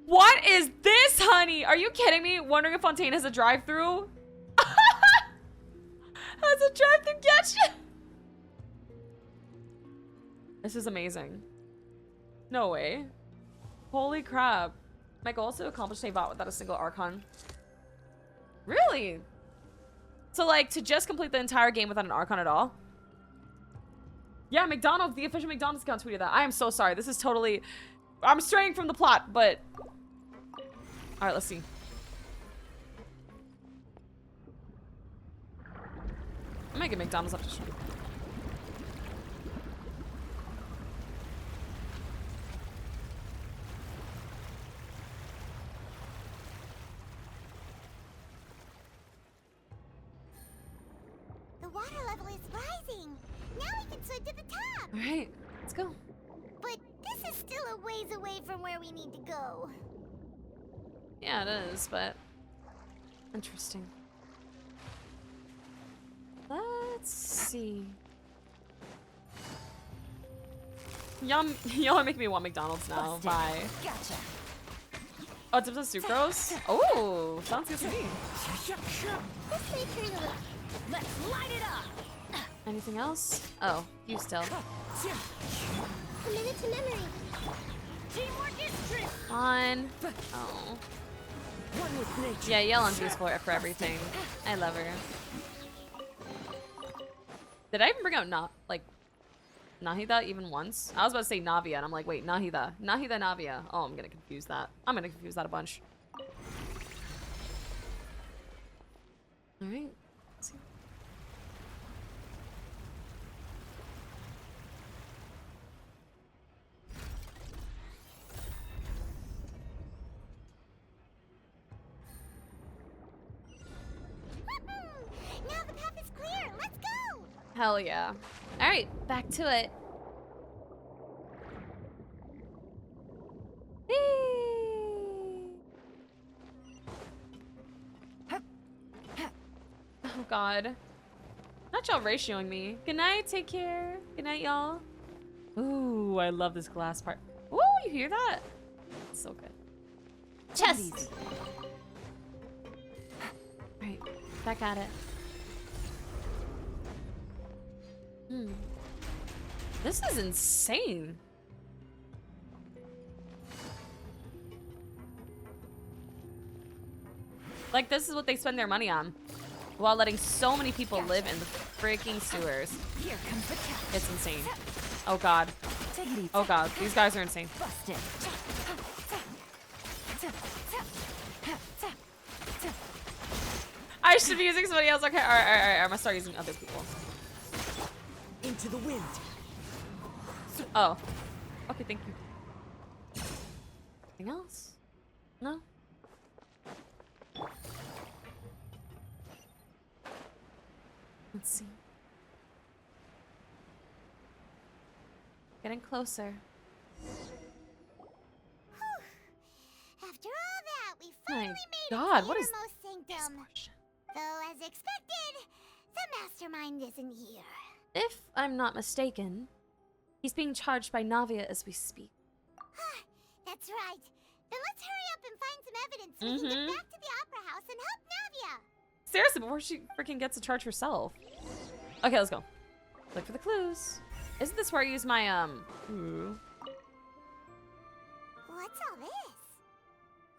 What is this, honey? Are you kidding me? Wondering if Fontaine has a drive-thru? Has a drive-thru Genshin? This is amazing. No way. Holy crap. My goal is to accomplish a bot without a single Archon. Really? So like, to just complete the entire game without an Archon at all? Yeah, McDonald's, the official McDonald's account tweeted that. I am so sorry. This is totally... I'm straying from the plot, but... Alright, let's see. I might get McDonald's after stream. The water level is rising. Now we can swim to the top. Alright, let's go. But this is still a ways away from where we need to go. Yeah, it is, but... Interesting. Let's see. Y'all are making me want McDonald's now. Bye. Gotcha. Oh, it's a sucrose? Oh, sounds good to me. This may turn a little. Let's light it up. Anything else? Oh, you still. A minute to memory. Teamwork is trick. On. Oh. One with nature. Yeah, Yelan's useful for everything. I love her. Did I even bring out Nahida even once? I was about to say Navia, and I'm like, wait, Nahida. Navia. Oh, I'm gonna confuse that. I'm gonna confuse that a bunch. Alright. Let's see. Now the path is clear. Let's go. Hell yeah. All right, back to it. Oh God. Not y'all ratioing me. Good night, take care. Good night, y'all. Ooh, I love this glass part. Ooh, you hear that? It's so good. Chest! Alright, back at it. This is insane. Like, this is what they spend their money on, while letting so many people live in the freaking sewers. Here comes the cat. It's insane. Oh God. Oh God, these guys are insane. Busted. I should be using somebody else. Okay, all right. I'm gonna start using other people. Into the wind. Oh. Okay, thank you. Anything else? No? Let's see. Getting closer. After all that, we finally made God, it to what is Innermost Sanctum. Though, as expected, the mastermind isn't here. If I'm not mistaken, he's being charged by Navia as we speak. That's right. Then let's hurry up and find some evidence so we can get back to the Opera House and help Navia. Seriously, before she freaking gets to charge herself. Okay, let's go. Look for the clues. Isn't this where I use my, ooh. What's all this?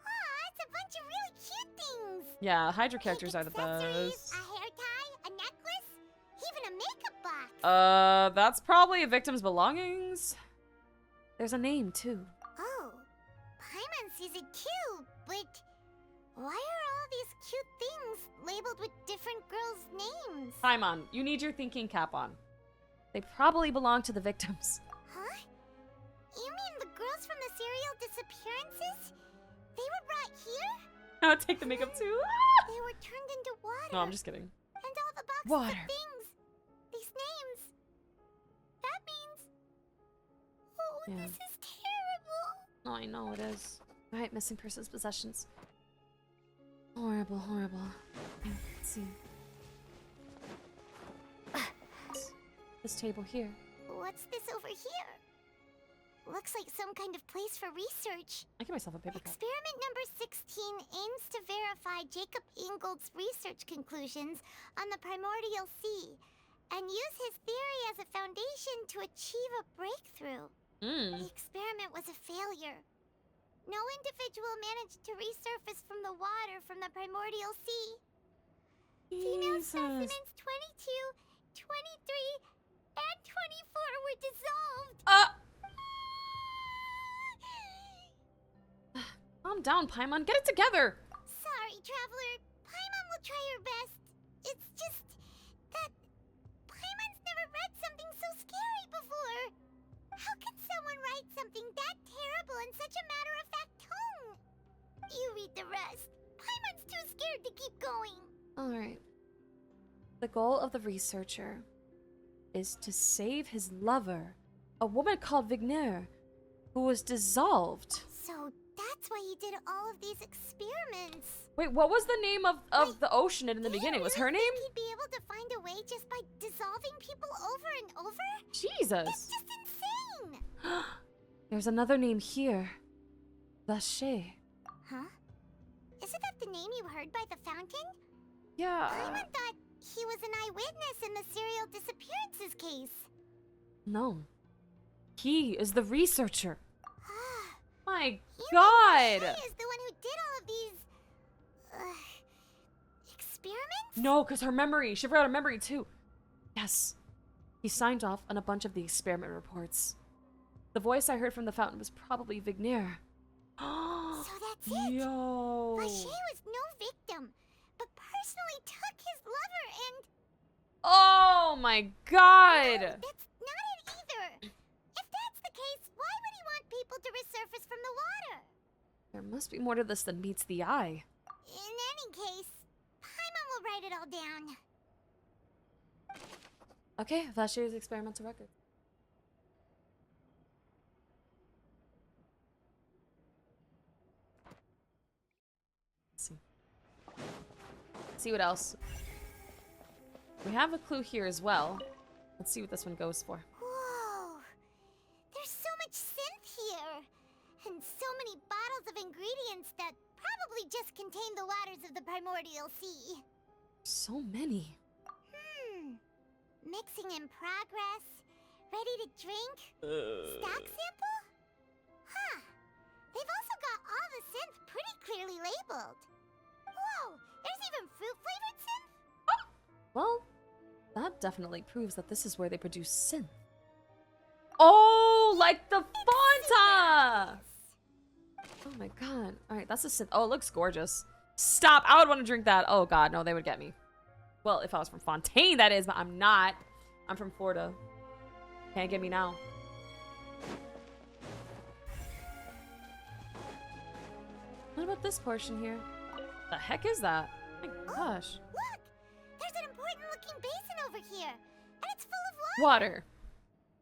Aw, it's a bunch of really cute things. Yeah, Hydra characters are the best. A hair tie, a necklace, even a makeup box. That's probably a victim's belongings. There's a name, too. Oh, Paimon sees it too, but why are all these cute things labeled with different girls' names? Paimon, you need your thinking cap on. They probably belong to the victims. Huh? You mean the girls from the serial disappearances? They were brought here? I'll take the makeup too. They were turned into water. No, I'm just kidding. And all the boxes Water. of things. These names. That means... Oh, Yeah. this is terrible. Oh, I know it is. Alright, missing persons possessions. Horrible, horrible. Let's see. This table here. What's this over here? Looks like some kind of place for research. I give myself a paper cut. Experiment number 16 aims to verify Jacob Ingold's research conclusions on the primordial sea and use his theory as a foundation to achieve a breakthrough. The experiment was a failure. No individual managed to resurface from the water from the primordial sea. Female specimens 22, 23, and 24 were dissolved. Calm down, Paimon. Get it together. Sorry, Traveler. Paimon will try her best. It's just that Paimon's never read something so scary before. How can someone write something that terrible in such a matter-of-fact tone? You read the rest. Paimon's too scared to keep going. Alright. The goal of the researcher is to save his lover, a woman called Vigner, who was dissolved. So that's why he did all of these experiments. Wait, what was the name of the ocean in the beginning? Was her name? He'd be able to find a way just by dissolving people over and over? Jesus. It's just insane. There's another name here. Vache. Huh? Isn't that the name you heard by the fountain? Yeah. Paimon thought he was an eyewitness in the serial disappearances case. No. He is the researcher. My You God. mean Vache is the one who did all of these... experiments? No, because her memory. She forgot her memory too. Yes. He signed off on a bunch of the experiment reports. The voice I heard from the fountain was probably Vigner. So that's it? Yo. Vache was no victim, but personally took his lover and... Oh my God. No, that's not it either. If that's the case, why would he want people to resurface from the water? There must be more to this than meets the eye. In any case, Paimon will write it all down. Okay, Vashir's experimental record. Let's see. Let's see what else. We have a clue here as well. Let's see what this one goes for. Whoa! There's so much synth here! And so many bottles of ingredients that probably just contain the waters of the primordial sea. So many. Mixing in progress. Ready to drink? Stock sample? Huh. They've also got all the synth pretty clearly labeled. Whoa! There's even fruit-flavored synth? Well, that definitely proves that this is where they produce synth. Oh, like the Fanta! Oh my god. Alright, that's a synth. Oh, it looks gorgeous. Stop! I would want to drink that. Oh god, no, they would get me. Well, if I was from Fontaine, that is, but I'm not. I'm from Florida. Can't get me now. What about this portion here? The heck is that? Oh my gosh. Look! There's an important looking basin over here. And it's full of Water.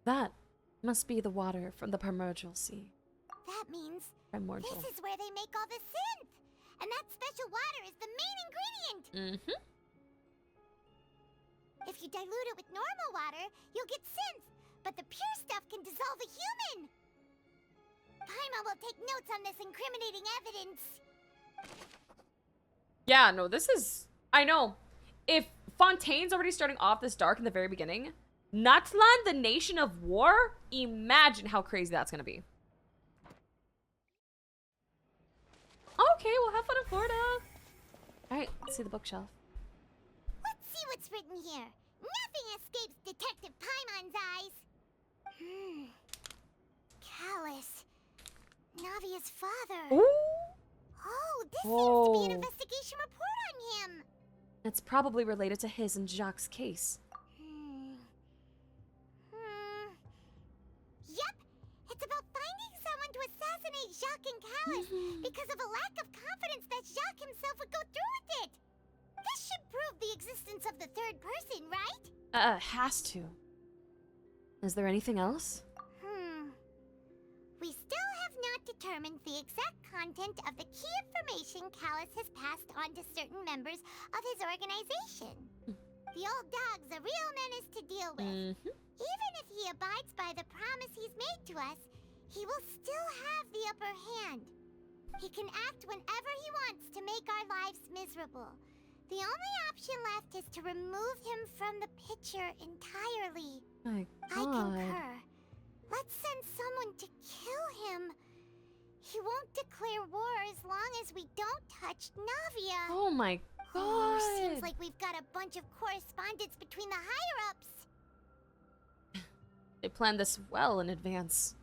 That must be the water from the primordial sea. That means Primordial. this is where they make all the synth. And that special water is the main ingredient. Mm-hmm. If you dilute it with normal water, you'll get synth. But the pure stuff can dissolve a human. Paimon will take notes on this incriminating evidence. Yeah, no, this is... I know. If Fontaine's already starting off this dark in the very beginning, Natlan, the nation of war, imagine how crazy that's gonna be. Okay, well, have fun in Florida. Alright, let's see the bookshelf. Let's see what's written here. Nothing escapes Detective Paimon's eyes. Callus. Navia's father. Ooh. Oh, this seems to be an Oh. investigation report on him. It's probably related to his and Jacques' case. Yep, it's about finding someone to assassinate Jacques and Callus because of a lack of confidence that Jacques himself would go through with it. This should prove the existence of the third person, right? Has to. Is there anything else? We still have not determined the exact content of the key information Callus has passed on to certain members of his organization. The old dog's a real menace to deal with. Even if he abides by the promise he's made to us, he will still have the upper hand. He can act whenever he wants to make our lives miserable. The only option left is to remove him from the picture entirely. My I god. concur. Let's send someone to kill him. He won't declare war as long as we don't touch Navia. Oh my god. Seems like we've got a bunch of correspondence between the higher-ups. They planned this well in advance.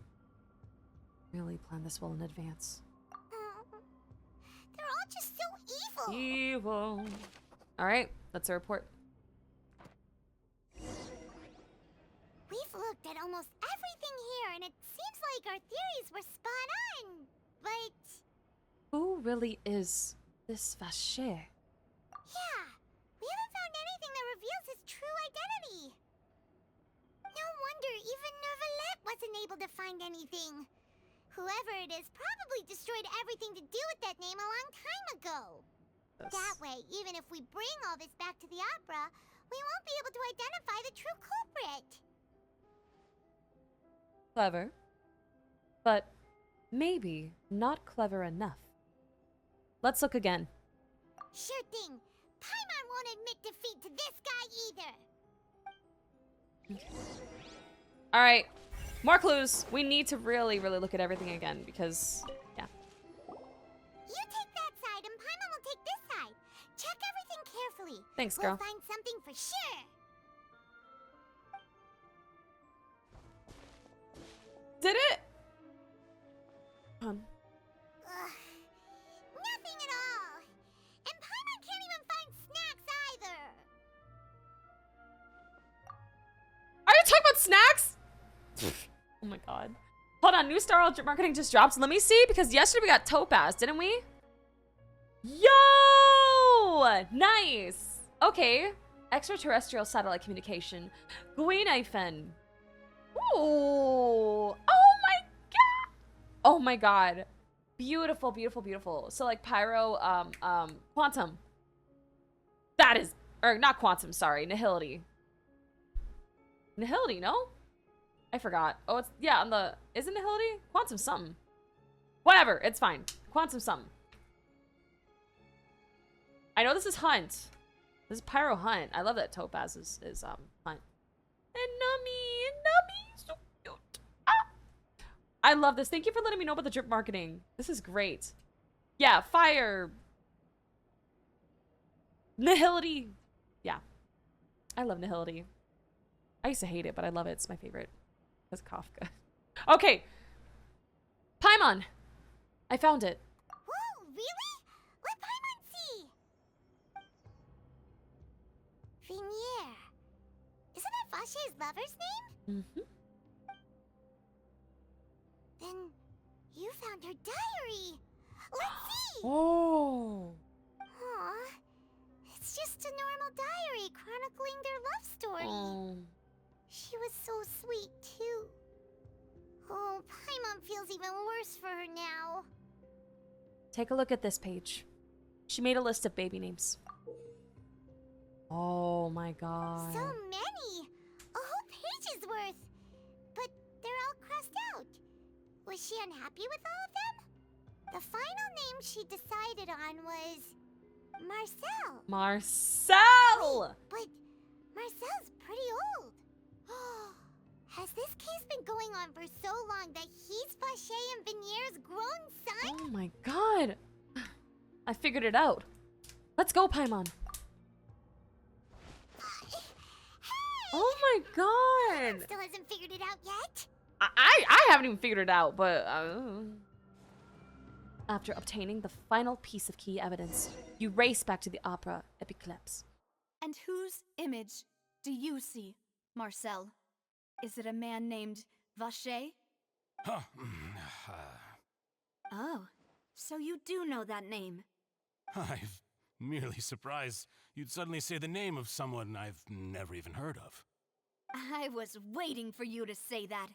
Really planned this well in advance. They're all just so evil. Evil. Alright, that's a report. We've looked at almost everything here, and it seems like our theories were spot on. But Who really is this Vacher? yeah, we haven't found anything that reveals his true identity. No wonder even Nervalette wasn't able to find anything. Whoever it is probably destroyed everything to do with that name a long time ago. Yes. That way, even if we bring all this back to the opera, we won't be able to identify the true culprit. Clever. But maybe not clever enough. Let's look again. Sure thing. Paimon won't admit defeat to this guy either. Alright. More clues. We need to really look at everything again because, yeah. You take that side and Paimon will take this side. Check everything carefully. Thanks, girl. We'll find something for sure. Did it? Ugh, nothing at all. And Paimon can't even find snacks either. Are you talking about snacks? Oh my god. Hold on, new Star Marketing just dropped. Let me see, because yesterday we got Topaz, didn't we? Yo! Nice! Okay. Extraterrestrial satellite communication. Guinaifen. Ooh. Oh my god. Oh my god. Beautiful, beautiful, beautiful. So like pyro, quantum. That is, or not quantum, sorry, nihility. Nihility, no? I forgot. Oh, it's, yeah, on the, is it nihility? Quantum something. Whatever, it's fine. Quantum something. I know this is Hunt. This is Pyro Hunt. I love that Topaz is Hunt. And Nummy, so cute. Ah! I love this. Thank you for letting me know about the drip marketing. This is great. Yeah, fire. Nihility. Yeah. I love Nihility. I used to hate it, but I love it. It's my favorite. That's Kafka. Okay. Paimon. I found it. Whoa, really? Let Paimon see. Venier. Isn't that Vache's lover's name? Mm-hmm. Then you found her diary. Let's see. Oh. Aw. It's just a normal diary chronicling their love story. Oh. She was so sweet, too. Oh, Paimon feels even worse for her now. Take a look at this page. She made a list of baby names. Oh my god. So many! A whole page's worth! But they're all crossed out. Was she unhappy with all of them? The final name she decided on was Marcel. Marcel! But Marcel's pretty old. Has this case been going on for so long that he's Vache and Venier's grown son? Oh my god. I figured it out. Let's go, Paimon. Oh my god. Still hasn't figured it out yet? I haven't even figured it out, but after obtaining the final piece of key evidence, you race back to the opera Epicleps. And whose image do you see, Marcel? Is it a man named Vache? Huh. Oh, so you do know that name. I'm merely surprised you'd suddenly say the name of someone I've never even heard of. I was waiting for you to say that.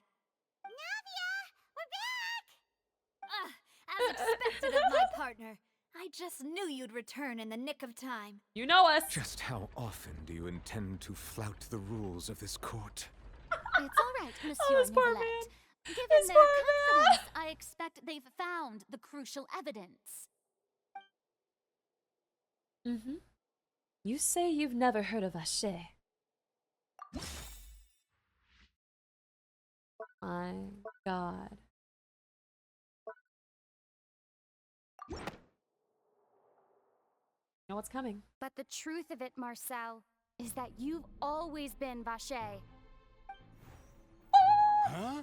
Navia! We're back! As expected of my partner. I just knew you'd return in the nick of time. You know us. Just how often do you intend to flout the rules of this court? It's all right, Monsieur Nicolette. Given This their poor confidence, I expect they've found the crucial evidence. Mm-hmm. You say you've never heard of Vache. My god. You know what's coming. But the truth of it, Marcel, is that you've always been Vache. Huh?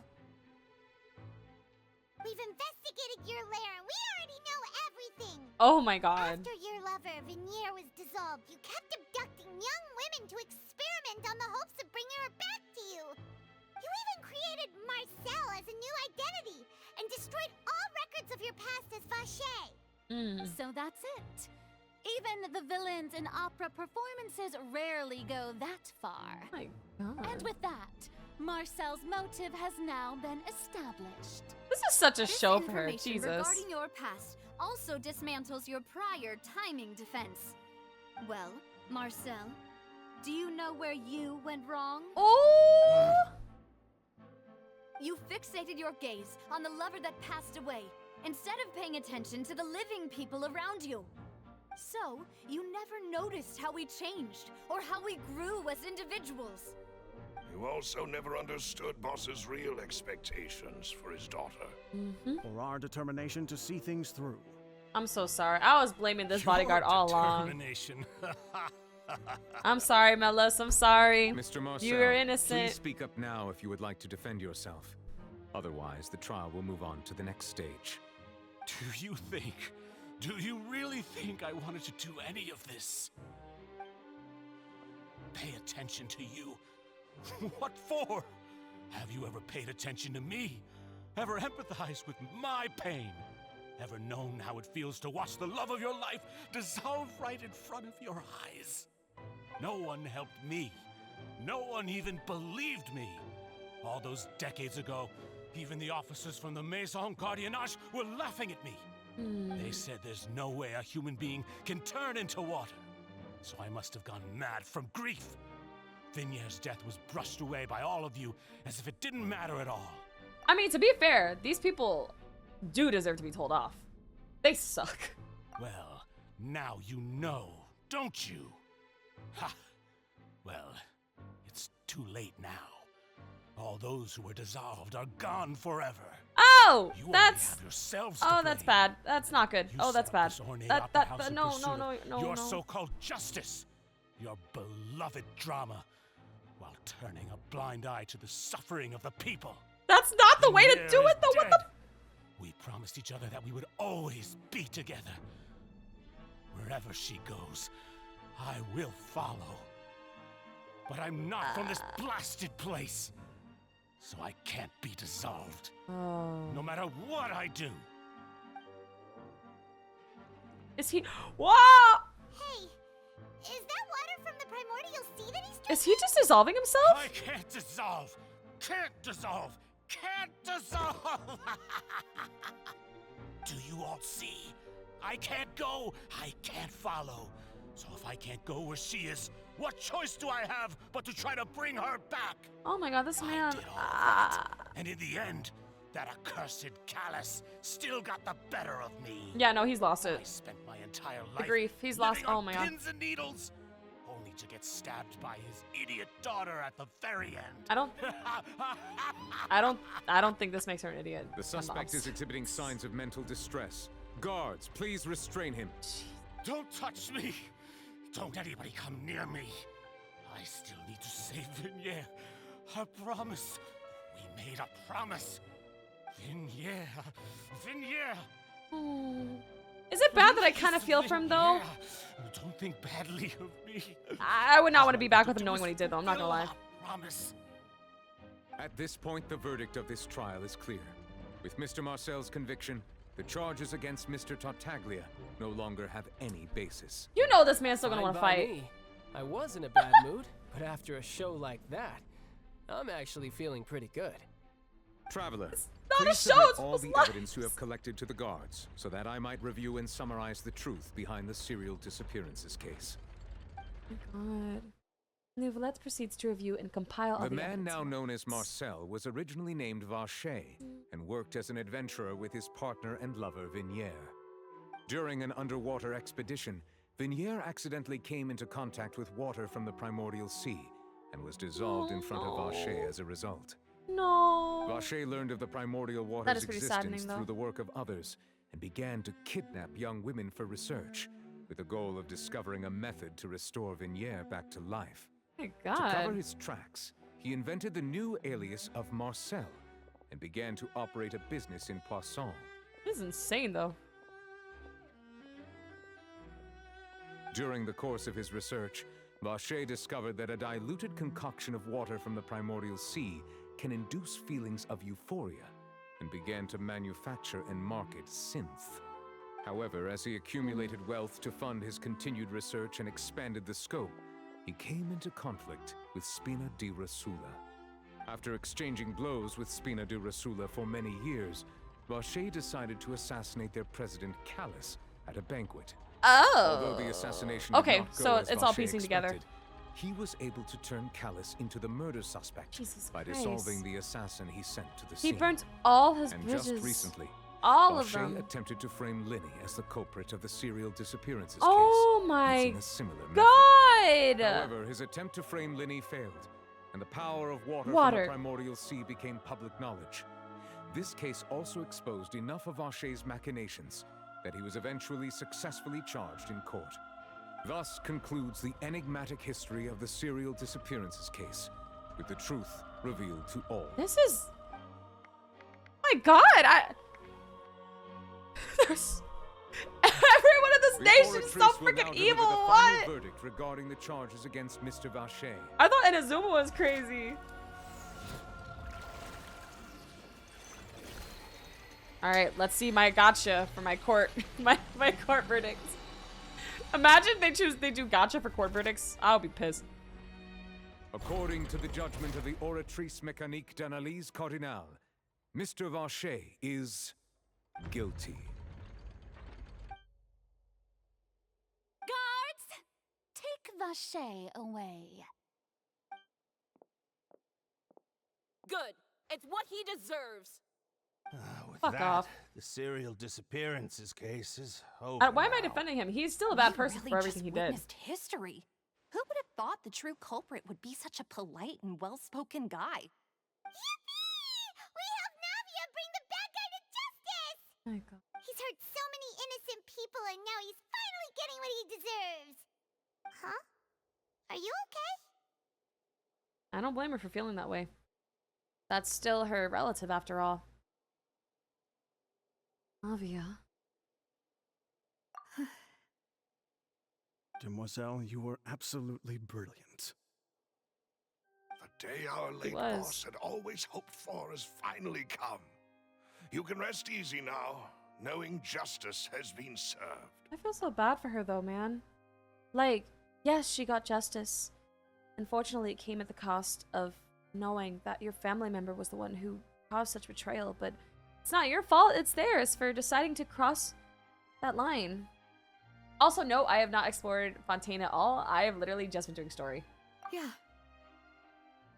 We've investigated your lair and we already know everything! Oh my god. After your lover, Venier, was dissolved, you kept abducting young women to experiment on the hopes of bringing her back to you! You even created Marcel as a new identity and destroyed all records of your past as Vache! So that's it. Even the villains in opera performances rarely go that far. Oh my god. And with that, Marcel's motive has now been established. This is such a This show for her. information Jesus. regarding your past also dismantles your prior timing defense. Well, Marcel, do you know where you went wrong? Oh! You fixated your gaze on the lover that passed away, instead of paying attention to the living people around you. So, you never noticed how we changed, or how we grew as individuals. You also never understood Boss's real expectations for his daughter. Or our determination to see things through. I'm so sorry. I was blaming this bodyguard all along. Determination. I'm sorry, Melis. I'm sorry. Mr. Marcel, you were innocent. please speak up now if you would like to defend yourself. Otherwise, the trial will move on to the next stage. Do you really think I wanted to do any of this? Pay attention to you? What for? Have you ever paid attention to me? Ever empathized with my pain? Ever known how it feels to watch the love of your life dissolve right in front of your eyes? No one helped me. No one even believed me. All those decades ago, even the officers from the Maison Gardiennage were laughing at me. They said there's no way a human being can turn into water. So I must have gone mad from grief. Vignier's death was brushed away by all of you as if it didn't matter at all. I mean, to be fair, these people do deserve to be told off. They suck. Well, now you know, don't you? Ha! Well, it's too late now. All those who were dissolved are gone forever. Oh, You that's... only have yourselves Oh, to that's blame. bad. That's not good. You Oh, that's set bad. up this ornate That, opera house in no, pursuit no, of no, no, your no. so-called justice. Your beloved drama. While turning a blind eye to the suffering of the people. That's not the way to Vignere do is it, though. What dead. the... We promised each other that we would always be together. Wherever she goes, I will follow. But I'm not from this blasted place. So I can't be dissolved. No matter what I do. Is he... Whoa! Hey, is that water from the primordial sea that he's drinking? Is he just dissolving himself? I can't dissolve. Can't dissolve. Can't dissolve. Do you all see? I can't go. I can't follow. So if I can't go where she is, what choice do I have but to try to bring her back? Oh my god, this man... And in the end, that accursed Callus still got the better of me. Yeah, no, he's lost it. I spent my entire The life grief. He's lost... living on Oh my god. pins and needles, only to get stabbed by his idiot daughter at the very end. I don't think this makes her an idiot. The suspect is exhibiting signs of mental distress. Guards, please restrain him. Don't touch me! Don't anybody come near me. I still need to save Vignere. I promise. We made a promise. Vignere. Is it bad that I kind of feel for him, though? Don't think badly of me. I would not want to be back with him knowing what he did, though. I'm not gonna lie. Promise. At this point, the verdict of this trial is clear. With Mr. Marcel's conviction, the charges against Mr. Tartaglia no longer have any basis. You know this man's still gonna Fine want to by fight. me. I was in a bad mood, but after a show like that, I'm actually feeling pretty good. Traveler, not a please show, submit it's all the supposed to evidence you have collected to the guards, so that I might review and summarize the truth behind the serial disappearances case. God. Nouvelette proceeds to review and compile all The the man evidence. now known as Marcel was originally named Vacher and worked as an adventurer with his partner and lover Vignere. During an underwater expedition, Vignere accidentally came into contact with water from the primordial sea and was dissolved in front of Vacher as a result. No. Vacher learned of the primordial That water's is pretty existence saddening, though. through the work of others and began to kidnap young women for research, with the goal of discovering a method to restore Vignere back to life. My To cover god. his tracks, he invented the new alias of Marcel and began to operate a business in Poisson. This is insane, though. During the course of his research, Vacher discovered that a diluted concoction of water from the primordial sea can induce feelings of euphoria, and began to manufacture and market synth. However, as he accumulated wealth to fund his continued research and expanded the scope, he came into conflict with Spina di Rosula. After exchanging blows with Spina di Rosula for many years, Vacher decided to assassinate their president Callus at a banquet. Oh. Although the assassination Okay, did not go so as it's all Vacher piecing together. expected, he was able to turn Callus into the murder suspect Jesus by Christ. dissolving the assassin he sent to the He scene. burnt all his And bridges. just recently, all of Vacher them. attempted to frame Linny as the culprit of the serial disappearances Oh case, my using a similar method. god! However, his attempt to frame Linny failed, and the power of water from Water. the primordial sea became public knowledge. This case also exposed enough of Vacher's machinations that he was eventually successfully charged in court. Thus concludes the enigmatic history of the serial disappearances case, with the truth revealed to all. This is... My god, There's... Everyone in this Before nation a is so truce will now freaking deliver evil, the final what? verdict regarding the charges against Mr. Vacher. I thought Inazuma was crazy. Alright, let's see my gotcha for my court, my court verdicts. Imagine they do gotcha for court verdicts. I'll be pissed. According to the judgment of the Oratrice Mécanique d'Analyse Cardinale, Mr. Vacher is guilty. Guards! Take Vacher away. Good. It's what he deserves. With Fuck that, off. the serial disappearances case is over. Why am I now. defending him? He's still a bad We person really for everything just he did. witnessed history. Who would have thought the true culprit would be such a polite and well-spoken guy? Yippee! We helped Navia bring the bad guy to justice! Oh my God. He's hurt so many innocent people and now he's finally getting what he deserves. Huh? Are you okay? I don't blame her for feeling that way. That's still her relative after all. Navia. Demoiselle, you were absolutely brilliant. The day our late boss had always hoped for has finally come. You can rest easy now, knowing justice has been served. I feel so bad for her though, man. Like, yes, she got justice. Unfortunately, it came at the cost of knowing that your family member was the one who caused such betrayal, but it's not your fault, it's theirs for deciding to cross that line. Also, no, I have not explored Fontaine at all. I have literally just been doing story. Yeah.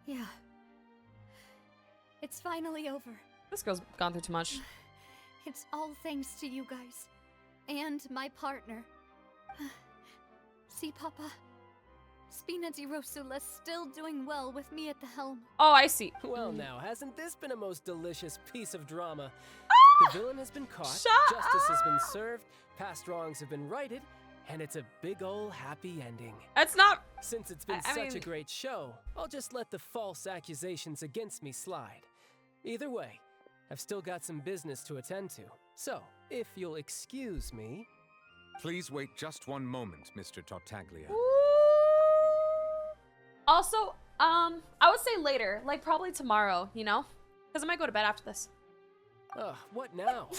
Yeah. It's finally over. This girl's gone through too much. It's all thanks to you guys. And my partner. See, Papa? Spina di Rosula's still doing well with me at the helm. Oh, I see. Well, now, hasn't this been a most delicious piece of drama? Ah! The villain has been caught, Shut justice has been served, past wrongs have been righted, and it's a big ol' happy ending. That's not... Since it's been I such a mean... great show, I'll just let the false accusations against me slide. Either way, I've still got some business to attend to. So, if you'll excuse me... Please wait just one moment, Mr. Tartaglia. Also, I would say later, like probably tomorrow, you know? Because I might go to bed after this. Ugh, what now?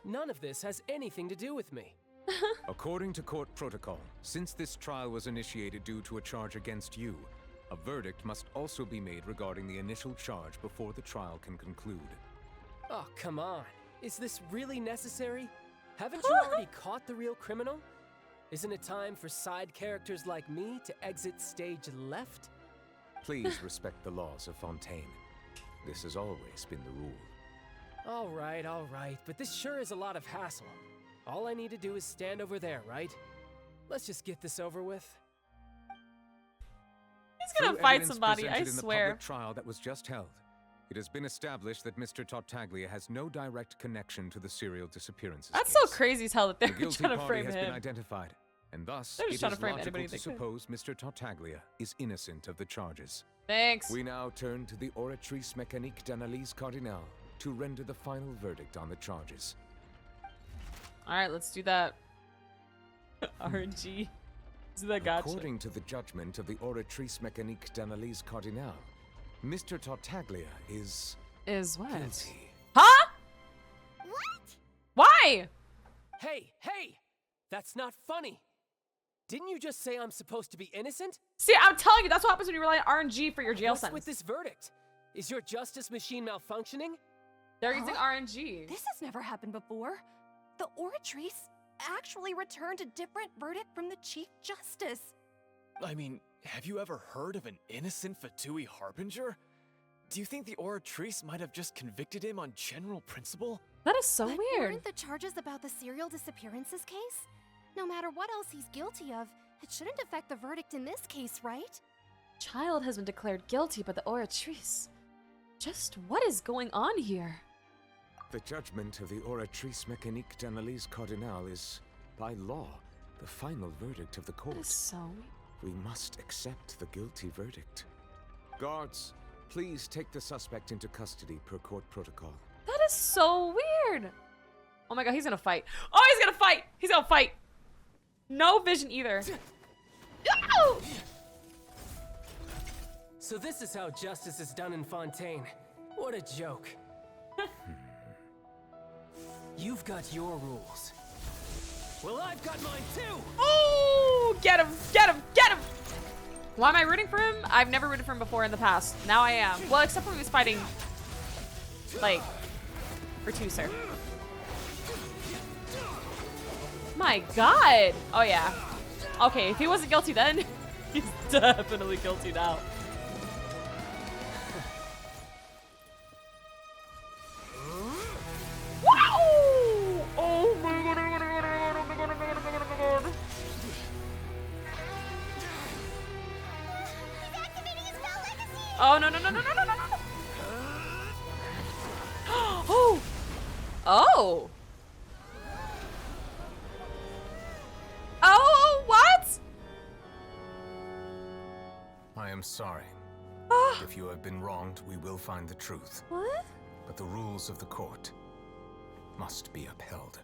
None of this has anything to do with me. According to court protocol, since this trial was initiated due to a charge against you, a verdict must also be made regarding the initial charge before the trial can conclude. Oh, come on. Is this really necessary? Haven't you already caught the real criminal? Isn't it time for side characters like me to exit stage left? Please respect the laws of Fontaine. This has always been the rule. All right, but this sure is a lot of hassle. All I need to do is stand over there, right? Let's just get this over with. He's gonna Through fight evidence somebody, I presented in the swear. public trial that was just held, it has been established that Mr. Tartaglia has no direct connection to the serial disappearances That's case. so crazy as hell that they're The guilty trying to party frame has him. been identified, and thus They're it just is trying to frame logical anybody to they could. suppose Mr. Tartaglia is innocent of the charges. Thanks. We now turn to the Oratrice Mécanique d'Analyse Cardinale to render the final verdict on the charges. Alright, let's do that. RNG. Let's do that gotcha. According to the judgment of the Oratrice Mécanique d'Analyse Cardinale, Mr. Tartaglia is... Is what? Guilty. Huh? What? Why? Hey! That's not funny! Didn't you just say I'm supposed to be innocent? See, I'm telling you, that's what happens when you rely on RNG for your jail What's sentence. with this verdict? Is your justice machine malfunctioning? They're using RNG. This has never happened before. The Oratrice actually returned a different verdict from the Chief Justice. I mean, have you ever heard of an innocent Fatui Harbinger? Do you think the Oratrice might have just convicted him on general principle? That is so But weird. weren't the charges about the serial disappearances case? No matter what else he's guilty of, it shouldn't affect the verdict in this case, right? Child has been declared guilty by the Oratrice. Just what is going on here? The judgment of the Oratrice Mécanique d'Analyse Cardinale is, by law, the final verdict of the court. That is so... We must accept the guilty verdict. Guards, please take the suspect into custody per court protocol. That is so weird. Oh my god, he's gonna fight. Oh, he's gonna fight! He's gonna fight! No vision either. Ow! So this is how justice is done in Fontaine. What a joke. You've got your rules. Well, I've got mine too! Oh, get him, get him, get him! Why am I rooting for him? I've never rooted for him before in the past. Now I am. Well, except when he was fighting, like, for Tuser. My God. Oh, yeah. Okay, if he wasn't guilty then, he's definitely guilty now. Wow! Oh my God, oh my God, oh my God, oh my God, oh my God, oh my God, oh my God. Oh, no, no, no, no, no, no, no, no. Oh. Oh. Oh, what? I am sorry. If you have been wronged, we will find the truth. What? But the rules of the court must be upheld.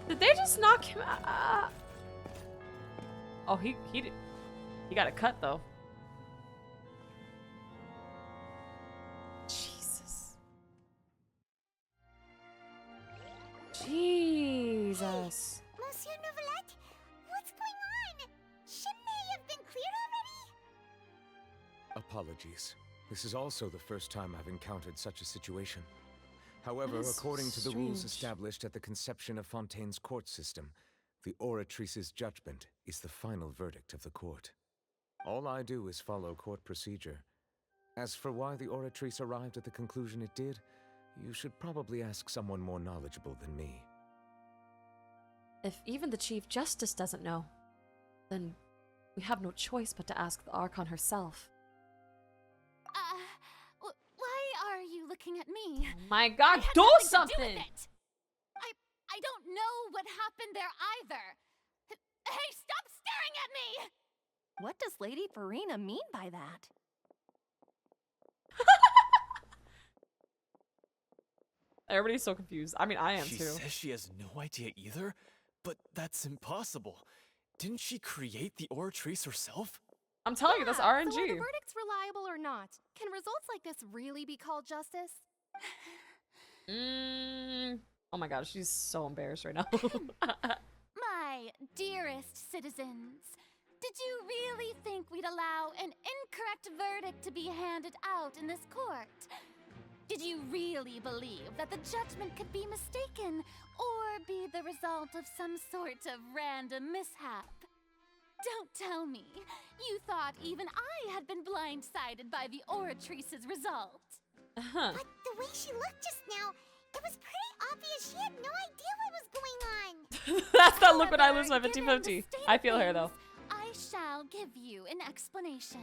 Did they just knock him out? Oh, he got a cut though. Jesus. Jesus. Monsieur Novelette, what's going on? Shouldn't they have been cleared already? Apologies. This is also the first time I've encountered such a situation. However, That is according to the rules strange. established at the conception of Fontaine's court system, the Oratrice's judgment is the final verdict of the court. All I do is follow court procedure. As for why the Oratrice arrived at the conclusion it did, you should probably ask someone more knowledgeable than me. If even the Chief Justice doesn't know, then we have no choice but to ask the Archon herself. Why are you looking at me? My God, I had do nothing to do something! with it. I don't know what happened there either. Hey, stop staring at me! What does Lady Furina mean by that? Everybody's so confused. I mean, I am She too. says she has no idea either, but that's impossible. Didn't she create the Oratrice herself? I'm telling you, that's So RNG. are the verdicts reliable or not? Can results like this really be called justice? Oh my God, she's so embarrassed right now. My dearest citizens, did you really think we'd allow an incorrect verdict to be handed out in this court? Did you really believe that the judgment could be mistaken or be the result of some sort of random mishap? Don't tell me you thought even I had been blindsided by the Oratrice's result. But the way she looked just now, it was pretty obvious she had no idea what was going on. That's that look when I lose my However, 50-50. given the state I of feel her though. things, I shall give you an explanation.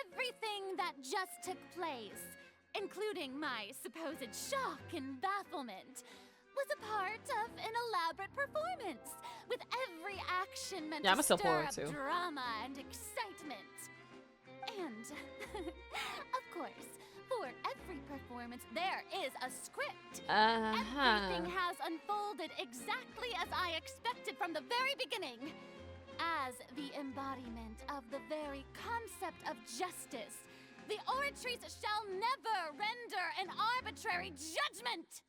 Everything that just took place, including my supposed shock and bafflement, was a part of an elaborate performance, with every action meant Yeah, I'm to a still stir forward up too. drama and excitement. And, of course, for every performance, there is a script. Everything has unfolded exactly as I expected from the very beginning. As the embodiment of the very concept of justice, the Oratrice shall never render an arbitrary judgment.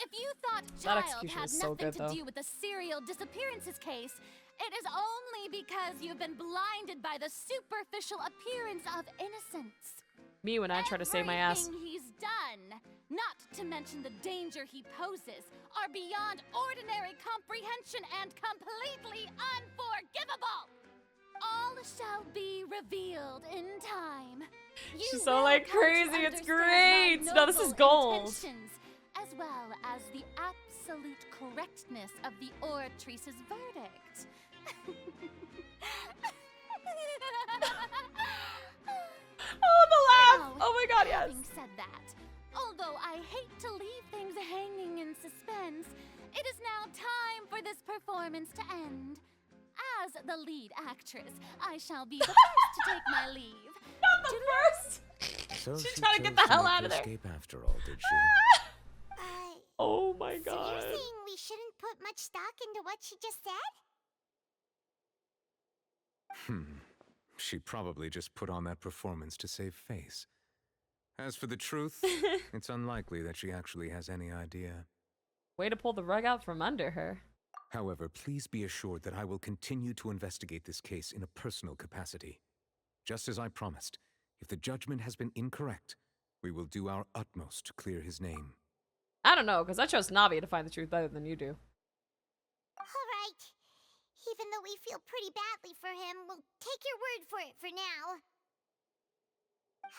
If you thought That Child execution had is so nothing good, to though. do with the serial disappearances case, it is only because you've been blinded by the superficial appearance of innocence. Me when I try to save my ass. Everything he's done, not to mention the danger he poses, are beyond ordinary comprehension and completely unforgivable. All shall be revealed in time. You She's so will like come to crazy. It's understand my great. No, this is noble gold. intentions, as well as the absolute correctness of the Oratrice's verdict. Oh, the laugh! Now, Oh my God, yes. Having said that, although I hate to leave things hanging in suspense, it is now time for this performance to end. As the lead actress, I shall be the first to take my leave. Not the first! So She's she trying to get chose the hell make out of her there. escape after all, did she? Oh my So God. you're saying we shouldn't put much stock into what she just said? She probably just put on that performance to save face. As for the truth, it's unlikely that she actually has any idea. Way to pull the rug out from under her. However, please be assured that I will continue to investigate this case in a personal capacity. Just as I promised, if the judgment has been incorrect, we will do our utmost to clear his name. I don't know, because I trust Navia to find the truth better than you do. Alright. Even though we feel pretty badly for him, we'll take your word for it for now.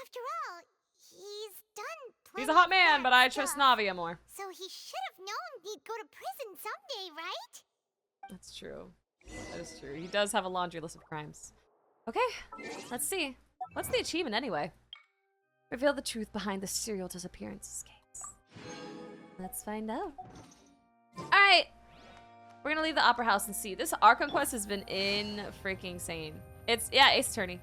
After all, he's done plenty. He's a hot man, of but bad I trust stuff. Navia more. So he should have known he'd go to prison someday, right? That's true. That is true. He does have a laundry list of crimes. Okay, let's see. What's the achievement anyway? Reveal the truth behind the serial disappearances case. Let's find out. Alright. We're gonna leave the Opera House and see. This Archon quest has been freaking insane. It's, yeah, Ace Attorney.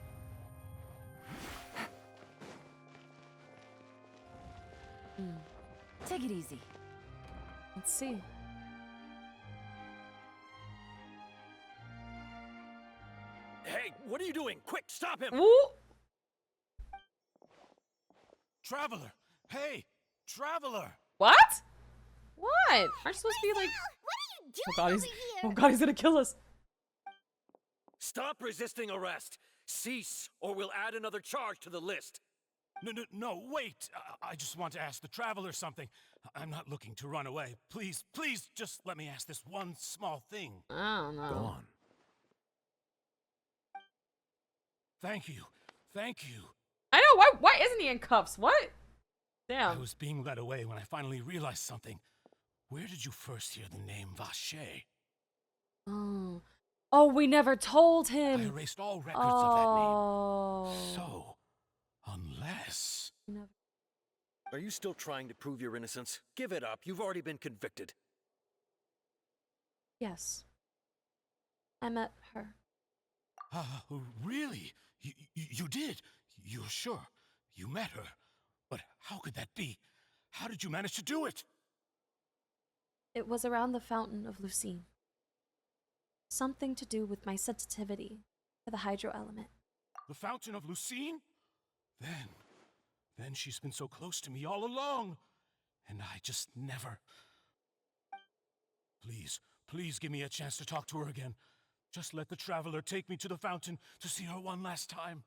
Take it easy. Let's see. Hey, what are you doing? Quick, stop him! Ooh. Traveler! Hey! Traveler! What? What? Aren't you supposed to be like... Oh god, he's gonna kill us. Stop resisting arrest! Cease, or we'll add another charge to the list. No, wait! I just want to ask the Traveler something. I'm not looking to run away. Please, just let me ask this one small thing. I don't know. Go on. Thank you. I know, why isn't he in cuffs? What? Damn. I was being led away when I finally realized something. Where did you first hear the name Vache? Oh, we never told him. I erased all records of that name. So, unless... Are you still trying to prove your innocence? Give it up. You've already been convicted. Yes. I met her. Really? You did? You're sure? You met her? But how could that be? How did you manage to do it? It was around the Fountain of Lucine. Something to do with my sensitivity to the hydro element. The Fountain of Lucine? Then she's been so close to me all along. And I just never... Please give me a chance to talk to her again. Just let the Traveler take me to the fountain to see her one last time.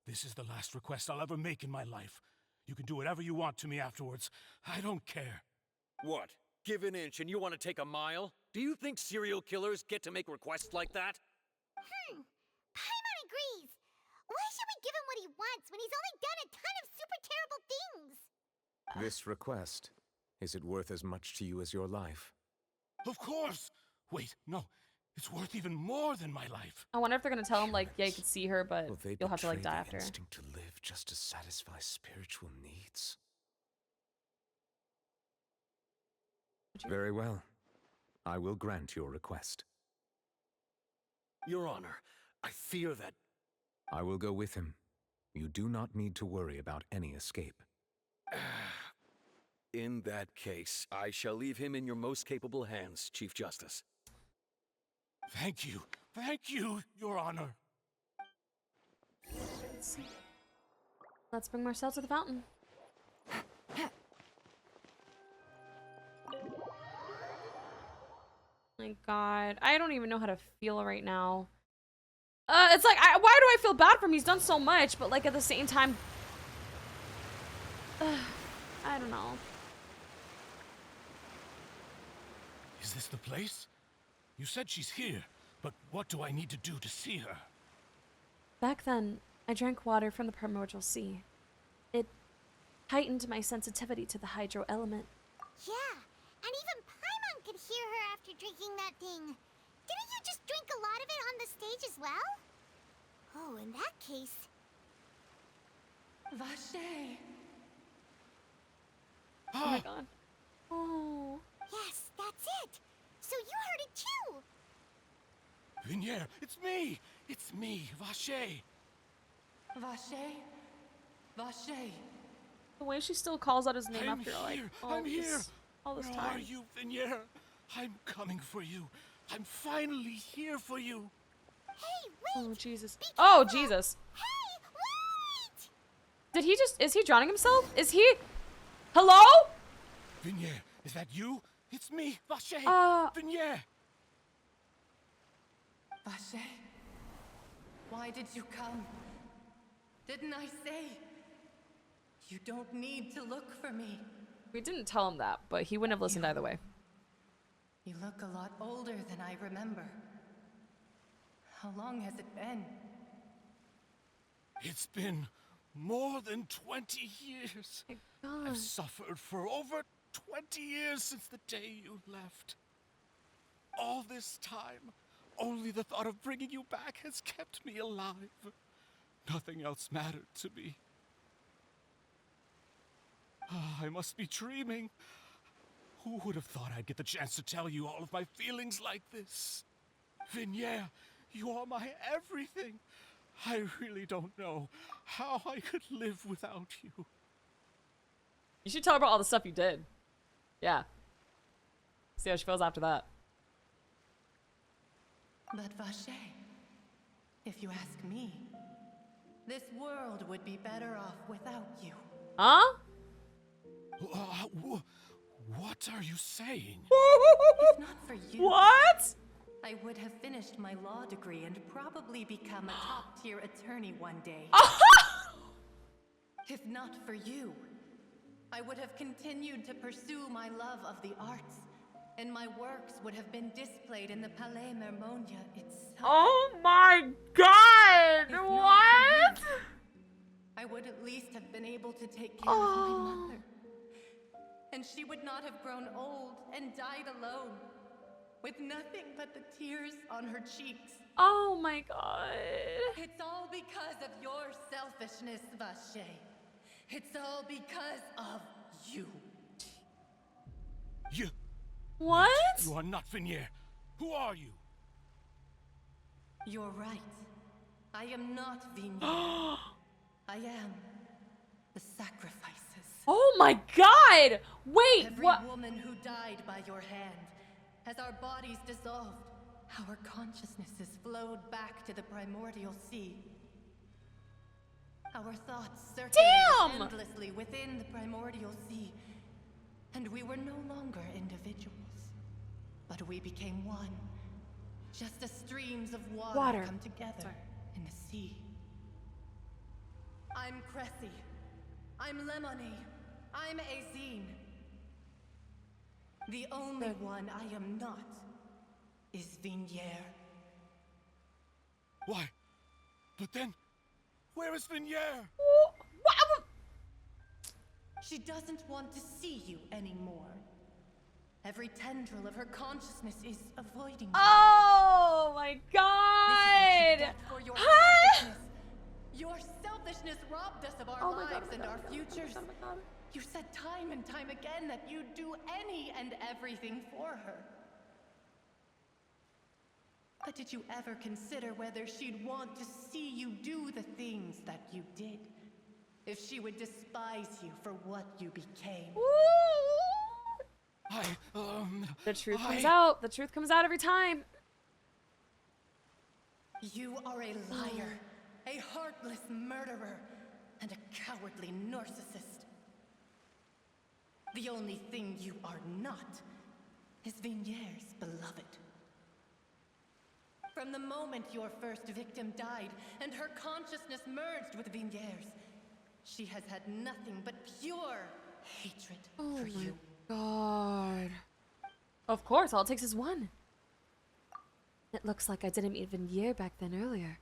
This is the last request I'll ever make in my life. You can do whatever you want to me afterwards. I don't care. What? Give an inch and you want to take a mile? Do you think serial killers get to make requests like that? Paimon agrees. Why should we give him what he wants when he's only done a ton of super terrible things? This request, is it worth as much to you as your life? Of course! Wait, no. It's worth even more than my life. I wonder if they're gonna tell him, like, yeah, you can see her, but you'll have to, like, die the after. Instinct to live just to satisfy spiritual needs. Very well. I will grant your request. Your Honor, I fear that... I will go with him. You do not need to worry about any escape. In that case, I shall leave him in your most capable hands, Chief Justice. Thank you, Your Honor. Let's see. Let's bring Marcel to the fountain. My god, I don't even know how to feel right now. It's like, why do I feel bad for him? He's done so much, but like at the same time, I don't know. Is this the place? You said she's here, but what do I need to do to see her? Back then, I drank water from the primordial sea. It heightened my sensitivity to the hydro element. Yeah, and even Paimon could hear her after drinking that thing. Didn't you just drink a lot of it on the stage as well? Oh, in that case... Vache. Oh my god. Oh. Yes, that's it. So you heard it too. Vinier, it's me! It's me, Vache! Vache? Vache. The way she still calls out his name I'm after here. like I'm here. all this Where time. are you, Vinier? I'm coming for you. I'm finally here for you. Hey, wait! Oh Jesus. Oh Jesus. Hey, wait! Did he just, is he drowning himself? Is he? Hello? Vinier, is that you? It's me, Vache. Vignere. Vache, why did you come? Didn't I say? You don't need to look for me. We didn't tell him that, but he wouldn't have listened either way. You look a lot older than I remember. How long has it been? It's been more than 20 years. I've suffered for over 20 years since the day you left. All this time, only the thought of bringing you back has kept me alive. Nothing else mattered to me. I must be dreaming. Who would have thought I'd get the chance to tell you all of my feelings like this? Vignere, you are my everything. I really don't know how I could live without you. You should tell her about all the stuff you did. Yeah. See how she feels after that. But Vache, if you ask me, this world would be better off without you. Huh? What are you saying? If not for you, what? I would have finished my law degree and probably become a top-tier attorney one day. If not for you, I would have continued to pursue my love of the arts, and my works would have been displayed in the Palais Mermonia itself. Oh my god! What? I would at least have been able to take care of my mother. And she would not have grown old and died alone, with nothing but the tears on her cheeks. Oh my god. It's all because of your selfishness, Vache. It's all because of you. You... What? You are not Vignere. Who are you? You're right. I am not Vignere. I am the sacrifices. Oh my god! Wait, Every what? woman who died by your hand, as our bodies dissolved, our consciousnesses flowed back to the primordial sea. Our thoughts circulated endlessly within the primordial sea, and we were no longer individuals, but we became one, just as streams of water come together in the sea. I'm Cressy. I'm Lemony. I'm Azine. The only one I am not is Vignere. Why? But then, where is Vignere? She doesn't want to see you anymore. Every tendril of her consciousness is avoiding you. Oh my god! This is what you get for your selfishness. Your selfishness robbed us of our lives and our futures. You said time and time again that you'd do any and everything for her. But did you ever consider whether she'd want to see you do the things that you did? If she would despise you for what you became? The truth comes out. The truth comes out every time. You are a liar, a heartless murderer, and a cowardly narcissist. The only thing you are not is Vigniere's beloved. From the moment your first victim died and her consciousness merged with Vigniere's, she has had nothing but pure hatred for you. God. Of course, all it takes is one. It looks like I didn't meet Vignere back then earlier.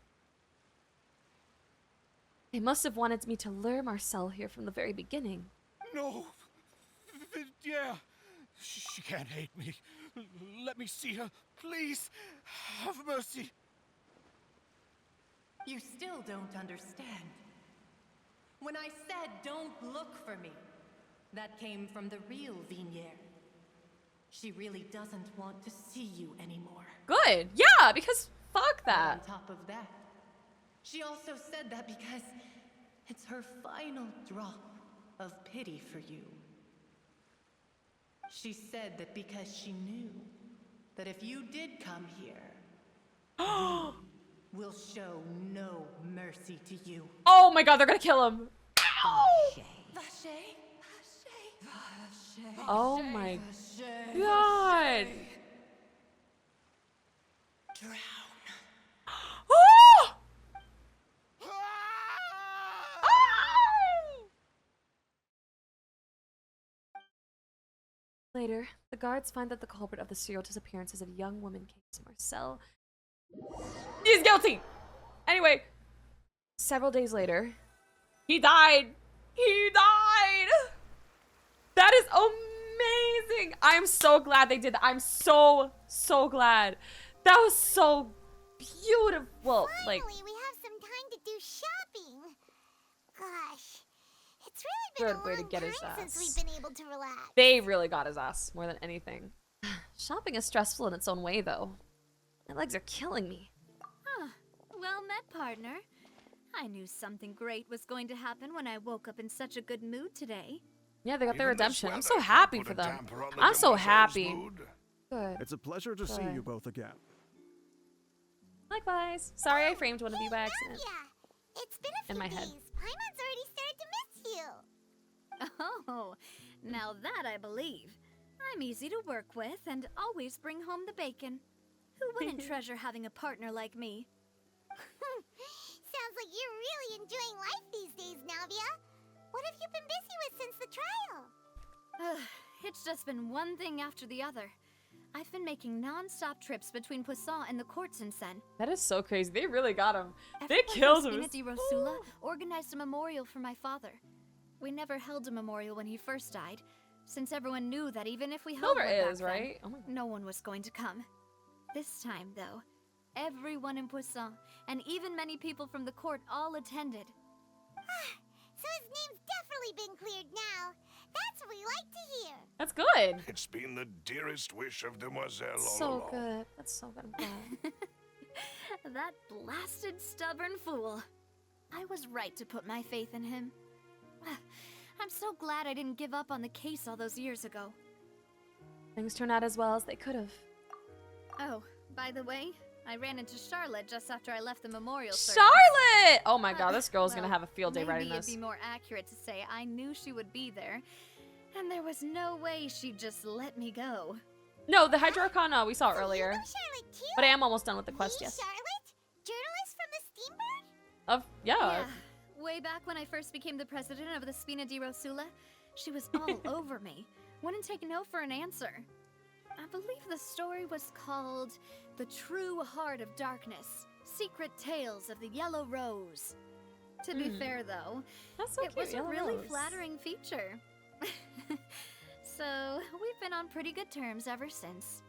They must have wanted me to lure Marcel here from the very beginning. No! Vignere! She can't hate me. Let me see her, please. Have mercy. You still don't understand. When I said don't look for me, that came from the real Vignere. She really doesn't want to see you anymore. Good. Yeah, because fuck that. On top of that, she also said that because it's her final drop of pity for you. She said that because she knew that if you did come here, we'll show no mercy to you. Oh my god, they're gonna kill him. Vache. Vache. Vache. Oh my god. Oh! Later, the guards find that the culprit of the serial disappearance is a young woman case, Marcel. He's guilty! Anyway, several days later, he died! He died! That is amazing! I'm so glad they did that. I'm so glad. That was so beautiful. Finally, we have some time to do shopping. Gosh, it's really been Good a way to long get his time since ass. we've been able to relax. They really got his ass more than anything. Shopping is stressful in its own way, though. My legs are killing me. Huh. Well met, partner. I knew something great was going to happen when I woke up in such a good mood today. Yeah, they got their Even this redemption. I'm weather so can happy put for a them. damper on the I'm so demoiselle's happy. mood. Good. It's a pleasure to see you both again. Likewise. Sorry I framed one of you by accident. Yeah, it's been a few In my days. head. Paimon's already started to miss you. Oh, now that I believe. I'm easy to work with and always bring home the bacon. Who wouldn't treasure having a partner like me? Sounds like you're really enjoying life these days, Navia. What have you been busy with since the trial? It's just been one thing after the other. I've been making non-stop trips between Poisson and the courts in Sen. That is so crazy. They really got him. They Everyone killed from him. Spina di Rosula organized a memorial for my father. We never held a memorial when he first died, since everyone knew that even if we held Silver one back is, then, right? Oh my God. no one was going to come. This time, though, everyone in Poisson, and even many people from the court, all attended. So his name's definitely been cleared now. That's what we like to hear. That's good. It's been the dearest wish of Demoiselle all So along. good. That's so good. I'm glad. That blasted stubborn fool. I was right to put my faith in him. I'm so glad I didn't give up on the case all those years ago. Things turned out as well as they could have. Oh, by the way, I ran into Charlotte just after I left the memorial service. Charlotte! Oh my god, this girl's gonna Well, have a field day writing maybe this. it'd be more accurate to say I knew she would be there, and there was no way she'd just let me go. No, the Hydrocon, we saw earlier. Charlotte too? But I am almost done with the quest, yes. Charlotte? Journalist from the Steambird? Yeah. Way back when I first became the president of the Spina di Rosula, she was all over me. Wouldn't take no for an answer. I believe the story was called The True Heart of Darkness, Secret Tales of the Yellow Rose. To be fair, though, That's so it cute, was a Yellow really Rose. flattering feature. So, we've been on pretty good terms ever since.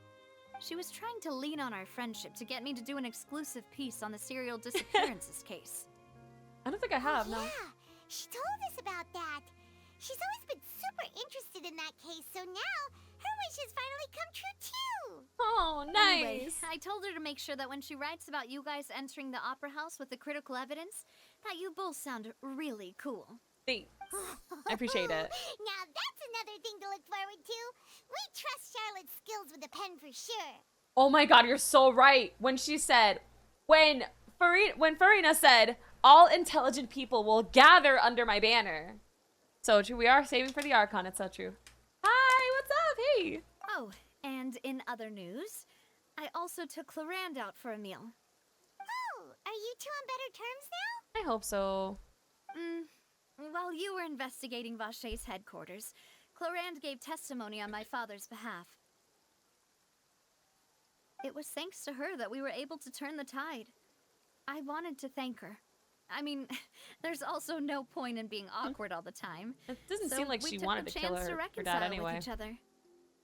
She was trying to lean on our friendship to get me to do an exclusive piece on the serial disappearances case. I don't think I have, no. Yeah, she told us about that. She's always been super interested in that case, so now her wish has finally come true too. Oh, nice. Anyway, I told her to make sure that when she writes about you guys entering the opera house with the critical evidence, that you both sound really cool. Thanks. I appreciate it. Now that's another thing to look forward to. We trust Charlotte's skills with a pen for sure. Oh my god, you're so right. When she said, when Furina said, all intelligent people will gather under my banner. So true. We are saving for the Archon. It's so true. Hi, what's up? Hey. Oh, and in other news, I also took Clarande out for a meal. Oh, are you two on better terms now? I hope so. While you were investigating Vache's headquarters, Clarande gave testimony on my father's behalf. It was thanks to her that we were able to turn the tide. I wanted to thank her. I mean, there's also no point in being awkward all the time. It doesn't So seem like we she took wanted the to kill chance her reconcile dad anyway. with each other.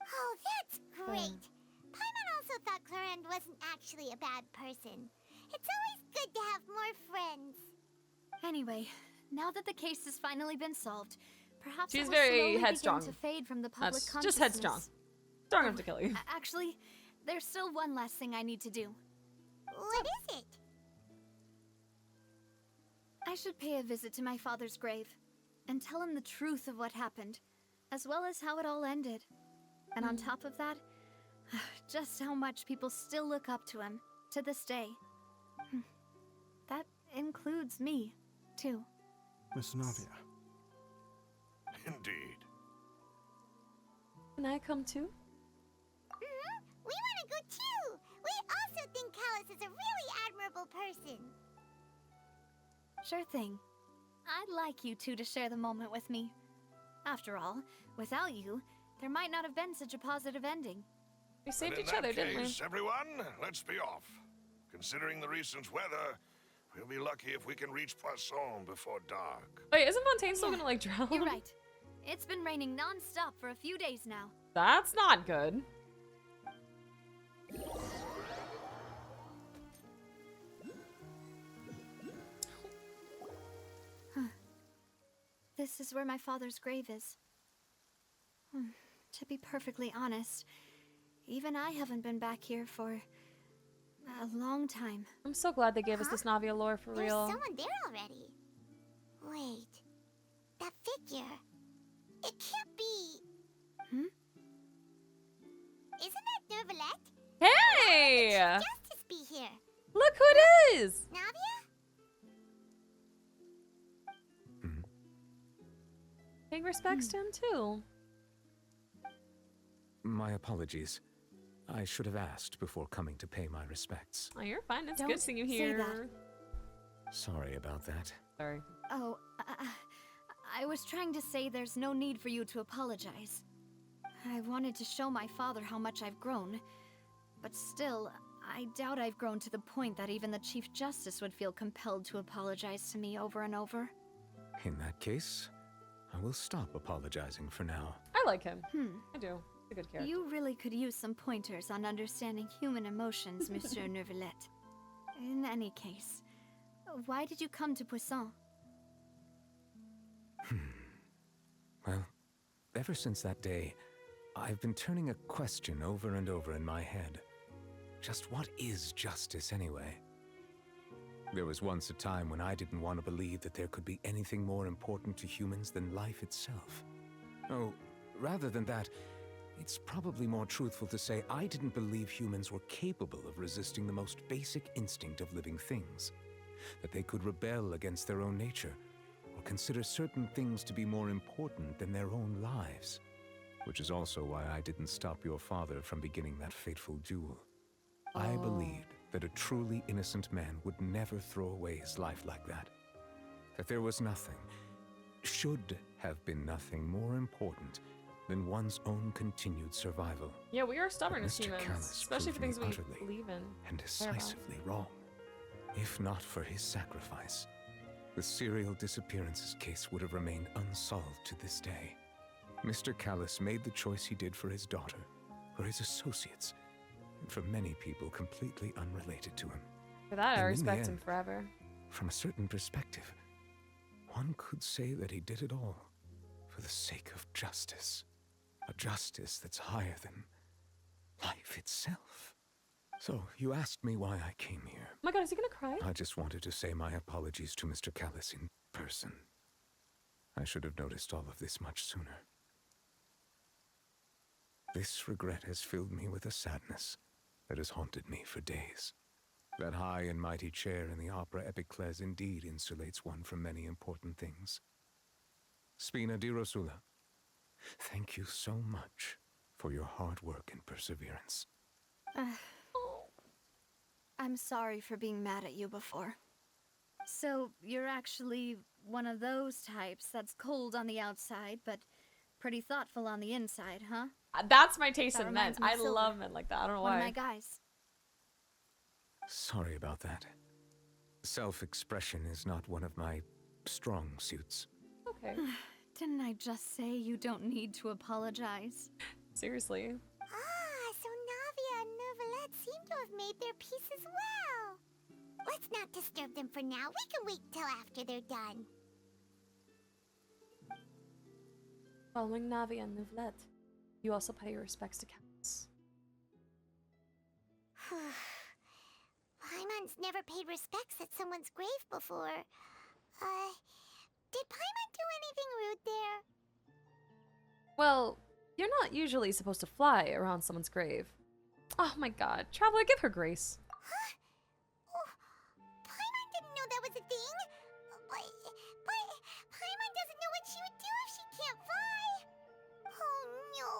Oh, that's great. Paimon also thought Clarande wasn't actually a bad person. It's always good to have more friends. Anyway, now that the case has finally been solved, perhaps She's it will very slowly headstrong. begin to fade from the public That's consciousness. just headstrong. Strong enough to kill you. Actually, there's still one last thing I need to do. What is it? I should pay a visit to my father's grave and tell him the truth of what happened, as well as how it all ended. And on top of that, just how much people still look up to him to this day. That includes me, too. Miss Navia. Indeed. Can I come too? We want to go too. We also think Callus is a really admirable person. Sure thing. I'd like you two to share the moment with me. After all, without you, there might not have been such a positive ending. We saved In each other, that didn't we? case, everyone, let's be off. Considering the recent weather, we'll be lucky if we can reach Poisson before dark. Wait, isn't Fontaine still gonna like drown? You're right. It's been raining non-stop for a few days now. That's not good. This is where my father's grave is. To be perfectly honest, even I haven't been back here for a long time. I'm so glad they gave us this Navia lore for There's real. someone there already. Wait. That figure. It can't be. Isn't that Nervalette? Hey! Justice be here. Look who it is! Navia? Paying respects to him too. My apologies. I should have asked before coming to pay my respects. Oh, you're fine. It's Don't good seeing you say here. that. Sorry about that. Sorry. Oh, I was trying to say there's no need for you to apologize. I wanted to show my father how much I've grown, but still, I doubt I've grown to the point that even the Chief Justice would feel compelled to apologize to me over and over. In that case, I will stop apologizing for now. I like him. I do. He's a good character. You really could use some pointers on understanding human emotions, Monsieur Nervalette. In any case, why did you come to Poisson? Well, ever since that day, I've been turning a question over and over in my head. Just what is justice anyway? There was once a time when I didn't want to believe that there could be anything more important to humans than life itself. Oh, rather than that, it's probably more truthful to say I didn't believe humans were capable of resisting the most basic instinct of living things. That they could rebel against their own nature, or consider certain things to be more important than their own lives. Which is also why I didn't stop your father from beginning that fateful duel. I believed that a truly innocent man would never throw away his life like that. That there was nothing, should have been nothing more important than one's own continued survival. Yeah, we are stubborn as Mr. humans, Callus especially for proved things me we utterly believe in. and decisively wrong. If not for his sacrifice, the serial disappearances case would have remained unsolved to this day. Mr. Callus made the choice he did for his daughter, for his associates, and for many people completely unrelated to him. For that, I And in the respect him end, forever. From a certain perspective, one could say that he did it all for the sake of justice. A justice that's higher than life itself. So, you asked me why I came here. Oh my god, is he gonna cry? I just wanted to say my apologies to Mr. Callus in person. I should have noticed all of this much sooner. This regret has filled me with a sadness that has haunted me for days. That high and mighty chair in the opera Epiclese indeed insulates one from many important things. Spina di Rosula, thank you so much for your hard work and perseverance. I'm sorry for being mad at you before. So, you're actually one of those types that's cold on the outside, but pretty thoughtful on the inside, huh? That's my taste That in men. reminds me I of Silver, love men like that. I don't know one why. of my guys. Sorry about that. Self-expression is not one of my strong suits. Okay. Didn't I just say you don't need to apologize? Seriously. So Navia and Nervalette seem to have made their peace as well. Let's not disturb them for now. We can wait till after they're done. Following Navia and Nervalette, you also pay your respects to Callus. Paimon's never paid respects at someone's grave before. Did Paimon do anything rude there? Well, you're not usually supposed to fly around someone's grave. Oh my god. Traveler, give her grace. Paimon didn't know that was a thing. But Paimon doesn't know what she would do if she can't fly. Oh no.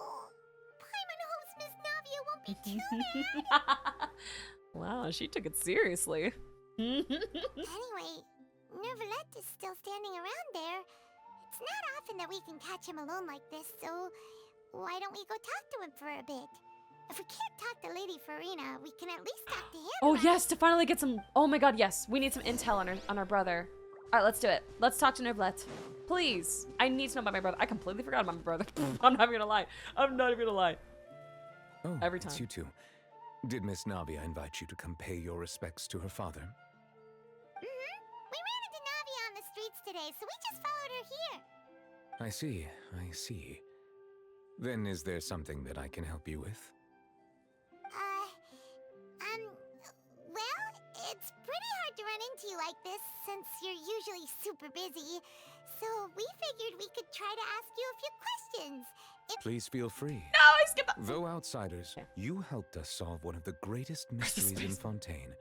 me too, man. Wow, she took it seriously. Anyway, Nervalette is still standing around there. It's not often that we can catch him alone like this, so why don't we go talk to him for a bit? If we can't talk to Lady Furina, we can at least talk to him. Oh yes, to finally get some. Oh my God, yes, we need some intel on our brother. All right, let's do it. Let's talk to Nervalette, please. I need to know about my brother. I completely forgot about my brother. I'm not even gonna lie. I'm not even gonna lie. Oh, every time. It's you two. Did Miss Navia invite you to come pay your respects to her father? Mm-hmm. We ran into Navia on the streets today, so we just followed her here. I see, I see. Then is there something that I can help you with? Well, it's pretty hard to run into you like this since you're usually super busy. So we figured we could try to ask you a few questions. Please feel free. No, I skipped that. Though outsiders, you helped us solve one of the greatest mysteries in Fontaine,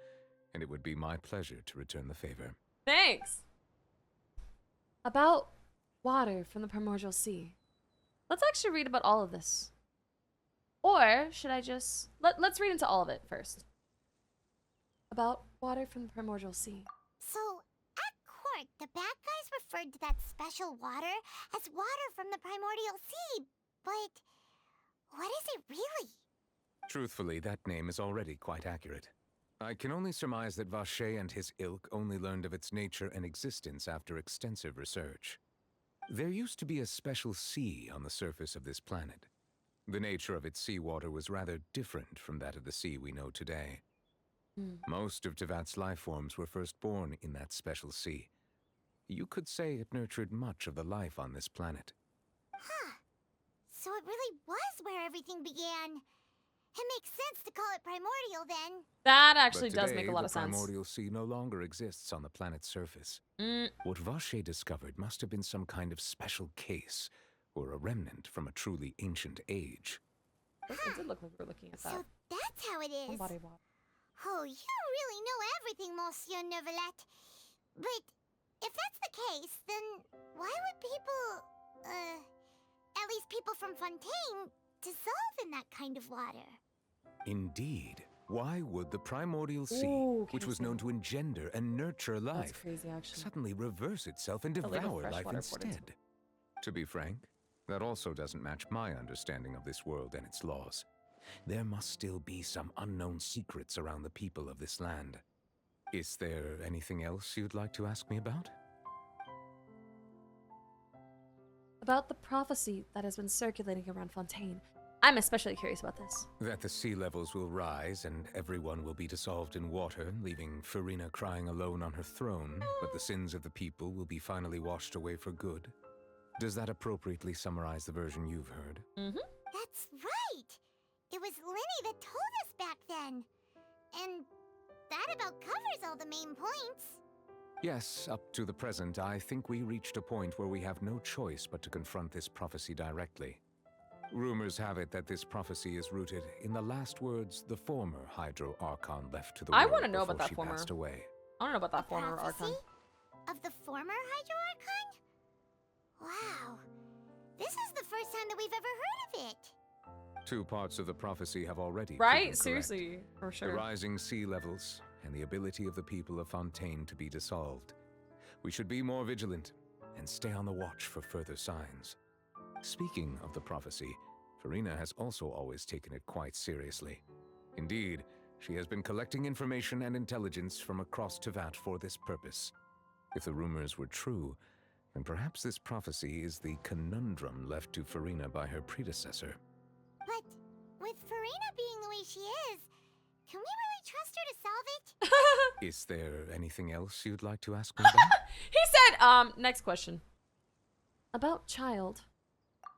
and it would be my pleasure to return the favor. Thanks. About water from the primordial sea. Let's actually read about all of this. Or should I just... Let's read into all of it first. About water from the primordial sea. So, at court, the bad guys referred to that special water as water from the primordial sea. But what is it really? Truthfully, that name is already quite accurate. I can only surmise that Vacher and his ilk only learned of its nature and existence after extensive research. There used to be a special sea on the surface of this planet. The nature of its seawater was rather different from that of the sea we know today. Most of Tevat's life forms were first born in that special sea. You could say it nurtured much of the life on this planet. Huh. So it really was where everything began. It makes sense to call it primordial then. That actually But does today, make a lot of the sense. primordial sea no longer exists on the planet's surface. What Vacher discovered must have been some kind of special case, or a remnant from a truly ancient age. It did look like we were looking at that. So that's how it is. Body water. Oh, you really know everything, Monsieur Nervalette. But if that's the case, then why would people, at least people from Fontaine, dissolve in that kind of water? Indeed. Why would the primordial sea, which was known to engender and nurture life, crazy, actually, suddenly reverse itself and Illegal devour life freshwater instead? To be frank, that also doesn't match my understanding of this world and its laws. There must still be some unknown secrets around the people of this land. Is there anything else you'd like to ask me about? About the prophecy that has been circulating around Fontaine. I'm especially curious about this. That the sea levels will rise and everyone will be dissolved in water, leaving Furina crying alone on her throne, but the sins of the people will be finally washed away for good. Does that appropriately summarize the version you've heard? That's right! It was Linny that told us back then. And that about covers all the main points. Yes, up to the present, I think we reached a point where we have no choice but to confront this prophecy directly. Rumors have it that this prophecy is rooted in the last words the former Hydro Archon left to the world. I want to know about before that she former. passed away. I don't know about that former Prophecy? Archon. Of the former Hydro Archon? Wow. This is the first time that we've ever heard of it. Two parts of the prophecy have already Right? proven correct. Seriously, for sure. The rising sea levels and the ability of the people of Fontaine to be dissolved. We should be more vigilant and stay on the watch for further signs. Speaking of the prophecy, Furina has also always taken it quite seriously. Indeed, she has been collecting information and intelligence from across Tevat for this purpose. If the rumors were true, then perhaps this prophecy is the conundrum left to Furina by her predecessor. But with Furina being the way she is, can we really trust her to solve it? Is there anything else you'd like to ask me about? He said, next question. About child.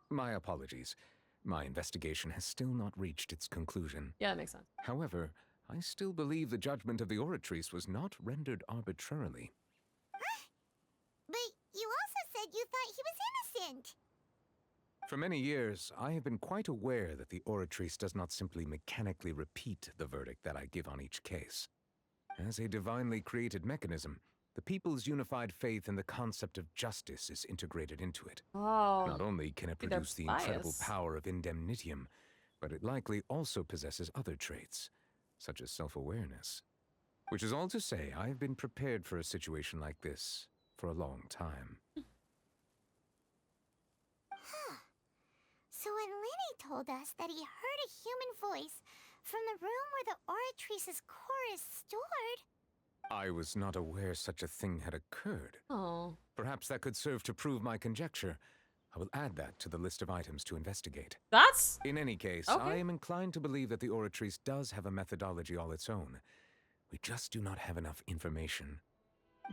My apologies. My investigation has still not reached its conclusion. Yeah, that makes sense. However, I still believe the judgment of the Oratrice was not rendered arbitrarily. But you also said you thought he was innocent. For many years, I have been quite aware that the Oratrice does not simply mechanically repeat the verdict that I give on each case. As a divinely created mechanism, the people's unified faith in the concept of justice is integrated into it. Oh. Not only can it Maybe they're produce the incredible biased. power of indemnitium, but it likely also possesses other traits, such as self-awareness. Which is all to say, I've been prepared for a situation like this for a long time. Huh. So when Lenny told us that he heard a human voice from the room where the Oratrice's core is stored... I was not aware such a thing had occurred. Oh. Perhaps that could serve to prove my conjecture. I will add that to the list of items to investigate. That's... In any case, okay. I am inclined to believe that the Oratrice does have a methodology all its own. We just do not have enough information.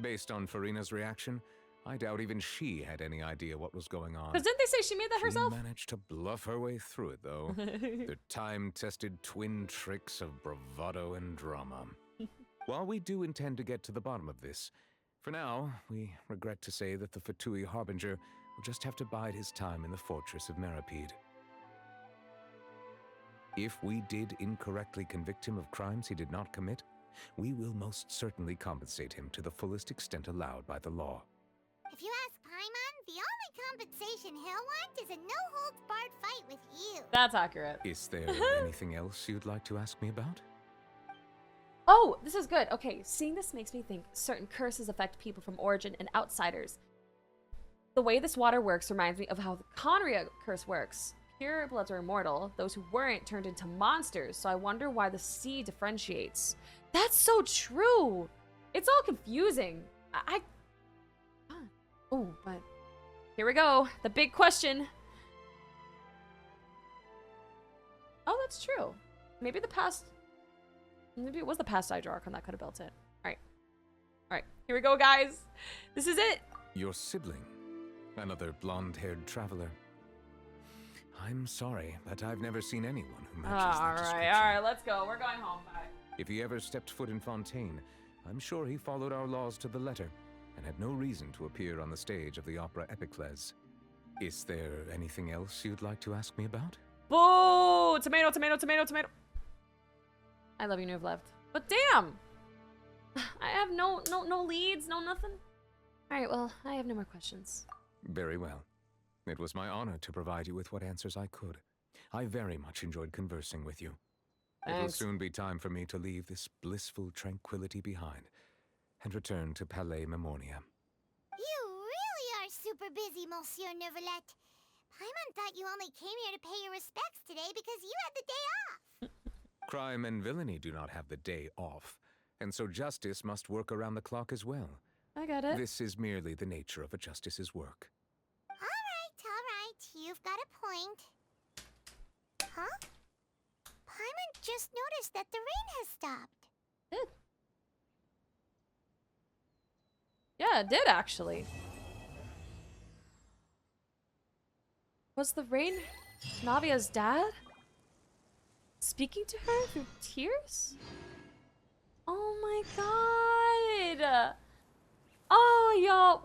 Based on Furina's reaction, I doubt even she had any idea what was going on. Because didn't they say she made that herself? She managed to bluff her way through it, though. The time-tested twin tricks of bravado and drama. While we do intend to get to the bottom of this, for now, we regret to say that the Fatui Harbinger will just have to bide his time in the fortress of Maripede. If we did incorrectly convict him of crimes he did not commit, we will most certainly compensate him to the fullest extent allowed by the law. If you ask Paimon, the only compensation he'll want is a no-holds-barred fight with you. That's accurate. Is there anything else you'd like to ask me about? Oh, this is good. Okay, seeing this makes me think certain curses affect people from origin and outsiders. The way this water works reminds me of how the Conria curse works. Pure bloods are immortal. Those who weren't turned into monsters, so I wonder why the sea differentiates. That's so true! It's all confusing. Oh, but here we go. The big question. Oh, that's true. Maybe it was the past Hydra Archon that could have built it. Alright, here we go, guys. This is it. Your sibling. Another blonde-haired traveler. I'm sorry, but I've never seen anyone who matches that description. Alright, let's go. We're going home. Bye. If he ever stepped foot in Fontaine, I'm sure he followed our laws to the letter and had no reason to appear on the stage of the opera Epicles. Is there anything else you'd like to ask me about? Boo! Tomato, tomato, tomato, tomato. I love you, Nuve left. But damn! I have no leads, no nothing. Alright, well, I have no more questions. Very well. It was my honor to provide you with what answers I could. I very much enjoyed conversing with you. It will soon be time for me to leave this blissful tranquility behind and return to Palais Memornia. You really are super busy, Monsieur Neuvillette. Paimon thought you only came here to pay your respects today because you had the day off. Crime and villainy do not have the day off, and so justice must work around the clock as well. I got it. This is merely the nature of a justice's work. All right. You've got a point. Huh? Paimon just noticed that the rain has stopped. It did. Yeah, it did actually. Was the rain Navia's dad? Speaking to her through tears? Oh my god! Oh, y'all,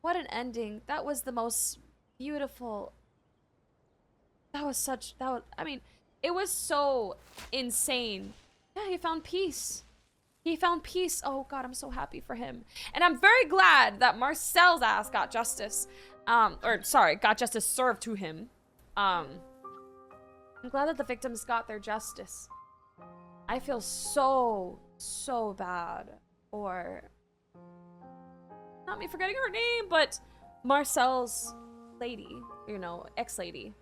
what an ending. That was the most beautiful. I mean, it was so insane. Yeah, he found peace. He found peace. Oh god, I'm so happy for him. And I'm very glad that Marcel's ass got justice. Got justice served to him. I'm glad that the victims got their justice. I feel so bad. Or not me forgetting her name, but Marcel's lady, you know, ex-lady.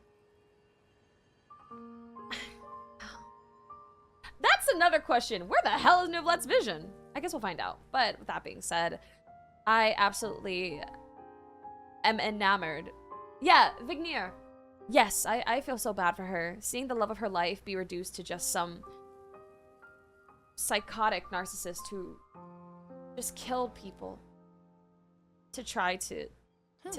That's another question. Where the hell is Neuvillette's vision? I guess we'll find out. But with that being said, I absolutely am enamored. Yeah, Vignir. Yes, I feel so bad for her. Seeing the love of her life be reduced to just some psychotic narcissist who just killed people to try to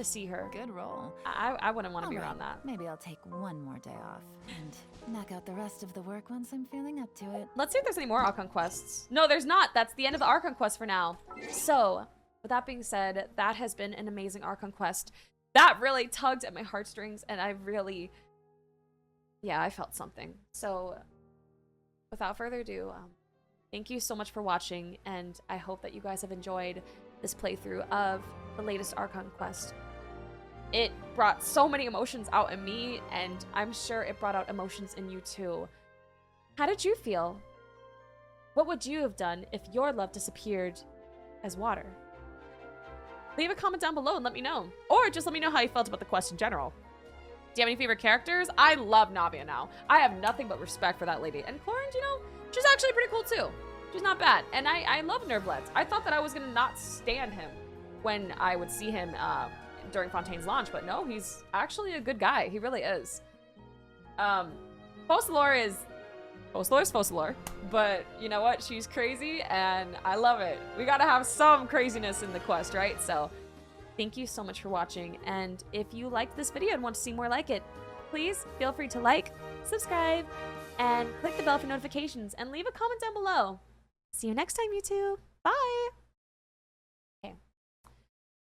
see her. Good roll. I wouldn't want to be around that. Maybe I'll take one more day off and knock out the rest of the work once I'm feeling up to it. Let's see if there's any more Archon quests. No, there's not. That's the end of the Archon quest for now. So, with that being said, that has been an amazing Archon quest. That really tugged at my heartstrings, and I felt something. So, without further ado, thank you so much for watching, and I hope that you guys have enjoyed this playthrough of the latest Archon quest. it brought so many emotions out in me, and I'm sure it brought out emotions in you too. How did you feel? What would you have done if your love disappeared as water? Leave a comment down below and let me know. Or just let me know how you felt about the quest in general. Do you have any favorite characters? I love Navia now. I have nothing but respect for that lady. And Clorin, you know, she's actually pretty cool too. She's not bad. And I love Nervlets. I thought that I was going to not stand him when I would see him during Fontaine's launch. But no, he's actually a good guy. He really is. Focalor is Focalor. But you know what? She's crazy and I love it. We got to have some craziness in the quest, right? So thank you so much for watching. And if you liked this video and want to see more like it, please feel free to like, subscribe, and click the bell for notifications and leave a comment down below. See you next time, YouTube. Bye.